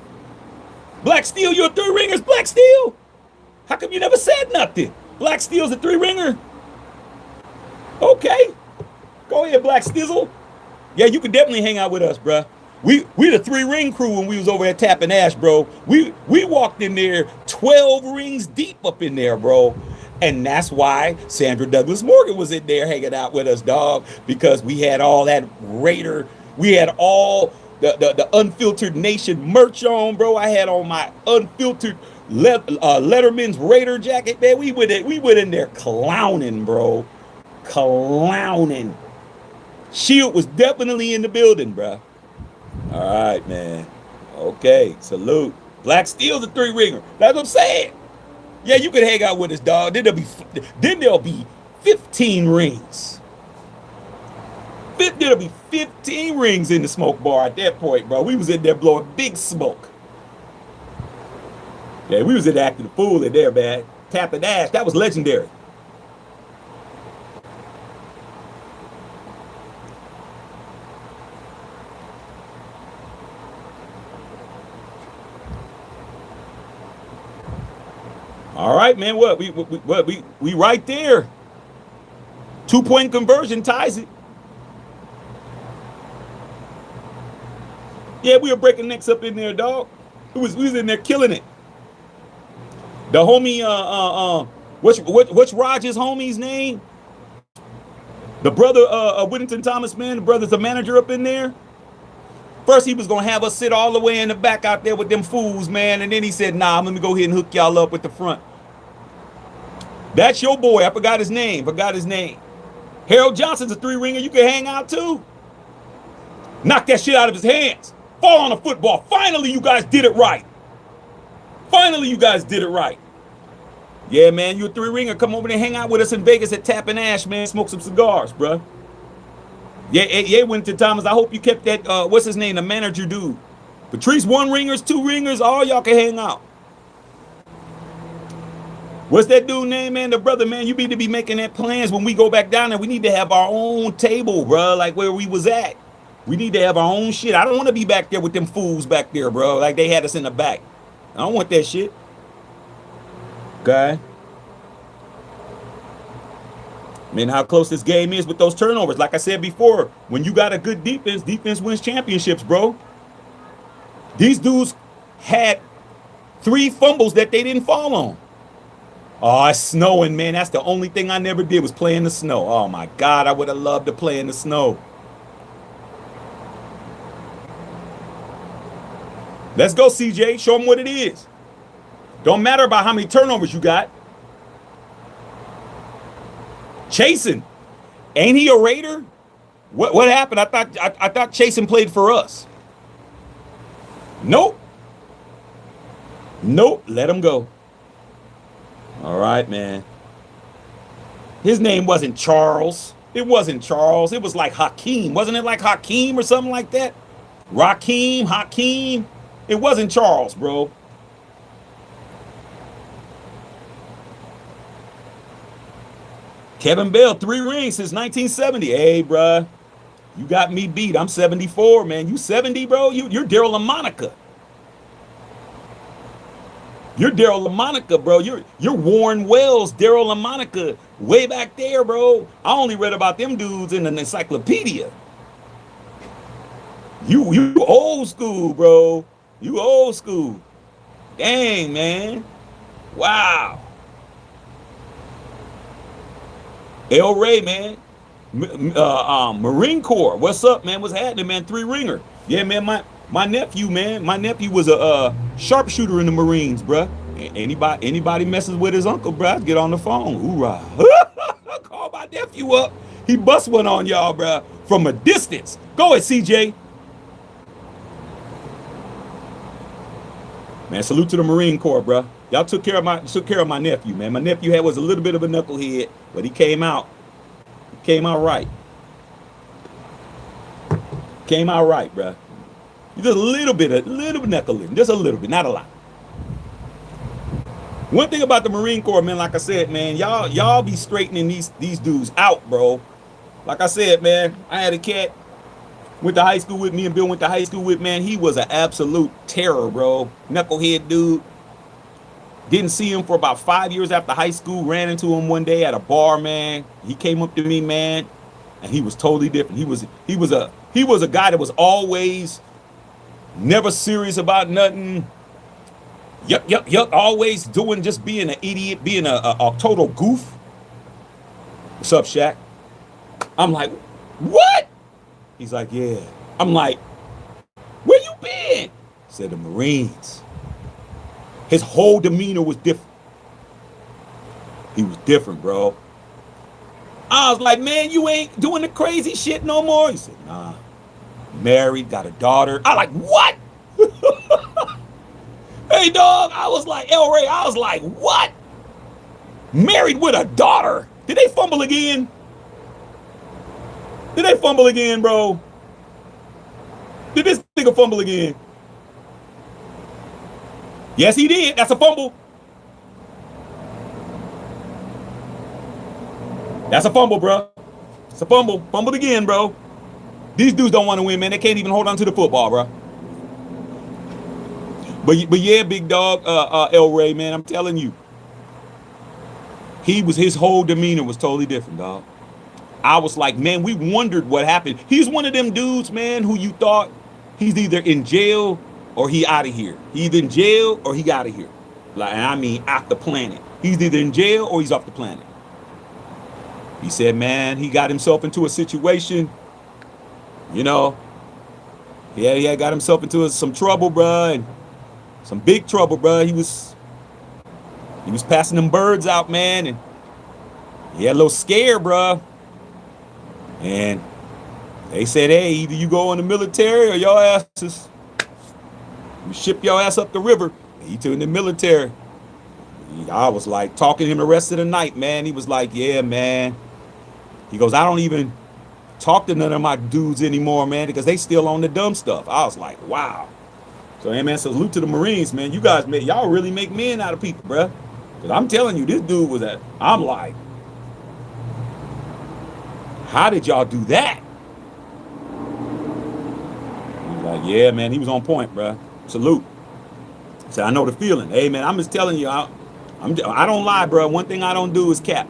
Black Steel, you're a 3-ringer? Black Steel? How come you never said nothing? Black Steel's a 3-ringer? Okay. Go ahead, Black Stizzle. Yeah, you can definitely hang out with us, bruh. We the 3-ring crew when we was over at Tap and Ash, bro. We walked in there 12 rings deep up in there, bro. And that's why Sandra Douglas Morgan was in there hanging out with us, dog, because we had all that Raider, we had all the Unfiltered Nation merch on, bro. I had on my unfiltered Letterman's Raider jacket, man. We went in there clowning, bro. Clowning. Shield was definitely in the building, bro. All right, man. Okay, salute. Black Steel's a 3-ringer. That's what I'm saying. Yeah, you can hang out with us, dog. Then there'll be 15 rings. There'll be 15 rings in the smoke bar at that point, bro. We was in there blowing big smoke. Yeah, we was in there acting a fool in there, man. Tapping ass. That was legendary. All right, man. What we right there. 2-point conversion ties it. Yeah, we were breaking necks up in there, dog. We was in there killing it. The homie, what's Rogers' homie's name? The brother, Whittington Thomas, man. The brother's the manager up in there. First, he was gonna have us sit all the way in the back out there with them fools, man. And then he said, "Nah, let me go ahead and hook y'all up with the front." That's your boy. I forgot his name. Harold Johnson's a 3-ringer. You can hang out too. Knock that shit out of his hands. Fall on a football. Finally, you guys did it right. Yeah, man, you a 3-ringer. Come over there and hang out with us in Vegas at Tap and Ash, man. Smoke some cigars, bro. Yeah, Winter Thomas. I hope you kept that, what's his name, the manager dude. Patrice, 1-ringers, 2-ringers, all y'all can hang out. What's that dude name, man? The brother, man, you need to be making that plans when we go back down there. We need to have our own table, bro, like where we was at. We need to have our own shit. I don't want to be back there with them fools back there, bro. Like they had us in the back. I don't want that shit. Okay. Man, how close this game is with those turnovers. Like I said before, when you got a good defense, defense wins championships, bro. These dudes had 3 fumbles that they didn't fall on. Oh, it's snowing, man. That's the only thing I never did was play in the snow. Oh, my God. I would have loved to play in the snow. Let's go, CJ. Show them what it is. Don't matter about how many turnovers you got. Chasen. Ain't he a Raider? What happened? I thought Chasen played for us. Nope. Let him go. All right, man. His name wasn't Charles. It wasn't Charles. It was like Hakeem. Wasn't it like Hakeem or something like that? Hakeem. It wasn't Charles, bro. Kevin Bell, 3 rings since 1970. Hey, bro. You got me beat. I'm 74, man. You 70, bro? You're Daryl LaMonica. You're Daryl LaMonica, bro. You're Warren Wells, Daryl LaMonica, way back there, bro. I only read about them dudes in an encyclopedia. You old school, bro. You old school. Dang, man. Wow. El Ray, man. Marine Corps. What's up, man? What's happening, man? 3-ringer. Yeah, man. My nephew, man. My nephew was a sharpshooter in the Marines, bruh. Anybody messes with his uncle, bruh, get on the phone. Hoorah. Call my nephew up. He bust one on y'all, bruh, from a distance. Go ahead, CJ. Man, salute to the Marine Corps, bruh. Y'all took care of my nephew, man. My nephew was a little bit of a knucklehead, but he came out. Came out right, bruh. Just a little bit knuckling, just a little bit, not a lot. One thing about the Marine Corps, man, like I said, man, y'all be straightening these dudes out, bro. Like I said, man, I had a cat went to high school with me, and Bill went to high school with, man. He was an absolute terror, bro. Knucklehead dude. Didn't see him for about 5 years after high school. Ran into him one day at a bar, man. He came up to me, man, and he was totally different. He was a guy that was always never serious about nothing. Yuck. Always just being an idiot, being a total goof. What's up, Shaq? I'm like, what? He's like, yeah. I'm like, said the Marines. His whole demeanor was different. He was different, bro. I was like, man, you ain't doing the crazy shit no more. He said, nah. Married, got a daughter. I like, what? Hey, dog. I was like, El Ray, I was like, what? Married with a daughter. Did they fumble again? Did they fumble again, bro? Did this nigga fumble again? Yes, he did. That's a fumble. That's a fumble, bro. It's a fumble. Fumbled again, bro. These dudes don't want to win, man. They can't even hold on to the football, bro. But yeah, big dog, El Ray, man, I'm telling you. His whole demeanor was totally different, dog. I was like, man, we wondered what happened. He's one of them dudes, man, who you thought he's either in jail or he out of here. He either in jail or he out of here. Like, I mean, off the planet. He's either in jail or he's off the planet. He said, man, he got himself into a situation, you know. Yeah, he had got himself into some trouble, bro, and some big trouble, bro. He was passing them birds out, man, and he had a little scare, bro. And they said, hey, either you go in the military or your asses, you ship your ass up the river. He took in the military. I was like talking to him the rest of the night, man. He was like, yeah, man. He goes, I don't even talk to none of my dudes anymore, man, because they still on the dumb stuff. I was like, wow. So, hey, man, salute to the Marines, man. You guys, y'all really make men out of people, bro. Because I'm telling you, this dude was I'm like, how did y'all do that? He's like, yeah, man, he was on point, bro. Salute. So I know the feeling. Hey, man, I'm just telling you, I don't lie, bro. One thing I don't do is cap.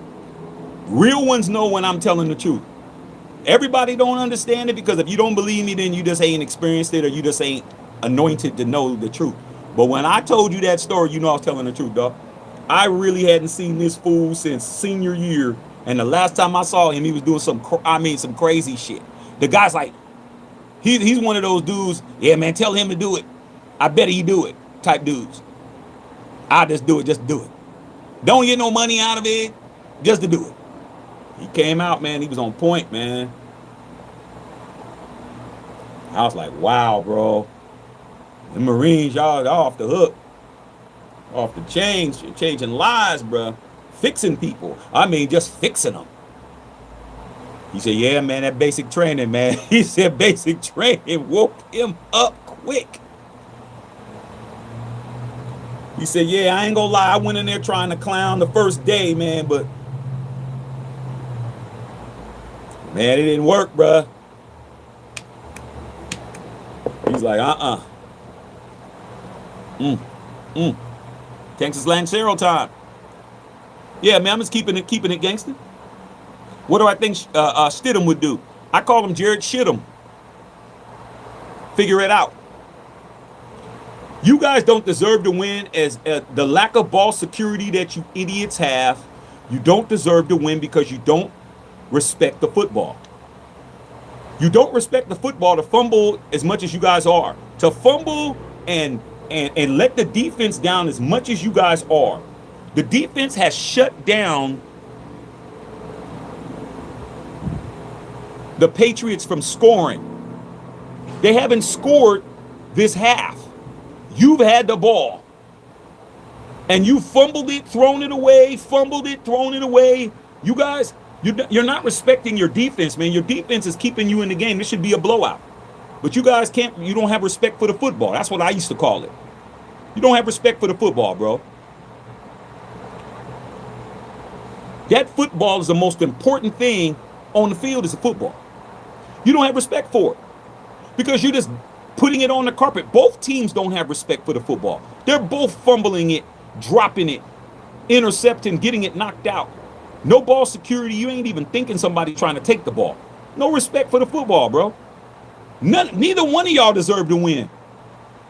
Real ones know when I'm telling the truth. Everybody don't understand it because if you don't believe me, then you just ain't experienced it or you just ain't anointed to know the truth. But when I told you that story, you know I was telling the truth, dog. I really hadn't seen this fool since senior year. And the last time I saw him, he was doing some crazy shit. The guy's like, he's one of those dudes, yeah, man, tell him to do it. I bet he do it type dudes. I'll just do it. Don't get no money out of it, just to do it. He came out, man. He was on point, man. I was like, wow, bro. The Marines, y'all off the hook. Off the chain. You're changing lives, bro. Fixing people. I mean, just fixing them. He said, yeah, man, that basic training, man. He said basic training woke him up quick. He said, yeah, I ain't gonna lie. I went in there trying to clown the first day, man, but man, it didn't work, bruh. He's like, Texas Lancero time. Yeah, man, I'm just keeping it gangster. What do I think Stidham would do? I call him Jared Shittum. Figure it out. You guys don't deserve to win as the lack of ball security that you idiots have. You don't deserve to win because you don't respect the football. You don't respect the football to fumble as much as you guys are. To fumble and let the defense down as much as you guys are. The defense has shut down the Patriots from scoring. They haven't scored this half. You've had the ball. And you fumbled it, thrown it away, fumbled it, thrown it away. You guys, you're not respecting your defense, man. Your defense is keeping you in the game. This should be a blowout. But you guys you don't have respect for the football. That's what I used to call it. You don't have respect for the football, bro. That football is the most important thing on the field is the football. You don't have respect for it because you're just putting it on the carpet. Both teams don't have respect for the football. They're both fumbling it, dropping it, intercepting, getting it knocked out. No ball security. You ain't even thinking somebody trying to take the ball. No respect for the football, bro. Neither one of y'all deserve to win.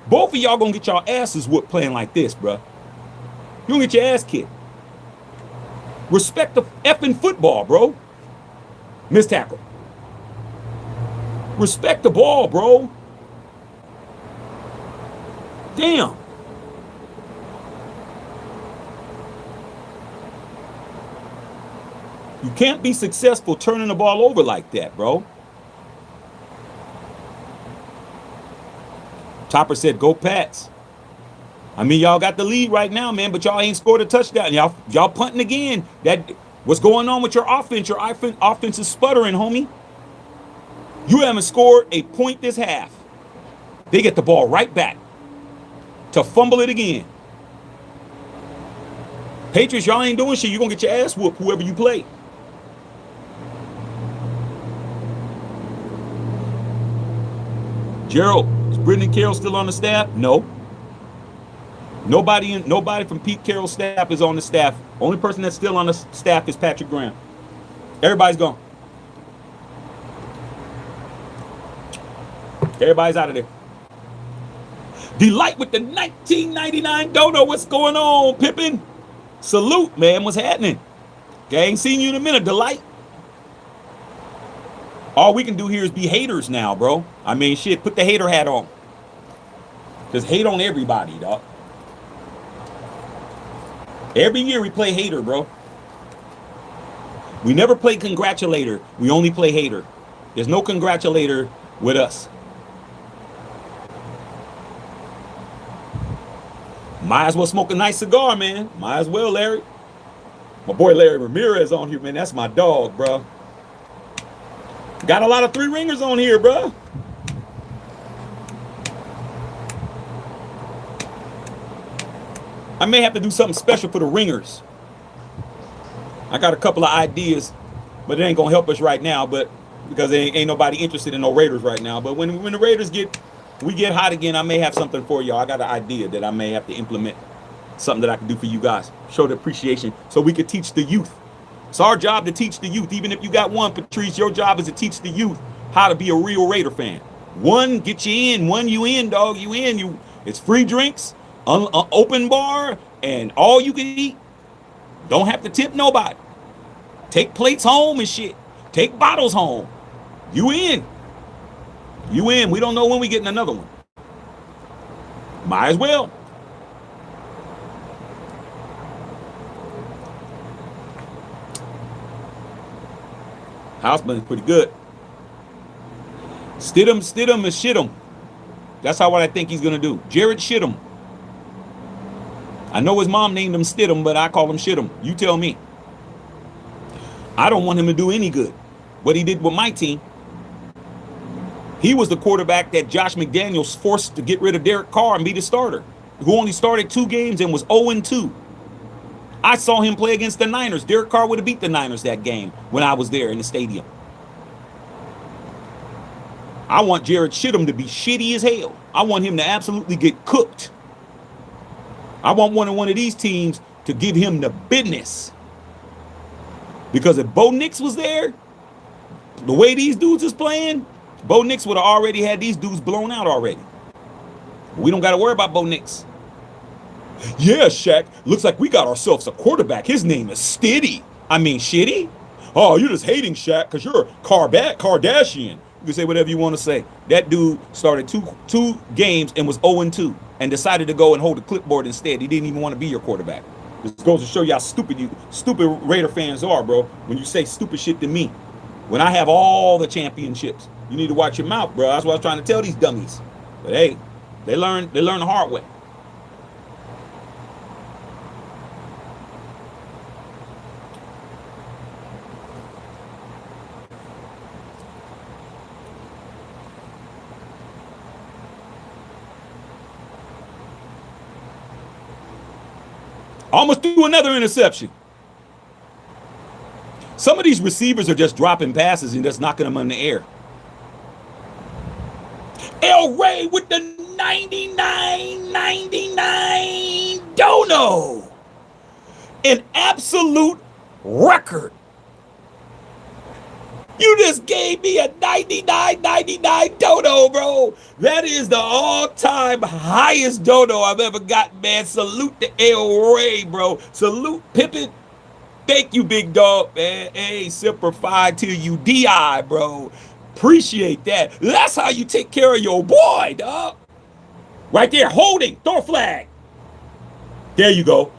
Both of y'all gonna get y'all asses whooped playing like this, bro. You gonna get your ass kicked. Respect the effing football, bro. Missed tackle. Respect the ball, bro. Damn. You can't be successful turning the ball over like that, bro. Topper said, go Pats. I mean, y'all got the lead right now, man, but y'all ain't scored a touchdown. Y'all punting again. What's going on with your offense? Your offense is sputtering, homie. You haven't scored a point this half. They get the ball right back to fumble it again. Patriots, y'all ain't doing shit. You're going to get your ass whooped, whoever you play. Gerald, is Brendan Carroll still on the staff? No. Nobody from Pete Carroll's staff is on the staff. Only person that's still on the staff is Patrick Graham. Everybody's gone. Everybody's out of there. Delight with the 1999 dono. What's going on, Pippin? Salute, man. What's happening? Okay, ain't seen you in a minute, Delight. All we can do here is be haters now, bro. I mean, shit, put the hater hat on. Just hate on everybody, dog. Every year we play hater, bro. We never play congratulator. We only play hater. There's no congratulator with us. Might as well smoke a nice cigar, man. Might as well, Larry. My boy Larry Ramirez on here, man. That's my dog, bro. Got a lot of 3-ringers on here, bro. I may have to do something special for the ringers. I got a couple of ideas, but it ain't gonna help us right now. But because ain't nobody interested in no Raiders right now. But when the Raiders get hot again, I may have something for y'all. I got an idea that I may have to implement, something that I can do for you guys. Show the appreciation so we could teach the youth. It's our job to teach the youth. Even if you got one, Patrice, your job is to teach the youth how to be a real Raider fan. One, get you in. One, you in, dog. You in. It's free drinks, open bar, and all you can eat. Don't have to tip nobody. Take plates home and shit. Take bottles home. You in. You in. We don't know when we getting another one. Might as well. Houseman is pretty good. Stidham and Shittum. That's what I think he's going to do. Jared Shittum. I know his mom named him Stidham, but I call him Shittum. You tell me. I don't want him to do any good. What he did with my team. He was the quarterback that Josh McDaniels forced to get rid of Derek Carr and be the starter, who only started 2 games and was 0-2. I saw him play against the Niners. Derek Carr would have beat the Niners that game when I was there in the stadium. I want Jared Shittum to be shitty as hell. I want him to absolutely get cooked. I want one of these teams to give him the business. Because if Bo Nix was there, the way these dudes is playing, Bo Nix would have already had these dudes blown out already. We don't got to worry about Bo Nix. Yeah, Shaq, looks like we got ourselves a quarterback. His name is Stiddy. I mean, shitty? Oh, you're just hating Shaq because you're a Kardashian. You can say whatever you want to say. That dude started two games and was 0-2 and decided to go and hold a clipboard instead. He didn't even want to be your quarterback. This goes to show you how stupid Raider fans are, bro, when you say stupid shit to me. When I have all the championships. You need to watch your mouth, bro. That's what I was trying to tell these dummies. But hey, they learn the hard way. Almost threw another interception. Some of these receivers are just dropping passes and just knocking them in the air. El Rey with the 99 dono. An absolute record. You just gave me a 99 dono, bro. That is the all-time highest dono I've ever gotten, man. Salute to El Rey, bro. Salute Pippin. Thank you, big dog, man. Hey, simplify till you DI, bro. Appreciate that. That's how you take care of your boy, dog. Right there, holding, throw a flag. There you go.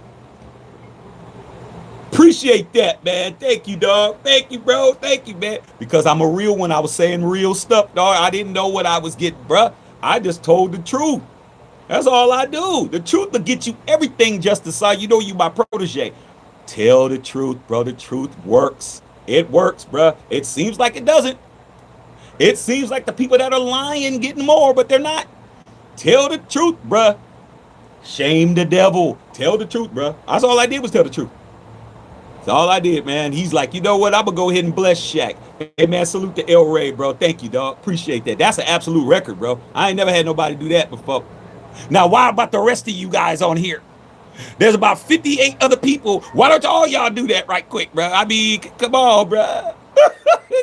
Appreciate that, man. Thank you, dog. Thank you, bro. Thank you, man. Because I'm a real one. I was saying real stuff, dog. I didn't know what I was getting, bro. I just told the truth. That's all I do. The truth will get you everything, Justice. You know you my protege. Tell the truth, bro. The truth works. It works, bro. It seems like it doesn't. It seems like the people that are lying getting more, but they're not. Tell the truth, bro. Shame the devil. Tell the truth, bro. That's all I did was tell the truth. That's all I did, man. He's like, you know what? I'm going to go ahead and bless Shaq. Hey, man, salute to El Rey, bro. Thank you, dog. Appreciate that. That's an absolute record, bro. I ain't never had nobody do that before. Now, why about the rest of you guys on here? There's about 58 other people. Why don't all y'all do that right quick, bro? I mean, come on, bro.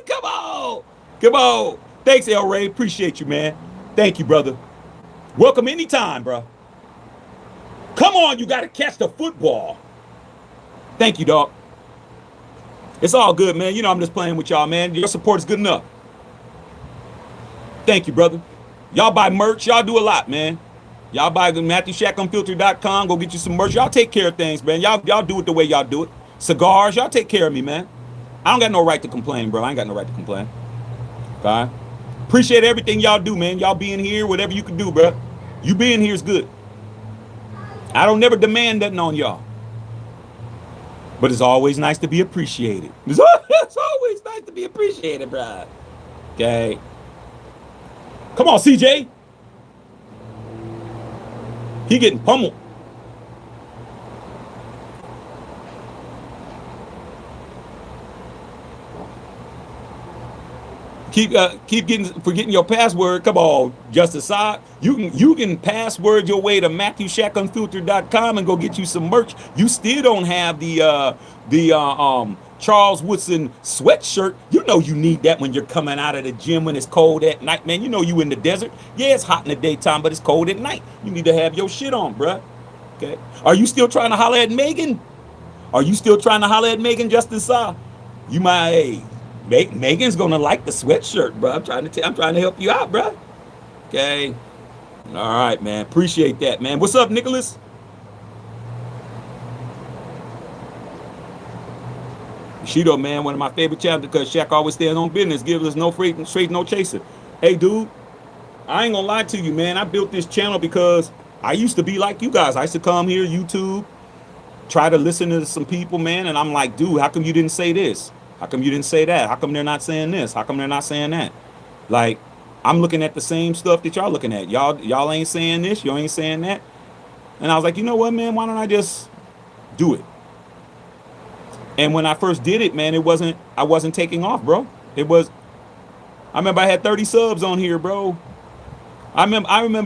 Come on. Come on. Thanks, El Rey. Appreciate you, man. Thank you, brother. Welcome anytime, bro. Come on, you got to catch the football. Thank you, dog. It's all good, man. You know I'm just playing with y'all, man. Your support is good enough. Thank you, brother. Y'all buy merch. Y'all do a lot, man. Y'all buy the MatthewShackUnfiltered.com. Go get you some merch. Y'all take care of things, man. Y'all do it the way y'all do it. Cigars. Y'all take care of me, man. I don't got no right to complain, bro. I ain't got no right to complain. Okay? Appreciate everything y'all do, man. Y'all being here, whatever you can do, bro. You being here is good. I don't never demand nothing on y'all. But it's always nice to be appreciated. It's always nice to be appreciated, bro. Okay. Come on, CJ. He getting pummeled. Keep forgetting your password. Come on, Justice Side. You can password your way to MatthewShackUnfiltered.com and go get you some merch. You still don't have the Charles Woodson sweatshirt. You know you need that when you're coming out of the gym when it's cold at night, man. You know you in the desert. Yeah, it's hot in the daytime, but it's cold at night. You need to have your shit on, bruh. Okay. Are you still trying to holler at Megan? Are you still trying to holler at Megan, Justice Side? You might. Hey, Megan's gonna like the sweatshirt, bro. I'm trying to help you out, bro. Okay. All right, man. Appreciate that, man. What's up, Nicholas? Shido, man, one of my favorite chapters because Shaq always stands on business, gives us no freight, straight, no chaser. Hey, dude, I ain't gonna lie to you, man. I built this channel because I used to be like you guys. I used to come here, YouTube, try to listen to some people, man, and I'm like, dude, how come you didn't say this? How come you didn't say that? How come they're not saying this? How come they're not saying that? Like, I'm looking at the same stuff that y'all looking at. Y'all ain't saying this. Y'all ain't saying that. And I was like, you know what, man? Why don't I just do it? And when I first did it, man, I wasn't taking off, bro. I remember I had 30 subs on here, bro. I remember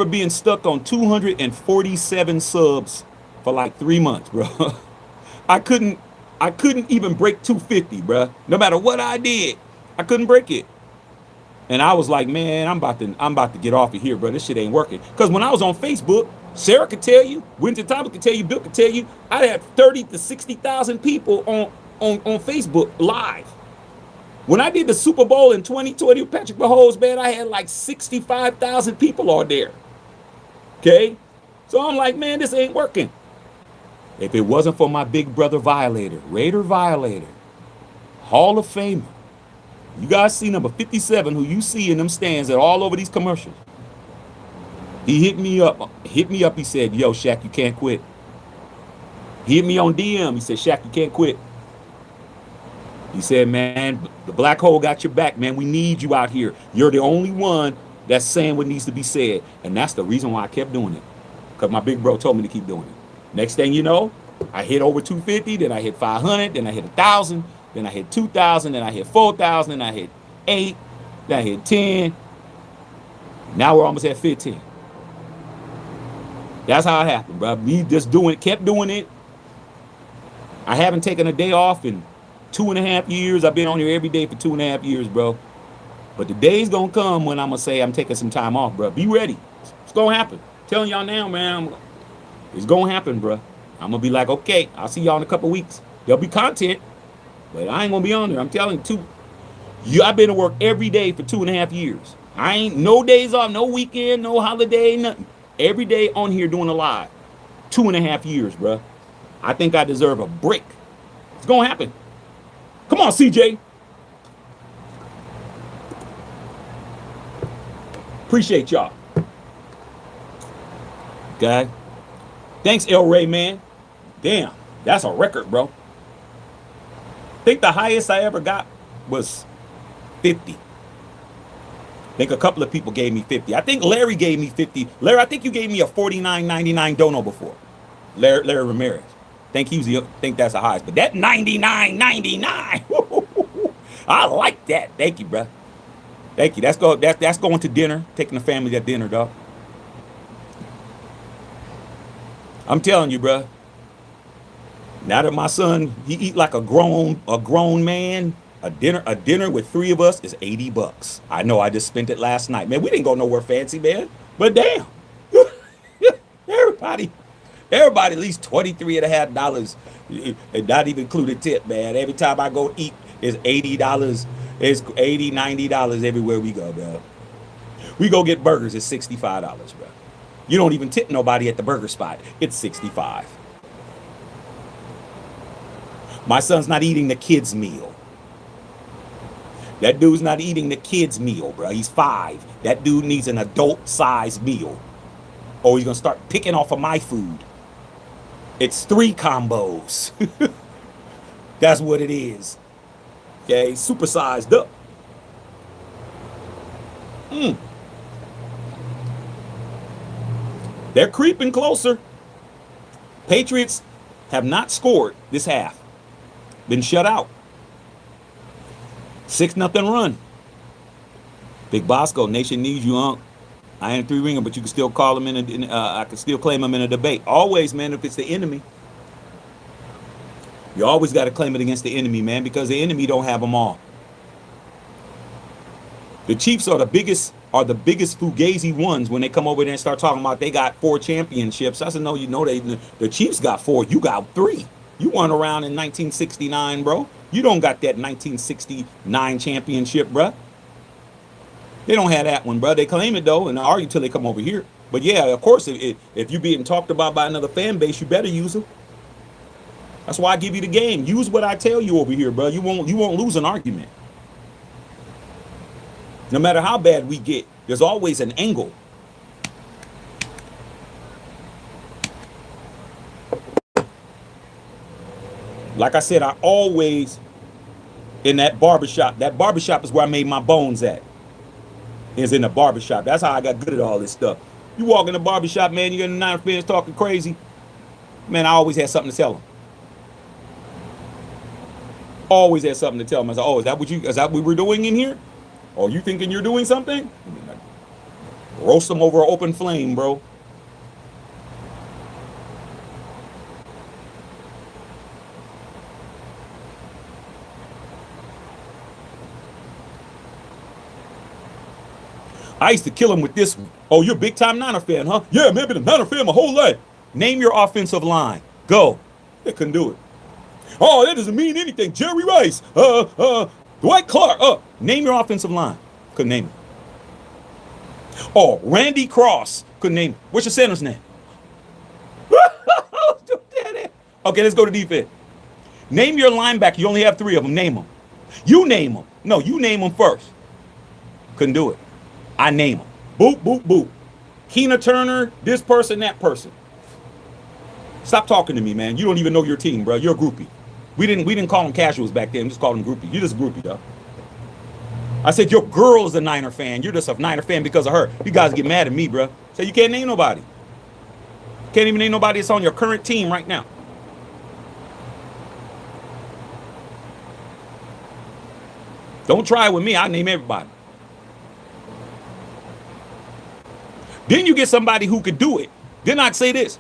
being stuck on 247 subs for like 3 months, bro. I couldn't even break 250, bro. No matter what I did, I couldn't break it. And I was like, man, I'm about to get off of here, bro. This shit ain't working. Because when I was on Facebook, Sarah could tell you, Winter Thomas could tell you, Bill could tell you, I had 30 to 60,000 people on Facebook live. When I did the Super Bowl in 2020 with Patrick Mahomes, man, I had like 65,000 people on there. Okay? So I'm like, man, this ain't working. If it wasn't for my big brother Violator, Raider Violator, Hall of Famer, you guys see number 57, who you see in them stands at all over these commercials. He hit me up. He said, yo, Shaq, you can't quit. He hit me on DM. He said, Shaq, you can't quit. He said, man, the black hole got your back, man. We need you out here. You're the only one that's saying what needs to be said. And that's the reason why I kept doing it. Because my big bro told me to keep doing it. Next thing you know, I hit over 250, then I hit 500, then I hit 1,000, then I hit 2,000, then I hit 4,000, then I hit 8, then I hit 10. Now we're almost at 15. That's how it happened, bro. Me just kept doing it. I haven't taken a day off in 2.5 years. I've been on here every day for 2.5 years, bro. But the day's gonna come when I'm gonna say I'm taking some time off, bro. Be ready. It's gonna happen. I'm telling y'all now, man. It's gonna happen, bro. I'm gonna be like, okay, I'll see y'all in a couple weeks. There'll be content, but I ain't gonna be on there. I'm telling you, I've been to work every day for 2.5 years. I ain't no days off, no weekend, no holiday, nothing. Every day on here doing a live. 2.5 years, bro. I think I deserve a break. It's gonna happen. Come on, CJ. Appreciate y'all. Okay. Thanks, El Ray, man. Damn, that's a record, bro. I think the highest I ever got was 50. I think a couple of people gave me 50. I think Larry gave me 50. Larry, I think you gave me a 49.99 dono before. Larry Ramirez. Think that's the highest. But that 99.99. I like that. Thank you, bro. Thank you. That's going to dinner. Taking the family to dinner, dog. I'm telling you, bro. Now that my son, he eat like a grown man, a dinner with 3 of us is $80. I know I just spent it last night. Man, we didn't go nowhere fancy, man. But damn. Everybody at least $23.50. And not even included tip, man. Every time I go eat, it's $80. It's $80, $90 everywhere we go, bro. We go get burgers, it's $65, bro. You don't even tip nobody at the burger spot. It's $65. My son's not eating the kids' meal. That dude's not eating the kids' meal, bro. He's 5. That dude needs an adult-sized meal. Or he's going to start picking off of my food. It's 3 combos. That's what it is. Okay, supersized up. They're creeping closer. Patriots have not scored this half. Been shut out. 6-0 run. Big Bosco, nation needs you, Unc. I ain't a 3-ringer, but you can still call him I can still claim him in a debate. Always, man, if it's the enemy. You always got to claim it against the enemy, man, because the enemy don't have them all. The Chiefs are the biggest fugazi ones when they come over there and start talking about they got 4 championships. I said, no, the Chiefs got 4. You got 3. You weren't around in 1969, bro. You don't got that 1969 championship, bro. They don't have that one, bro. They claim it, though, and argue till they come over here. But, yeah, of course, if you're being talked about by another fan base, you better use them. That's why I give you the game. Use what I tell you over here, bro. You won't lose an argument. No matter how bad we get, there's always an angle. Like I said, I always, in that barbershop is where I made my bones at. Is in the barbershop. That's how I got good at all this stuff. You walk in the barbershop, man, you got the Niner fans talking crazy. Man, I always had something to tell them. Always had something to tell them. I said, oh, is that what we're doing in here? Oh, you thinking you're doing something? Roast them over an open flame, bro. I used to kill him with this one. Oh, you're a big-time Niner fan, huh? Yeah, man, been a Niner fan my whole life. Name your offensive line. Go. They couldn't do it. Oh, that doesn't mean anything. Jerry Rice. Dwight Clark. Name your offensive line. Couldn't name it. Oh, Randy Cross. Couldn't name it. What's your center's name? Okay, let's go to defense. Name your linebacker. You only have 3 of them. Name them. You name them. No, you name them first. Couldn't do it. I name them. Boop, boop, boop. Keena Turner, this person, that person. Stop talking to me, man. You don't even know your team, bro. You're a groupie. We didn't call them casuals back then. We just called them groupie. You're just a groupie, dog. I said your girl is a Niner fan. You're just a Niner fan because of her. You guys get mad at me, bro. Say you can't name nobody. Can't even name nobody that's on your current team right now. Don't try it with me. I name everybody. Then you get somebody who could do it. Then I'd say this.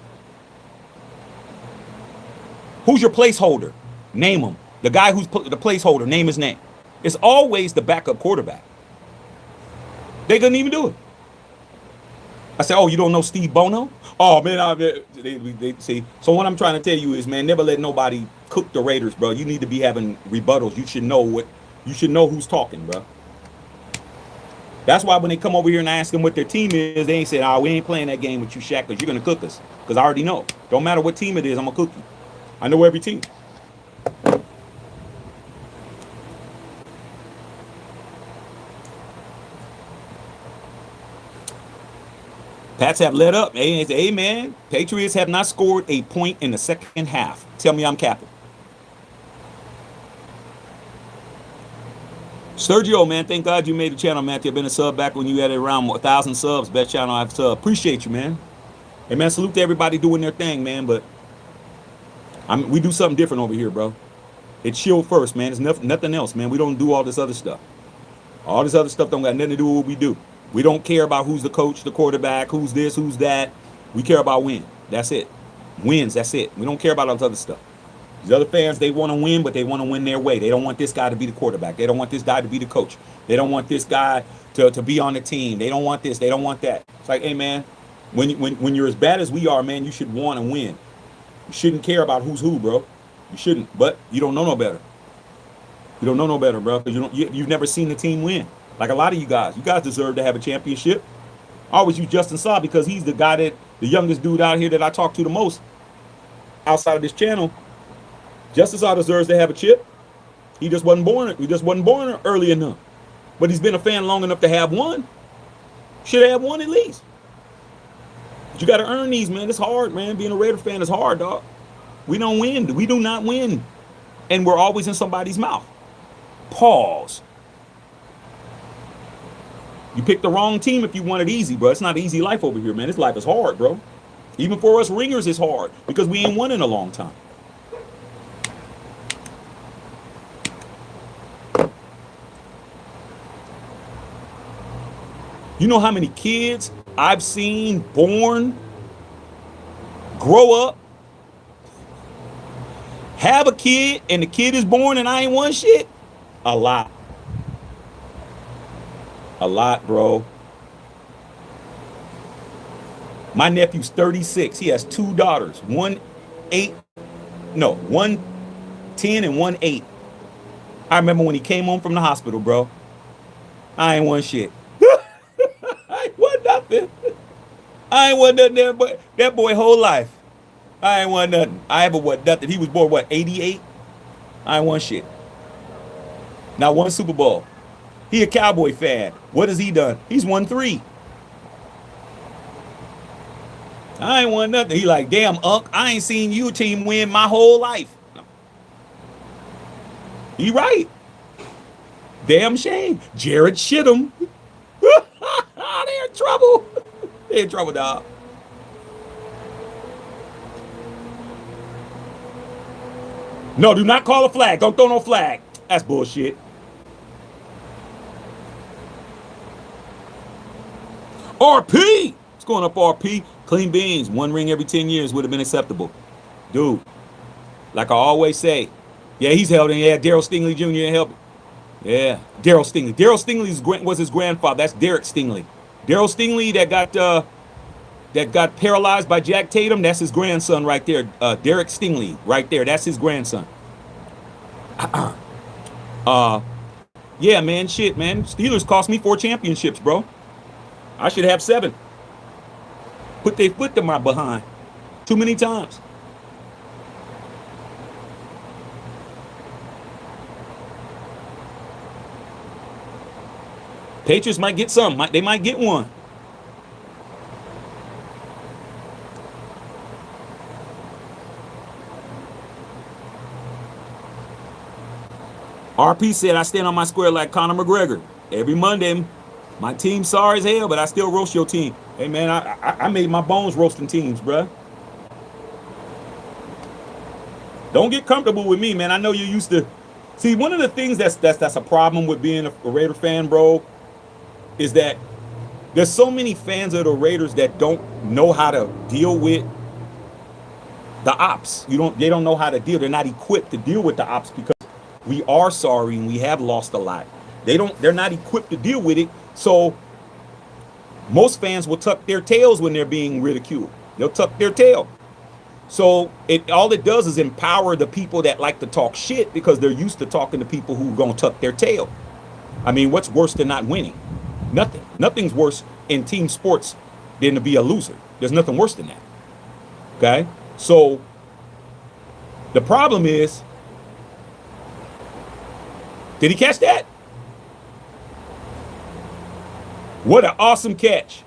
Who's your placeholder? Name him. The guy who's the placeholder, name his name. It's always the backup quarterback. They couldn't even do it. I said, oh, you don't know Steve Bono? Oh, man, they see. So what I'm trying to tell you is, man, never let nobody cook the Raiders, bro. You need to be having rebuttals. You should know who's talking, bro. That's why when they come over here and I ask them what their team is, they ain't saying, "Oh, we ain't playing that game with you, Shaq, because you're gonna cook us." Because I already know. Don't matter what team it is, I'm gonna cook you. I know every team. Pats have let up. Hey, man, Patriots have not scored a point in the second half. Tell me I'm capping. Sergio, man, thank God you made the channel, man. You've been a sub back when you had around 1,000 subs. Best channel I've sub. Appreciate you, man. Hey, man, salute to everybody doing their thing, man. But we do something different over here, bro. It's chill first, man. It's nothing else, man. We don't do all this other stuff. All this other stuff don't got nothing to do with what we do. We don't care about who's the coach, the quarterback, who's this, who's that. We care about win. That's it. Wins, that's it. We don't care about all this other stuff. These other fans, they want to win, but they want to win their way. They don't want this guy to be the quarterback. They don't want this guy to be the coach. They don't want this guy to be on the team. They don't want this. They don't want that. It's like, hey, man, when you're as bad as we are, man, you should want to win. You shouldn't care about who's who, bro. You shouldn't. But you don't know no better. You don't know no better, bro, because you've never seen the team win. Like a lot of you guys. You guys deserve to have a championship. I always use Justin Saw because he's the guy the youngest dude out here that I talk to the most outside of this channel. Justice Saw deserves to have a chip. He just wasn't born early enough. But he's been a fan long enough to have one. Should have one at least. But you got to earn these, man. It's hard, man. Being a Raider fan is hard, dog. We don't win. We do not win. And we're always in somebody's mouth. Pause. You picked the wrong team if you want it easy, bro. It's not an easy life over here, man. This life is hard, bro. Even for us ringers, it's hard because we ain't won in a long time. You know how many kids I've seen born, grow up, have a kid, and the kid is born and I ain't won shit? A lot. A lot, bro. My nephew's 36. He has two daughters. One 10 and one 8. I remember when he came home from the hospital, bro. I ain't won shit. I ain't won nothing. I ain't won nothing there, but that boy whole life. I ain't won nothing. I haven't won nothing. He was born, what, 88? I ain't won shit. Not one Super Bowl. He a Cowboy fan. What has he done? He's won 3. I ain't won nothing. He like, damn, Unc, I ain't seen you team win my whole life. He right. Damn shame. Jared Shittum. They're in trouble. They're in trouble, dog. No, do not call a flag. Don't throw no flag. That's bullshit. RP. What's going up, RP? Clean beans. 1 ring every 10 years would have been acceptable. Dude, like I always say, yeah, he's held in. Yeah, Daryl Stingley Jr. helped. Yeah, Daryl Stingley. Daryl Stingley was his grandfather. That's Derek Stingley. Daryl Stingley that got paralyzed by Jack Tatum. That's his grandson right there. Derek Stingley right there. That's his grandson. Yeah, man. Shit, man. Steelers cost me 4 championships, bro. I should have 7. Put their foot to my behind. Too many times. Patriots might get some. They might get one. RP said, I stand on my square like Conor McGregor. Every Monday, my team's sorry as hell, but I still roast your team. Hey, man, I made my bones roasting teams, bruh. Don't get comfortable with me, man. I know you're used to. See, one of the things that's a problem with being a Raider fan, bro, is that there's so many fans of the Raiders that don't know how to deal with the ops. They don't know how to deal. They're not equipped to deal with the ops because we are sorry and we have lost a lot. They're not equipped to deal with it. So most fans will tuck their tails when they're being ridiculed. They'll tuck their tail. So all it does is empower the people that like to talk shit because they're used to talking to people who are going to tuck their tail. I mean, what's worse than not winning? Nothing's worse in team sports than to be a loser. There's nothing worse than that. Okay? So the problem is, did he catch that? What an awesome catch.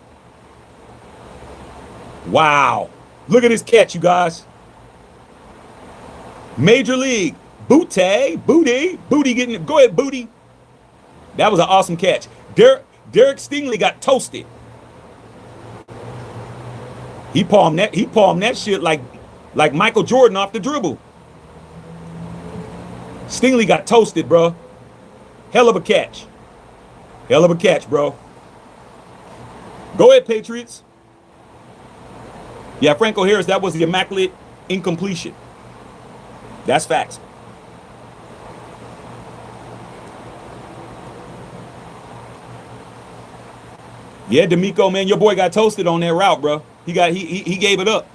Wow. Look at this catch, you guys. Major League. Booty getting it. Go ahead, Booty. That was an awesome catch. Derek Stingley got toasted. He palmed that shit like Michael Jordan off the dribble. Stingley got toasted, bro. Hell of a catch. Hell of a catch, bro. Go ahead, Patriots. Yeah, Franco Harris, that was the immaculate incompletion. That's facts. Yeah, D'Amico, man, your boy got toasted on that route, bro. He gave it up.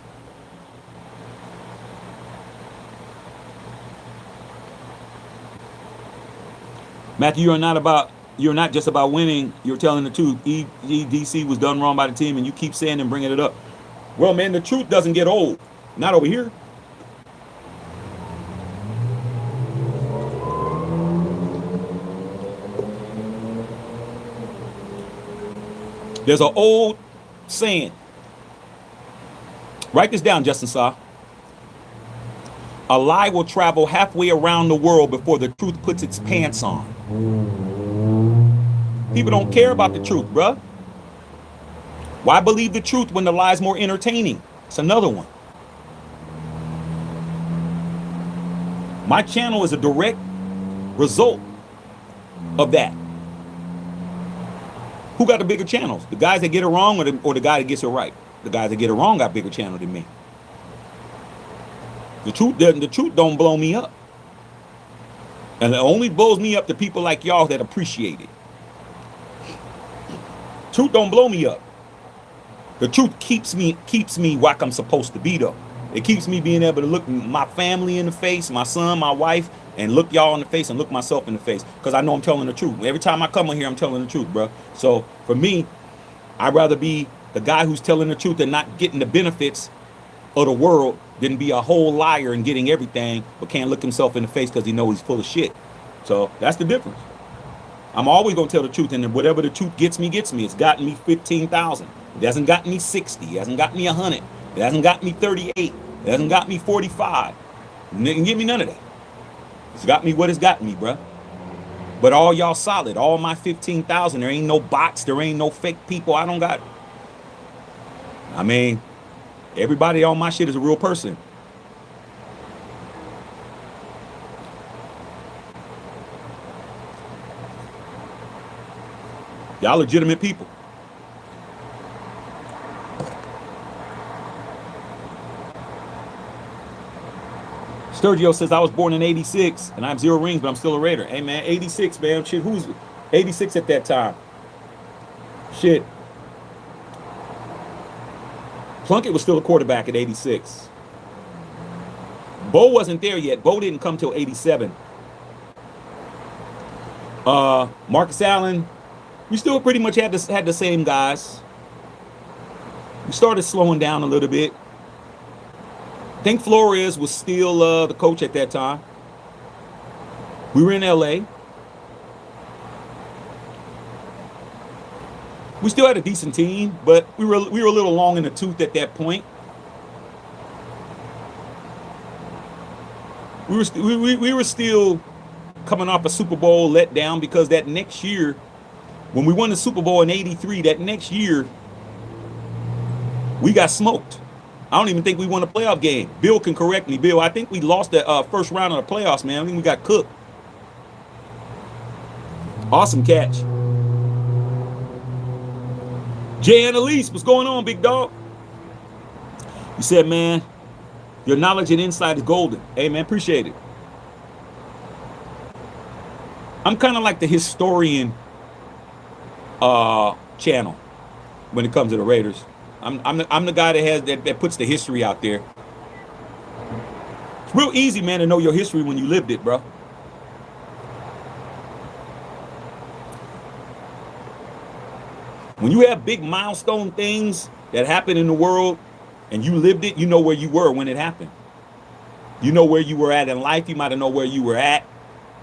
Matthew, you're not just about winning, you're telling the truth. EDC was done wrong by the team, and you keep saying and bringing it up. Well, man, the truth doesn't get old. Not over here. There's an old saying. Write this down, Justin Saw. A lie will travel halfway around the world before the truth puts its pants on. People don't care about the truth, bruh. Why believe the truth when the lie's more entertaining? It's another one. My channel is a direct result of that. Who got the bigger channels? The guys that get it wrong or the guy that gets it right? The guys that get it wrong got bigger channel than me. The truth don't blow me up. And it only blows me up to people like y'all that appreciate it. Truth don't blow me up. The truth keeps me like I'm supposed to be, though. It keeps me being able to look my family in the face, my son, my wife, and look y'all in the face and look myself in the face, because I know I'm telling the truth. Every time I come on here, I'm telling the truth, bro. So for me, I'd rather be the guy who's telling the truth and not getting the benefits of the world than be a whole liar and getting everything but can't look himself in the face because he knows he's full of shit. So that's the difference. I'm always going to tell the truth, and whatever the truth gets me. It's gotten me 15,000. It hasn't gotten me 60. It hasn't gotten me 100. It hasn't gotten me 38. It hasn't got me 45. It didn't give me none of that. It's got me what it's got me, bruh. But all y'all solid. All my 15,000. There ain't no bots. There ain't no fake people. I don't got. I mean, everybody on my shit is a real person. Y'all legitimate people. Sturgio says, I was born in 86 and I have 0 rings, but I'm still a Raider. Hey, man, 86, man. Shit, who's 86 at that time? Shit. Plunkett was still a quarterback at 86. Bo wasn't there yet. Bo didn't come till 87. Marcus Allen, we still pretty much had the same guys. We started slowing down a little bit. I think Flores was still the coach at that time. We were in LA. We still had a decent team, but we were a little long in the tooth at that point. We were still coming off a Super Bowl letdown, because that next year, when we won the Super Bowl in '83, that next year we got smoked. I don't even think we won a playoff game. Bill can correct me. Bill, I think we lost the first round of the playoffs, man. I think we got cooked. Awesome catch. Jay Annalise, what's going on, big dog? You said, man, your knowledge and insight is golden. Hey, man, appreciate it. I'm kind of like the historian channel when it comes to the Raiders. I'm the guy that puts the history out there. It's real easy, man, to know your history when you lived it, bro. When you have big milestone things that happen in the world and you lived it, you know where you were when it happened. You know where you were at in life. You might have known where you were at,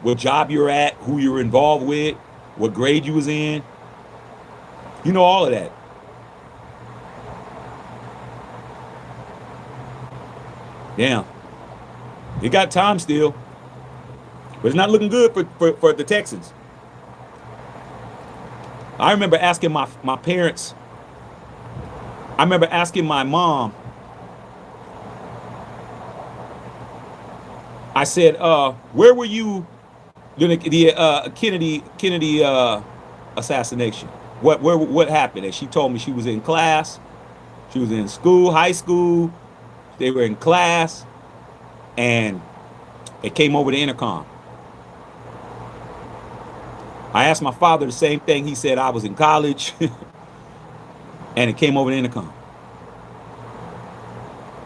what job you're at, who you were involved with, what grade you was in. You know all of that. Damn. They got time still. But it's not looking good for the Texans. I remember asking my parents, I remember asking my mom, I said, where were you during the Kennedy assassination? What happened? And she told me she was in class. She was in school, high school. They were in class, and it came over the intercom. I asked my father the same thing. He said I was in college, and it came over the intercom.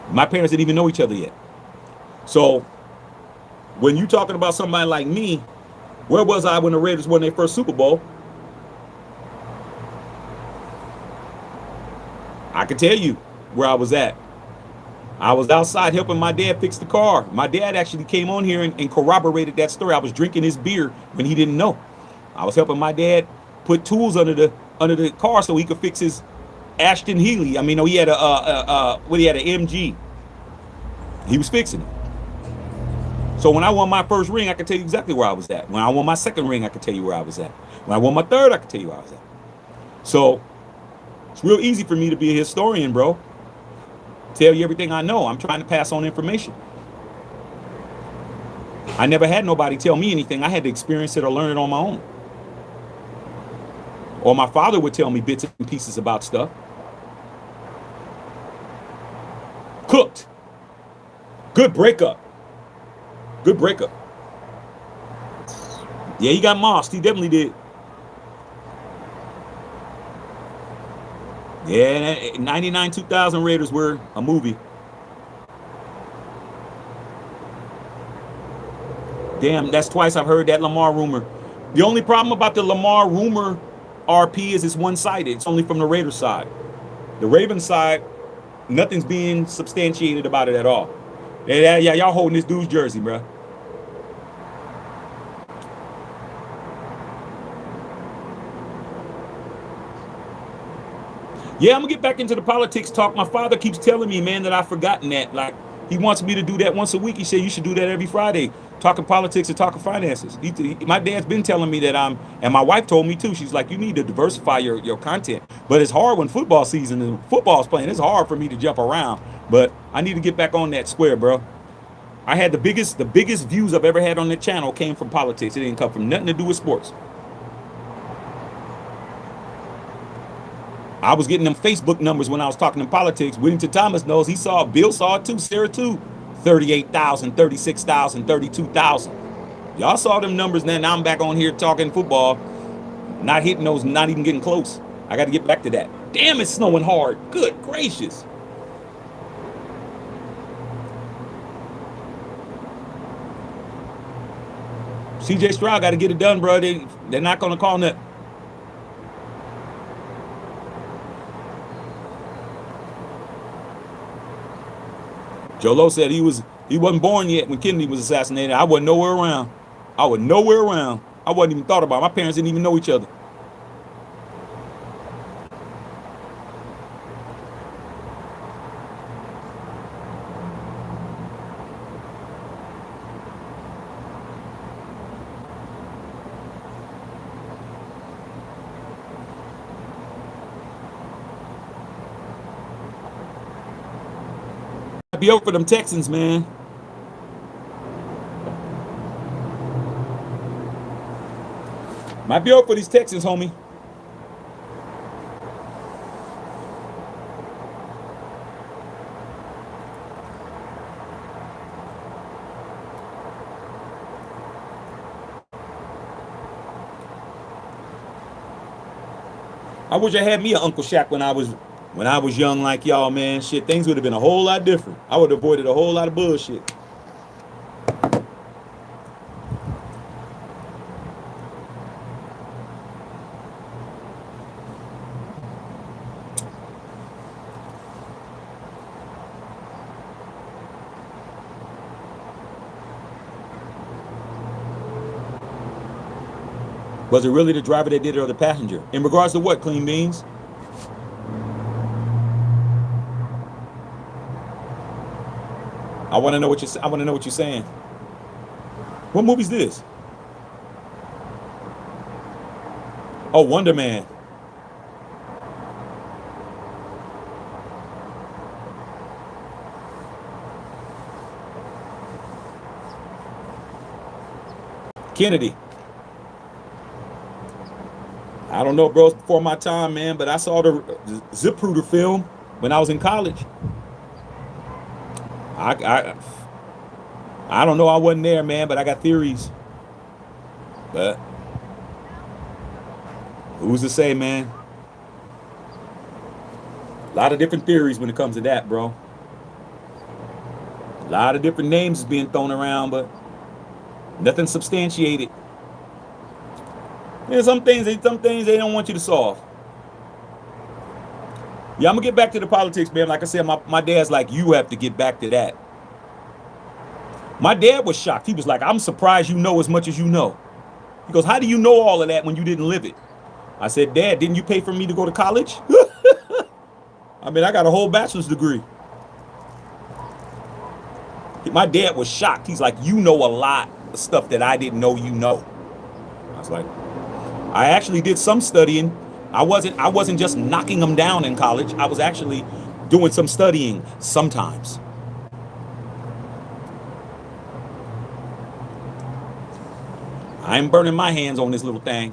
My parents didn't even know each other yet. So when you talking about somebody like me, where was I when the Raiders won their first Super Bowl? I can tell you where I was at. I was outside helping my dad fix the car. My dad actually came on here and corroborated that story. I was drinking his beer when he didn't know. I was helping my dad put tools under the car so he could fix his Ashton Healy. I mean, no, he had he had an MG. He was fixing it. So when I won my first ring, I can tell you exactly where I was at. When I won my second ring, I can tell you where I was at. When I won my third, I can tell you where I was at. So it's real easy for me to be a historian, bro. Tell you everything I know. I'm trying to pass on information. I never had nobody tell me anything. I had to experience it or learn it on my own. Or my father would tell me bits and pieces about stuff. Cooked. Good breakup. Good breakup. Yeah, he got mossed. He definitely did. Yeah, 99 2000 Raiders were a movie. Damn, that's twice I've heard that Lamar rumor. The only problem about the Lamar rumor RP is it's one-sided. It's only from the Raiders side. The Ravens side, nothing's being substantiated about it at all. Yeah, y'all holding this dude's jersey, bro. Yeah, I'm gonna get back into the politics talk. My father keeps telling me, man, that I've forgotten that. Like, he wants me to do that once a week. He said you should do that every Friday, talking politics and talking finances. My dad's been telling me that and my wife told me too. She's like, you need to diversify your content. But it's hard when football season and football's playing. It's hard for me to jump around. But I need to get back on that square, bro. I had the biggest views I've ever had on the channel came from politics. It didn't come from nothing to do with sports. I was getting them Facebook numbers when I was talking in politics. Whittington Thomas knows. Bill saw it too, Sarah too. 38,000, 36,000, 32,000. Y'all saw them numbers. Now I'm back on here talking football. Not hitting those, not even getting close. I got to get back to that. Damn, it's snowing hard. Good gracious. CJ Stroud got to get it done, bro. They're not going to call nothing. Jolo said he wasn't born yet when Kennedy was assassinated. I wasn't nowhere around. I wasn't even thought about it. My parents didn't even know each other. Be over for them Texans, man. Might be over for these Texans, homie. I wish I had me an Uncle Shaq when I was young like y'all, man. Shit, things would have been a whole lot different. I would have avoided a whole lot of bullshit. Was it really the driver that did it or the passenger? In regards to what, Clean Beans? I want to know what you're saying. What movie's this? Oh, Wonder Man. Kennedy. I don't know, bro. It's before my time, man, but I saw the Zipruder film when I was in college. I don't know. I wasn't there, man, but I got theories. But who's to say, man? A lot of different theories when it comes to that, bro. A lot of different names is being thrown around, but nothing substantiated. There's some things they don't want you to solve. Yeah, I'm gonna get back to the politics, man. Like I said, my dad's like, you have to get back to that. My dad was shocked. He was like, I'm surprised you know as much as you know. He goes, how do you know all of that when you didn't live it? I said, Dad, didn't you pay for me to go to college? I mean, I got a whole bachelor's degree. My dad was shocked. He's like, you know a lot of stuff that I didn't know you know. I was like, I actually did some studying. I wasn't just knocking them down in college. I was actually doing some studying sometimes. I ain't burning my hands on this little thing.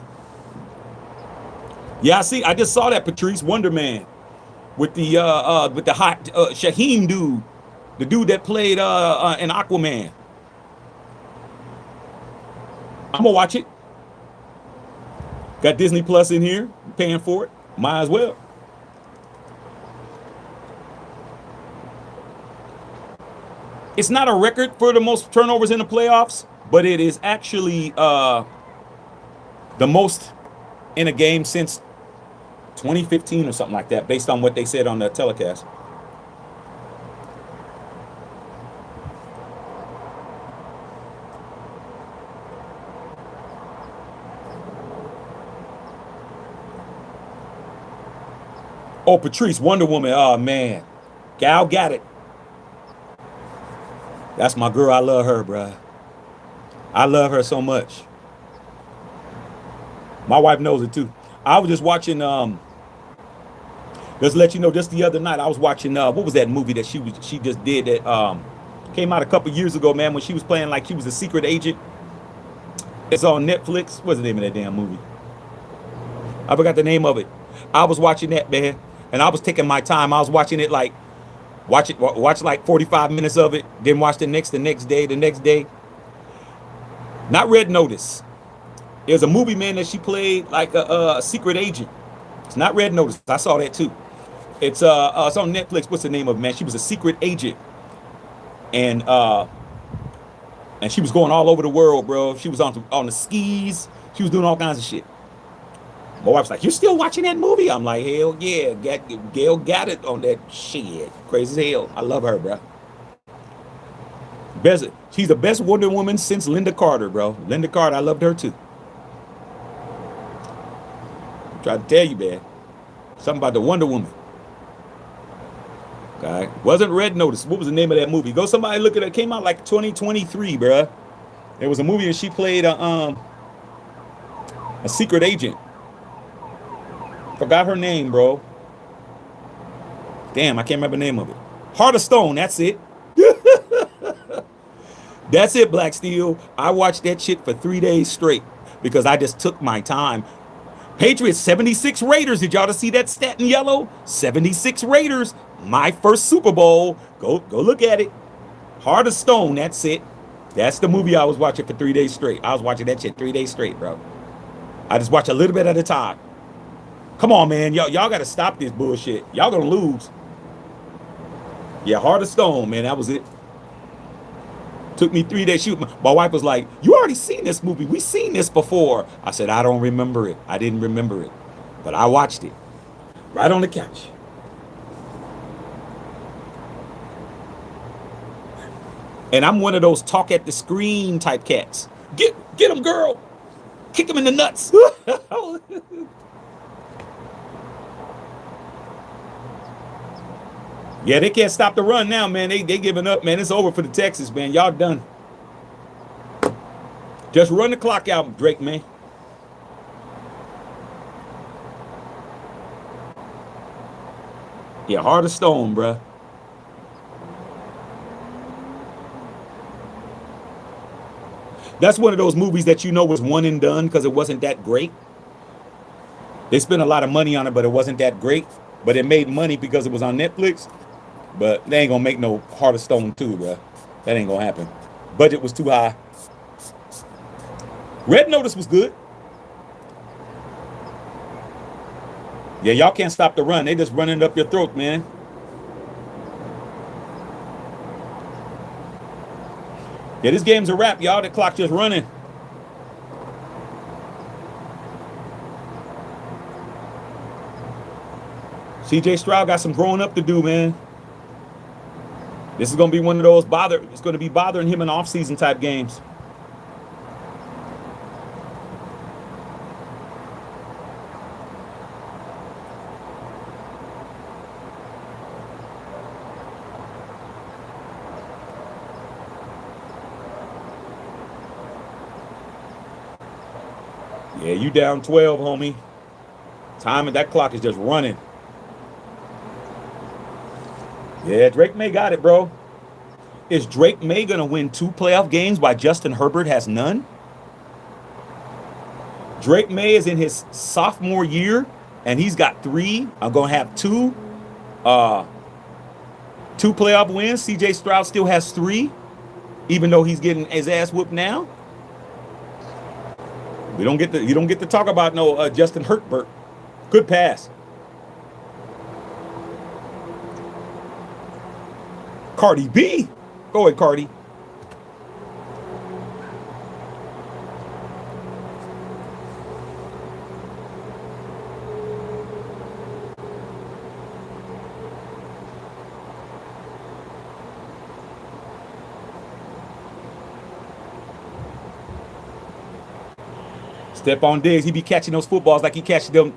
Yeah, I just saw that, Patrice, Wonder Man, with the hot Shaheen dude, the dude that played in Aquaman. I'm gonna watch it. Got Disney Plus in here, paying for it. Might as well. It's not a record for the most turnovers in the playoffs, but it is actually the most in a game since 2015 or something like that, based on what they said on the telecast. Oh, Patrice, Wonder Woman. Oh, man. Gal got it. That's my girl. I love her, bruh. I love her so much. My wife knows it, too. I was just watching, just to let you know, just the other night, I was watching, what was that movie that she just did that came out a couple years ago, man, when she was playing like she was a secret agent. It's on Netflix. What's the name of that damn movie? I forgot the name of it. I was watching that, man. And I was taking my time. I was watching it like, watch like 45 minutes of it, then watch the next day. Not Red Notice. There's a movie, man, that she played like a secret agent. It's not Red Notice. I saw that too. It's on Netflix. What's the name of it, man? She was a secret agent. And she was going all over the world, bro. She was on the skis. She was doing all kinds of shit. My wife's like, you're still watching that movie? I'm like, hell yeah. Gail got it on that shit. Crazy as hell. I love her, bro. She's the best Wonder Woman since Linda Carter, bro. Linda Carter, I loved her too. I'm trying to tell you, man. Something about the Wonder Woman. Okay. Wasn't Red Notice. What was the name of that movie? Go somebody look at it. It came out like 2023, bro. There was a movie and she played a secret agent. Forgot her name, bro. Damn, I can't remember the name of it. Heart of Stone, that's it. That's it, Black Steel. I watched that shit for 3 days straight because I just took my time. Patriots, 76 Raiders. Did y'all see that stat in yellow? 76 Raiders. My first Super Bowl. Go look at it. Heart of Stone, that's it. That's the movie I was watching for 3 days straight. I was watching that shit 3 days straight, bro. I just watch a little bit at a time. Come on, man. Y'all got to stop this bullshit. Y'all going to lose. Yeah, Heart of Stone, man. That was it. Took me 3 days shooting. My wife was like, you already seen this movie. We seen this before. I said, I don't remember it. I didn't remember it. But I watched it. Right on the couch. And I'm one of those talk at the screen type cats. Get him, girl. Kick him in the nuts. Yeah, they can't stop the run now, man. They giving up, man. It's over for the Texans, man. Y'all done. Just run the clock out, Drake, man. Yeah, heart of stone, bruh. That's one of those movies that you know was one and done because it wasn't that great. They spent a lot of money on it, but it wasn't that great. But it made money because it was on Netflix. But they ain't gonna make no Heart of Stone 2, bruh. That ain't gonna happen. Budget was too high. Red Notice was good. Yeah, y'all can't stop the run. They just running it up your throat, man. Yeah, this game's a wrap, y'all. The clock just running. CJ Stroud got some growing up to do, man. This is going to be one of those it's going to be bothering him in off-season type games. Yeah, you down 12, homie. Time and that clock is just running. Yeah, Drake May got it, bro. Is Drake May going to win 2 playoff games while Justin Herbert has none? Drake May is in his sophomore year, and he's got 3. I'm going to have 2 playoff wins. CJ Stroud still has 3, even though he's getting his ass whooped now. You don't get to talk about no Justin Herbert. Good pass. Cardi B. Go ahead, Cardi. Stephon Diggs, he be catching those footballs like he catching those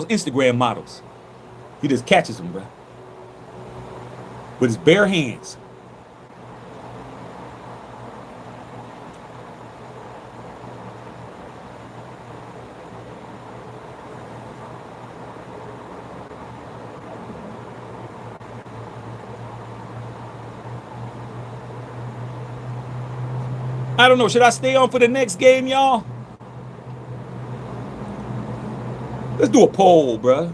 Instagram models. He just catches them, bro. With his bare hands. I don't know. Should I stay on for the next game, y'all? Let's do a poll, bruh.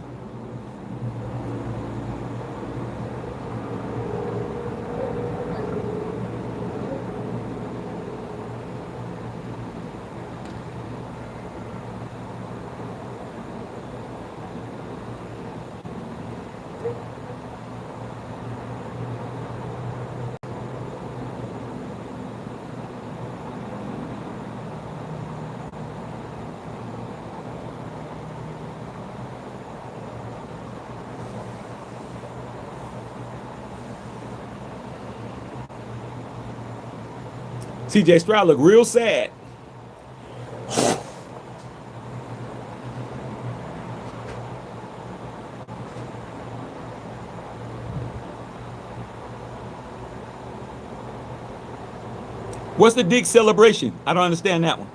CJ Stroud look real sad. What's the Diggs celebration? I don't understand that one.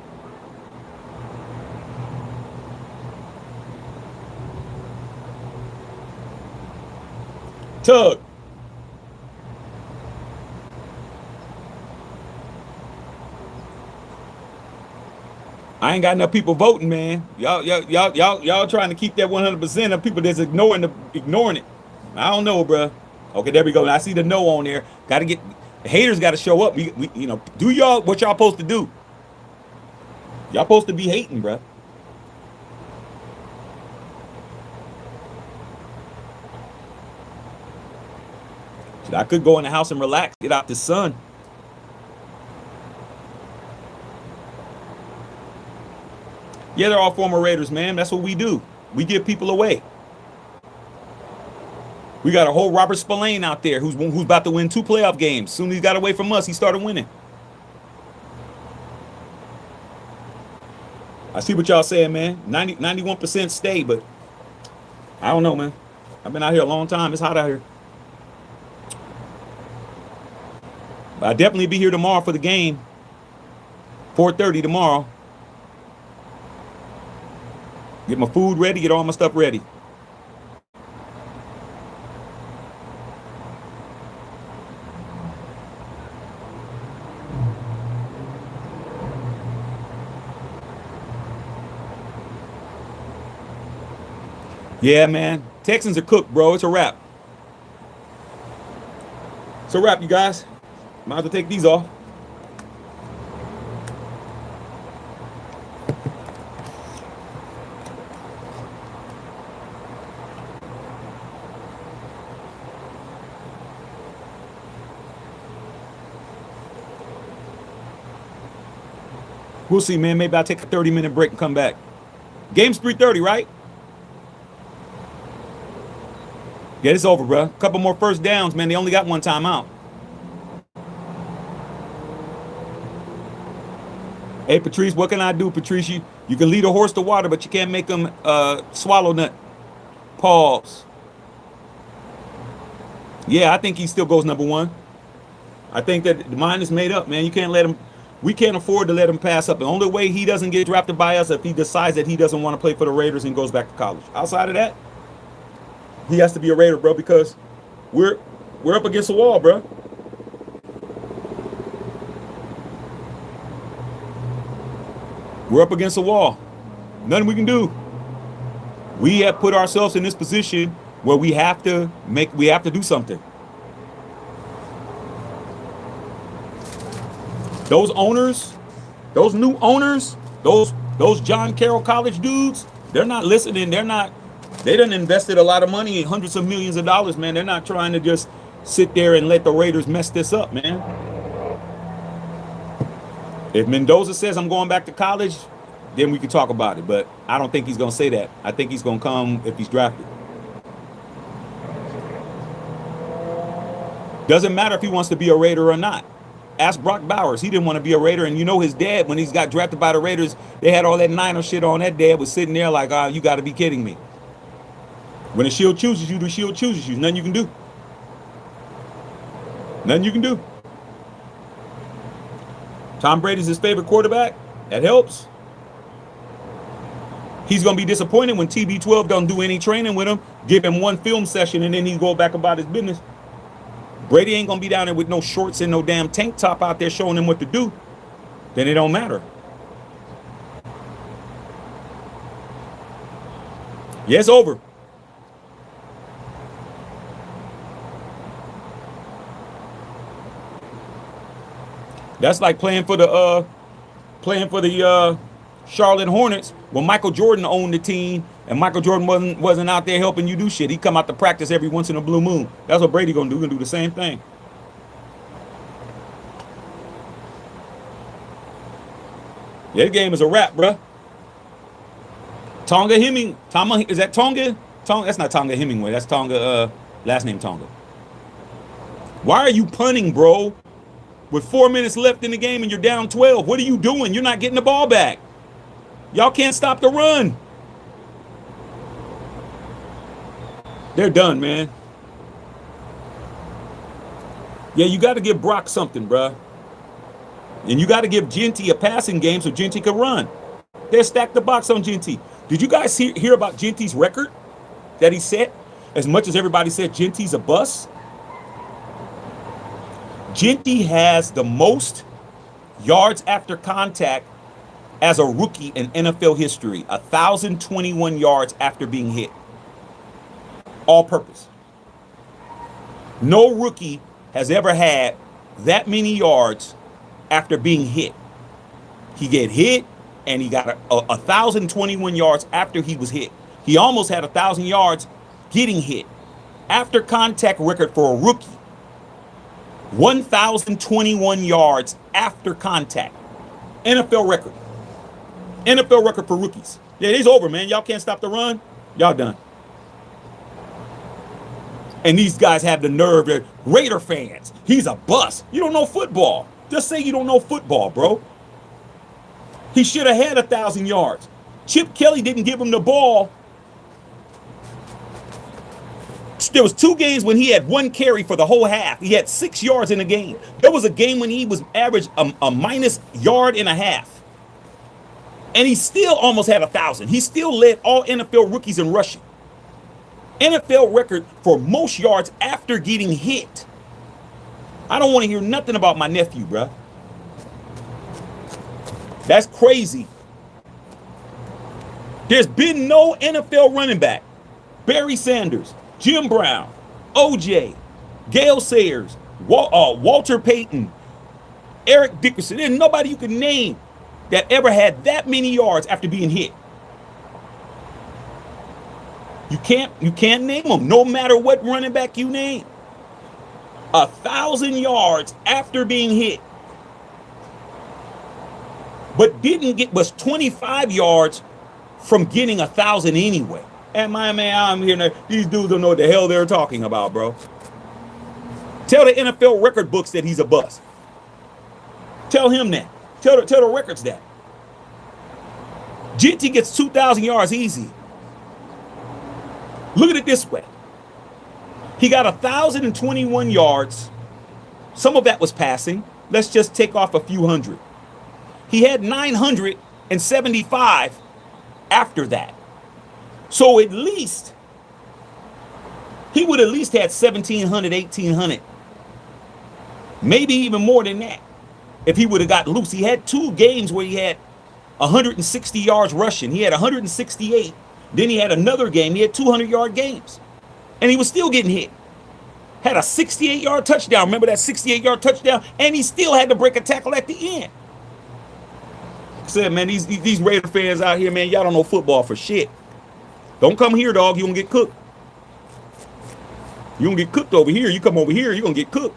Tug. I ain't got enough people voting, man. Y'all trying to keep that 100% of people that's ignoring it. I don't know, bro. Okay, there we go. I see the no on there. Got to get the haters. Got to show up. We do y'all what y'all supposed to do. Y'all supposed to be hating, bro. I could go in the house and relax, get out the sun. Yeah, they're all former Raiders, man. That's what we do. We give people away. We got a whole Robert Spillane out there who's about to win 2 playoff games. Soon as he got away from us, he started winning. I see what y'all saying, man. 91% stay, but I don't know, man. I've been out here a long time. It's hot out here. But I'll definitely be here tomorrow for the game. 4:30 tomorrow. Get my food ready, get all my stuff ready. Yeah, man. Texans are cooked, bro. It's a wrap. It's a wrap, you guys. Might have to take these off. We'll see, man. Maybe I'll take a 30-minute break and come back. Game's 3:30, right? Yeah, it's over, bro. Couple more first downs, man. They only got one timeout. Hey, Patrice, what can I do, Patrice? You can lead a horse to water, but you can't make them swallow nut. Pause. Yeah, I think he still goes number one. I think that the mind is made up, man. You can't let him. We can't afford to let him pass up. The only way he doesn't get drafted by us if he decides that he doesn't want to play for the Raiders and goes back to college. Outside of that, he has to be a Raider, bro, because we're up against the wall, bro. We're up against the wall. Nothing we can do. We have put ourselves in this position where we have to do something. Those owners, those new owners, those John Carroll College dudes, they're not listening. They done invested a lot of money, hundreds of millions of dollars, man. They're not trying to just sit there and let the Raiders mess this up, man. If Mendoza says I'm going back to college, then we can talk about it. But I don't think he's going to say that. I think he's going to come if he's drafted. Doesn't matter if he wants to be a Raider or not. Ask Brock Bowers. He didn't want to be a Raider. And you know his dad, when he's got drafted by the Raiders, they had all that Niner shit on. That dad was sitting there like, you got to be kidding me. When the shield chooses you, the shield chooses you. Nothing you can do. Nothing you can do. Tom Brady's his favorite quarterback. That helps. He's going to be disappointed when TB12 don't do any training with him, give him one film session, and then he go back about his business. Brady ain't going to be down there with no shorts and no damn tank top out there showing him what to do. Then it don't matter. Yeah, it's over. That's like playing for the Charlotte Hornets when Michael Jordan owned the team and Michael Jordan wasn't out there helping you do shit. He come out to practice every once in a blue moon. That's what Brady gonna do. He's gonna do the same thing. Yeah, the game is a wrap, bruh. Is that Tonga? That's not Tonga Hemingway. That's Tonga. Last name Tonga. Why are you punting, bro? With 4 minutes left in the game and you're down 12. What are you doing? You're not getting the ball back. Y'all can't stop the run. They're done, man. Yeah, you got to give Brock something, bruh. And you got to give Genty a passing game so Genty can run. They stacked the box on Genty. Did you guys hear about Genty's record that he set? As much as everybody said Genty's a bust. Genty has the most yards after contact as a rookie in NFL history. 1,021 yards after being hit. All purpose. No rookie has ever had that many yards after being hit. He get hit and he got 1,021 yards after he was hit. He almost had 1,000 yards getting hit. After contact record for a rookie. 1,021 yards after contact. NFL record. NFL record for rookies. Yeah, it's over, man. Y'all can't stop the run. Y'all done. And these guys have the nerve. They're Raider fans. He's a bust. You don't know football. Just say you don't know football, bro. He should have had 1,000 yards. Chip Kelly didn't give him the ball. There was 2 games when he had 1 carry for the whole half. He had 6 yards in a game. There was a game when he was average a minus yard and a half. And he still almost had 1,000. He still led all NFL rookies in rushing. NFL record for most yards after getting hit. I don't want to hear nothing about my nephew, bruh. That's crazy. There's been no NFL running back. Barry Sanders, Jim Brown, OJ, Gale Sayers, Walter Payton, Eric Dickerson. There's nobody you can name that ever had that many yards after being hit. You can't name them, no matter what running back you name. 1,000 yards after being hit, but was 25 yards from getting 1,000 anyway. And my man, I'm here now. These dudes don't know what the hell they're talking about, bro. Tell the NFL record books that he's a bust. Tell him that. Tell the records that. GT gets 2,000 yards easy. Look at it this way. He got 1,021 yards. Some of that was passing. Let's just take off a few hundred. He had 975 after that. So at least, he would at least had 1,700, 1,800. Maybe even more than that if he would have got loose. He had 2 games where he had 160 yards rushing. He had 168. Then he had another game. He had 200-yard games. And he was still getting hit. Had a 68-yard touchdown. Remember that 68-yard touchdown? And he still had to break a tackle at the end. I said, man, these Raider fans out here, man, y'all don't know football for shit. Don't come here, dog. You're going to get cooked. You're going to get cooked over here. You come over here, you're going to get cooked.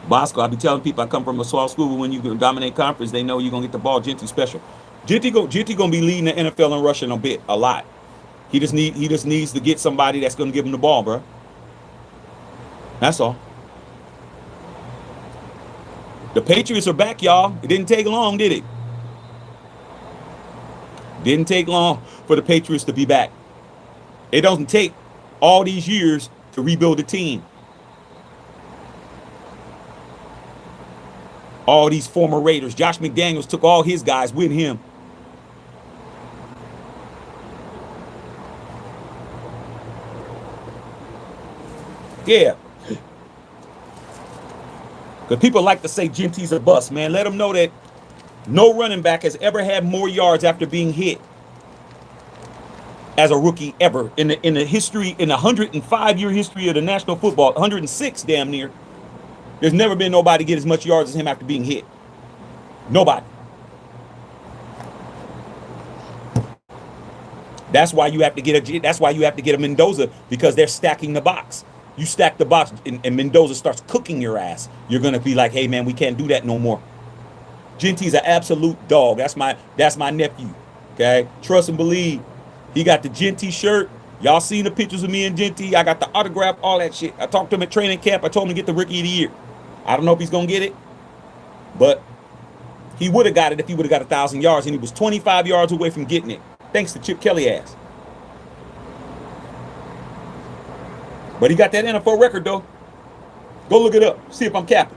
Bosco, I be telling people I come from a small school, but when you dominate conference, they know you're going to get the ball. Genty special. Genty going to be leading the NFL in rushing a lot. He just needs to get somebody that's going to give him the ball, bro. That's all. The Patriots are back, y'all. It didn't take long, did it? Didn't take long for the Patriots to be back. It doesn't take all these years to rebuild a team. All these former Raiders. Josh McDaniels took all his guys with him. Yeah. Because people like to say Genty's a bust, man. Let them know that no running back has ever had more yards after being hit as a rookie ever in the history, in the 105-year history of the National Football, 106 damn near. There's never been nobody get as much yards as him after being hit. Nobody. That's why you have to get a Mendoza, because they're stacking the box. You stack the box and Mendoza starts cooking your ass. You're gonna be like, hey man, we can't do that no more. Genty's an absolute dog. That's my nephew. Okay, trust and believe. He got the Genty shirt. Y'all seen the pictures of me and Genty. I got the autograph, all that shit. I talked to him at training camp. I told him to get the Rookie of the Year. I don't know if he's gonna get it, but he would have got it if he would have got 1,000 yards, and he was 25 yards away from getting it, thanks to Chip Kelly ass. But he got that NFL record though. Go look it up. See if I'm capping.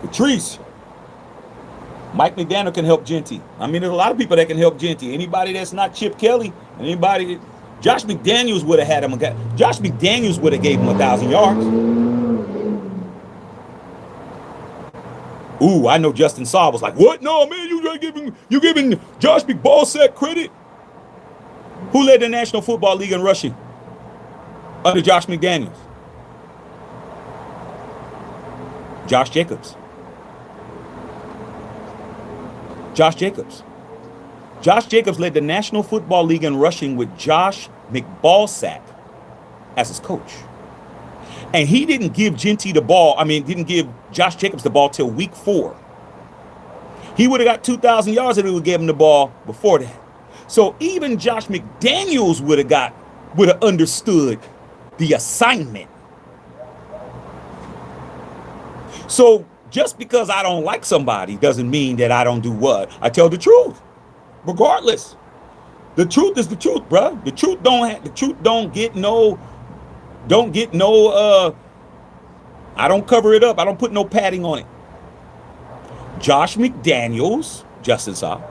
Patrice. Mike McDaniel can help Genty. I mean, there's a lot of people that can help Genty. Anybody that's not Chip Kelly, anybody. Josh McDaniels would have had him. Josh McDaniels would have gave him 1,000 yards. Ooh, I know Justin Saw was like, what? No, man, you giving Josh McBallsack credit? Who led the National Football League in rushing under Josh McDaniels? Josh Jacobs. Josh Jacobs. Josh Jacobs led the National Football League in rushing with Josh McBallsack as his coach. And he didn't give Genty the ball. I mean, didn't give Josh Jacobs the ball till week 4. He would have got 2,000 yards if he would give him the ball before that. So even Josh McDaniels would have understood the assignment. So just because I don't like somebody doesn't mean that I don't do what? I tell the truth, regardless. The truth is the truth, bro. The truth don't get no. I don't cover it up. I don't put no padding on it. Josh McDaniels, Justin Saw.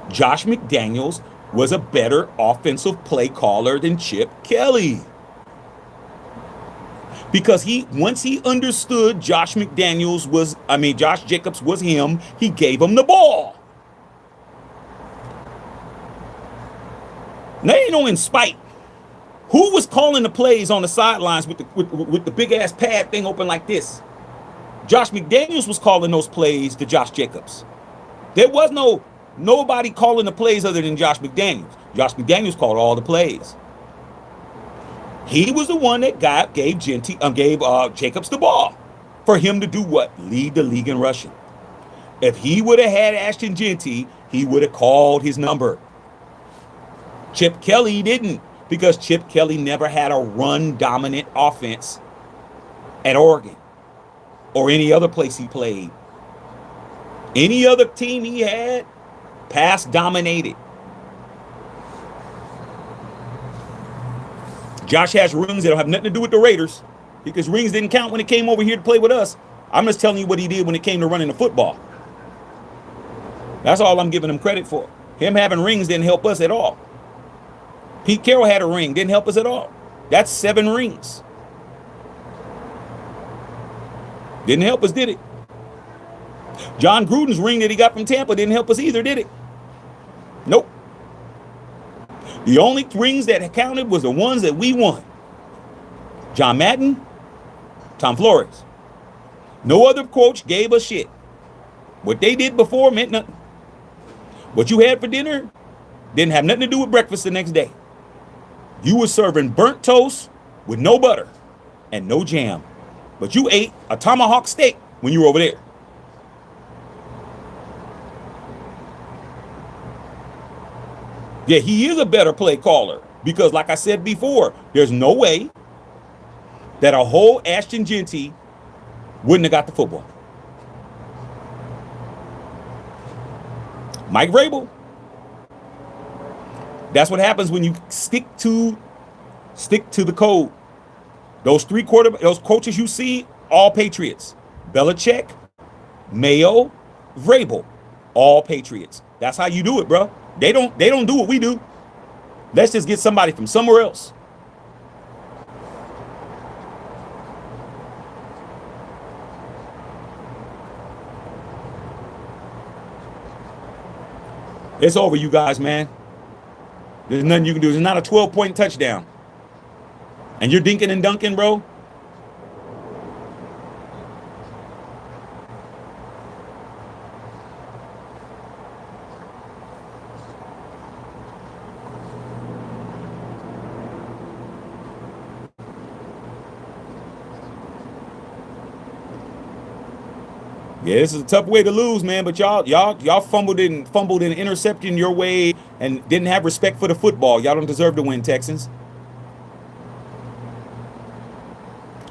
Josh McDaniels was a better offensive play caller than Chip Kelly. Because once he understood Josh Jacobs was him, he gave him the ball. Now ain't no in spite. Who was calling the plays on the sidelines with the big ass pad thing open like this? Josh McDaniels was calling those plays to Josh Jacobs. There was nobody calling the plays other than Josh McDaniels. Josh McDaniels called all the plays. He was the one that gave Jacobs the ball for him to do what? Lead the league in rushing. If he would have had Ashton Genty, he would have called his number. Chip Kelly didn't, because Chip Kelly never had a run-dominant offense at Oregon or any other place he played. Any other team he had, pass-dominated. Josh has rings that don't have nothing to do with the Raiders, because rings didn't count when it came over here to play with us. I'm just telling you what he did when it came to running the football. That's all I'm giving him credit for. Him having rings didn't help us at all. Pete Carroll had a ring, didn't help us at all. That's 7 rings. Didn't help us, did it? John Gruden's ring that he got from Tampa didn't help us either, did it? Nope. The only rings that counted was the ones that we won. John Madden, Tom Flores. No other coach gave us shit. What they did before meant nothing. What you had for dinner didn't have nothing to do with breakfast the next day. You were serving burnt toast with no butter and no jam. But you ate a tomahawk steak when you were over there. Yeah, he is a better play caller, because like I said before, there's no way that a whole Ashton Genty wouldn't have got the football. Mike Vrabel. That's what happens when you stick to the code. Those those coaches you see, all Patriots. Belichick, Mayo, Vrabel, all Patriots. That's how you do it, bro. They don't do what we do. Let's just get somebody from somewhere else. It's over, you guys, man. There's nothing you can do. There's not a 12-point touchdown. And you're dinking and dunking, bro. Yeah, this is a tough way to lose, man. But y'all fumbled and intercepting your way and didn't have respect for the football. Y'all don't deserve to win, Texans.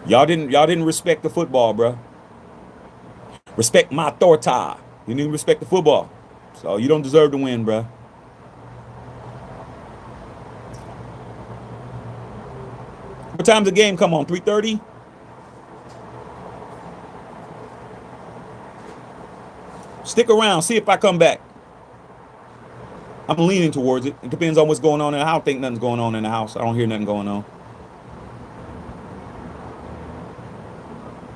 Y'all didn't respect the football, bro. Respect my authority. You didn't even respect the football. So you don't deserve to win, bro. What time's the game come on? 3:30? Stick around, see if I come back. I'm leaning towards it. It depends on what's going on in the house. I don't think nothing's going on in the house. I don't hear nothing going on.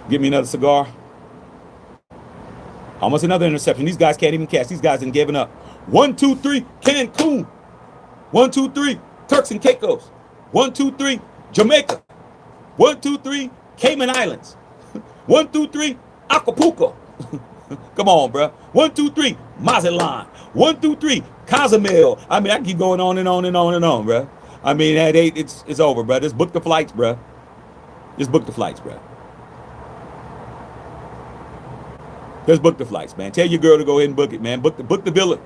Give me another cigar. Almost another interception. These guys can't even catch. These guys have given up. 1, 2, 3, Cancun. 1, 2, 3, Turks and Caicos. 1, 2, 3, Jamaica. 1, 2, 3, Cayman Islands. 1, 2, 3, Acapulco. Come on, bro. 1, 2, 3, Mazatlan. 1, 2, 3, Cozumel. I mean, I keep going on and on and on and on, bro. I mean, at 8, it's over, bro. Just book the flights, bro. Just book the flights, bro. Just book the flights, man. Tell your girl to go ahead and book it, man. Book the villa.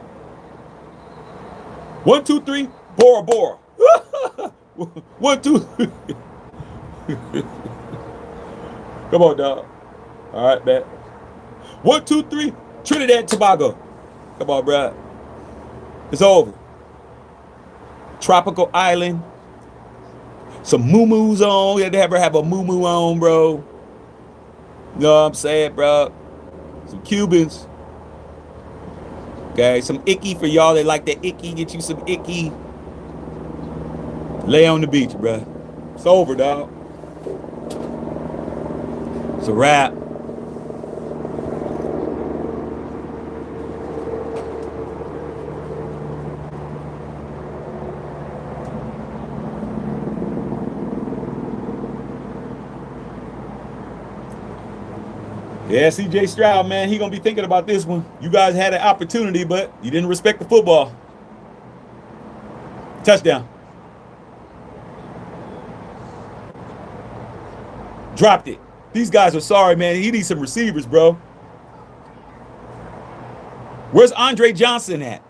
1, 2, 3, Bora Bora. 1, 2. Come on, dog. All right, man. 1, 2, 3, Trinidad and Tobago. Come on, bro. It's over. Tropical island. Some moo-moos on. You had to have a moo-moo on, bro. You know what I'm saying, bro? Some Cubans. Okay, some icky for y'all that like that icky. Get you some icky. Lay on the beach, bro. It's over, dog. It's a wrap. Yeah, CJ Stroud, man, he gonna be thinking about this one. You guys had an opportunity, but you didn't respect the football. Touchdown. Dropped it. These guys are sorry, man. He needs some receivers, bro. Where's Andre Johnson at?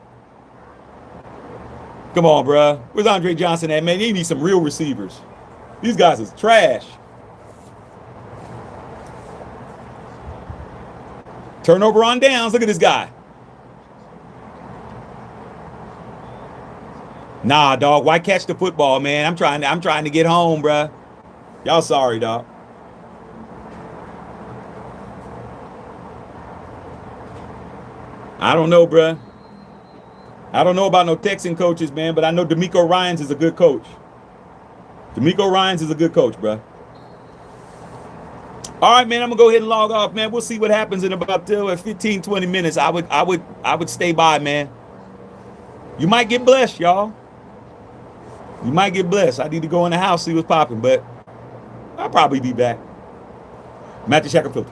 Come on, bro. Where's Andre Johnson at, man? He needs some real receivers. These guys is trash. Turnover on downs. Look at this guy. Nah, dog. Why catch the football, man? I'm trying to get home, bruh. Y'all sorry, dog. I don't know, bruh. I don't know about no Texan coaches, man, but I know D'Amico Ryans is a good coach. D'Amico Ryans is a good coach, bruh. All right, man, I'm gonna go ahead and log off, man. We'll see what happens in about 15, 20 minutes. I would stay by, man. You might get blessed, y'all. You might get blessed. I need to go in the house, see what's popping, but I'll probably be back. Matthew Shackelfield.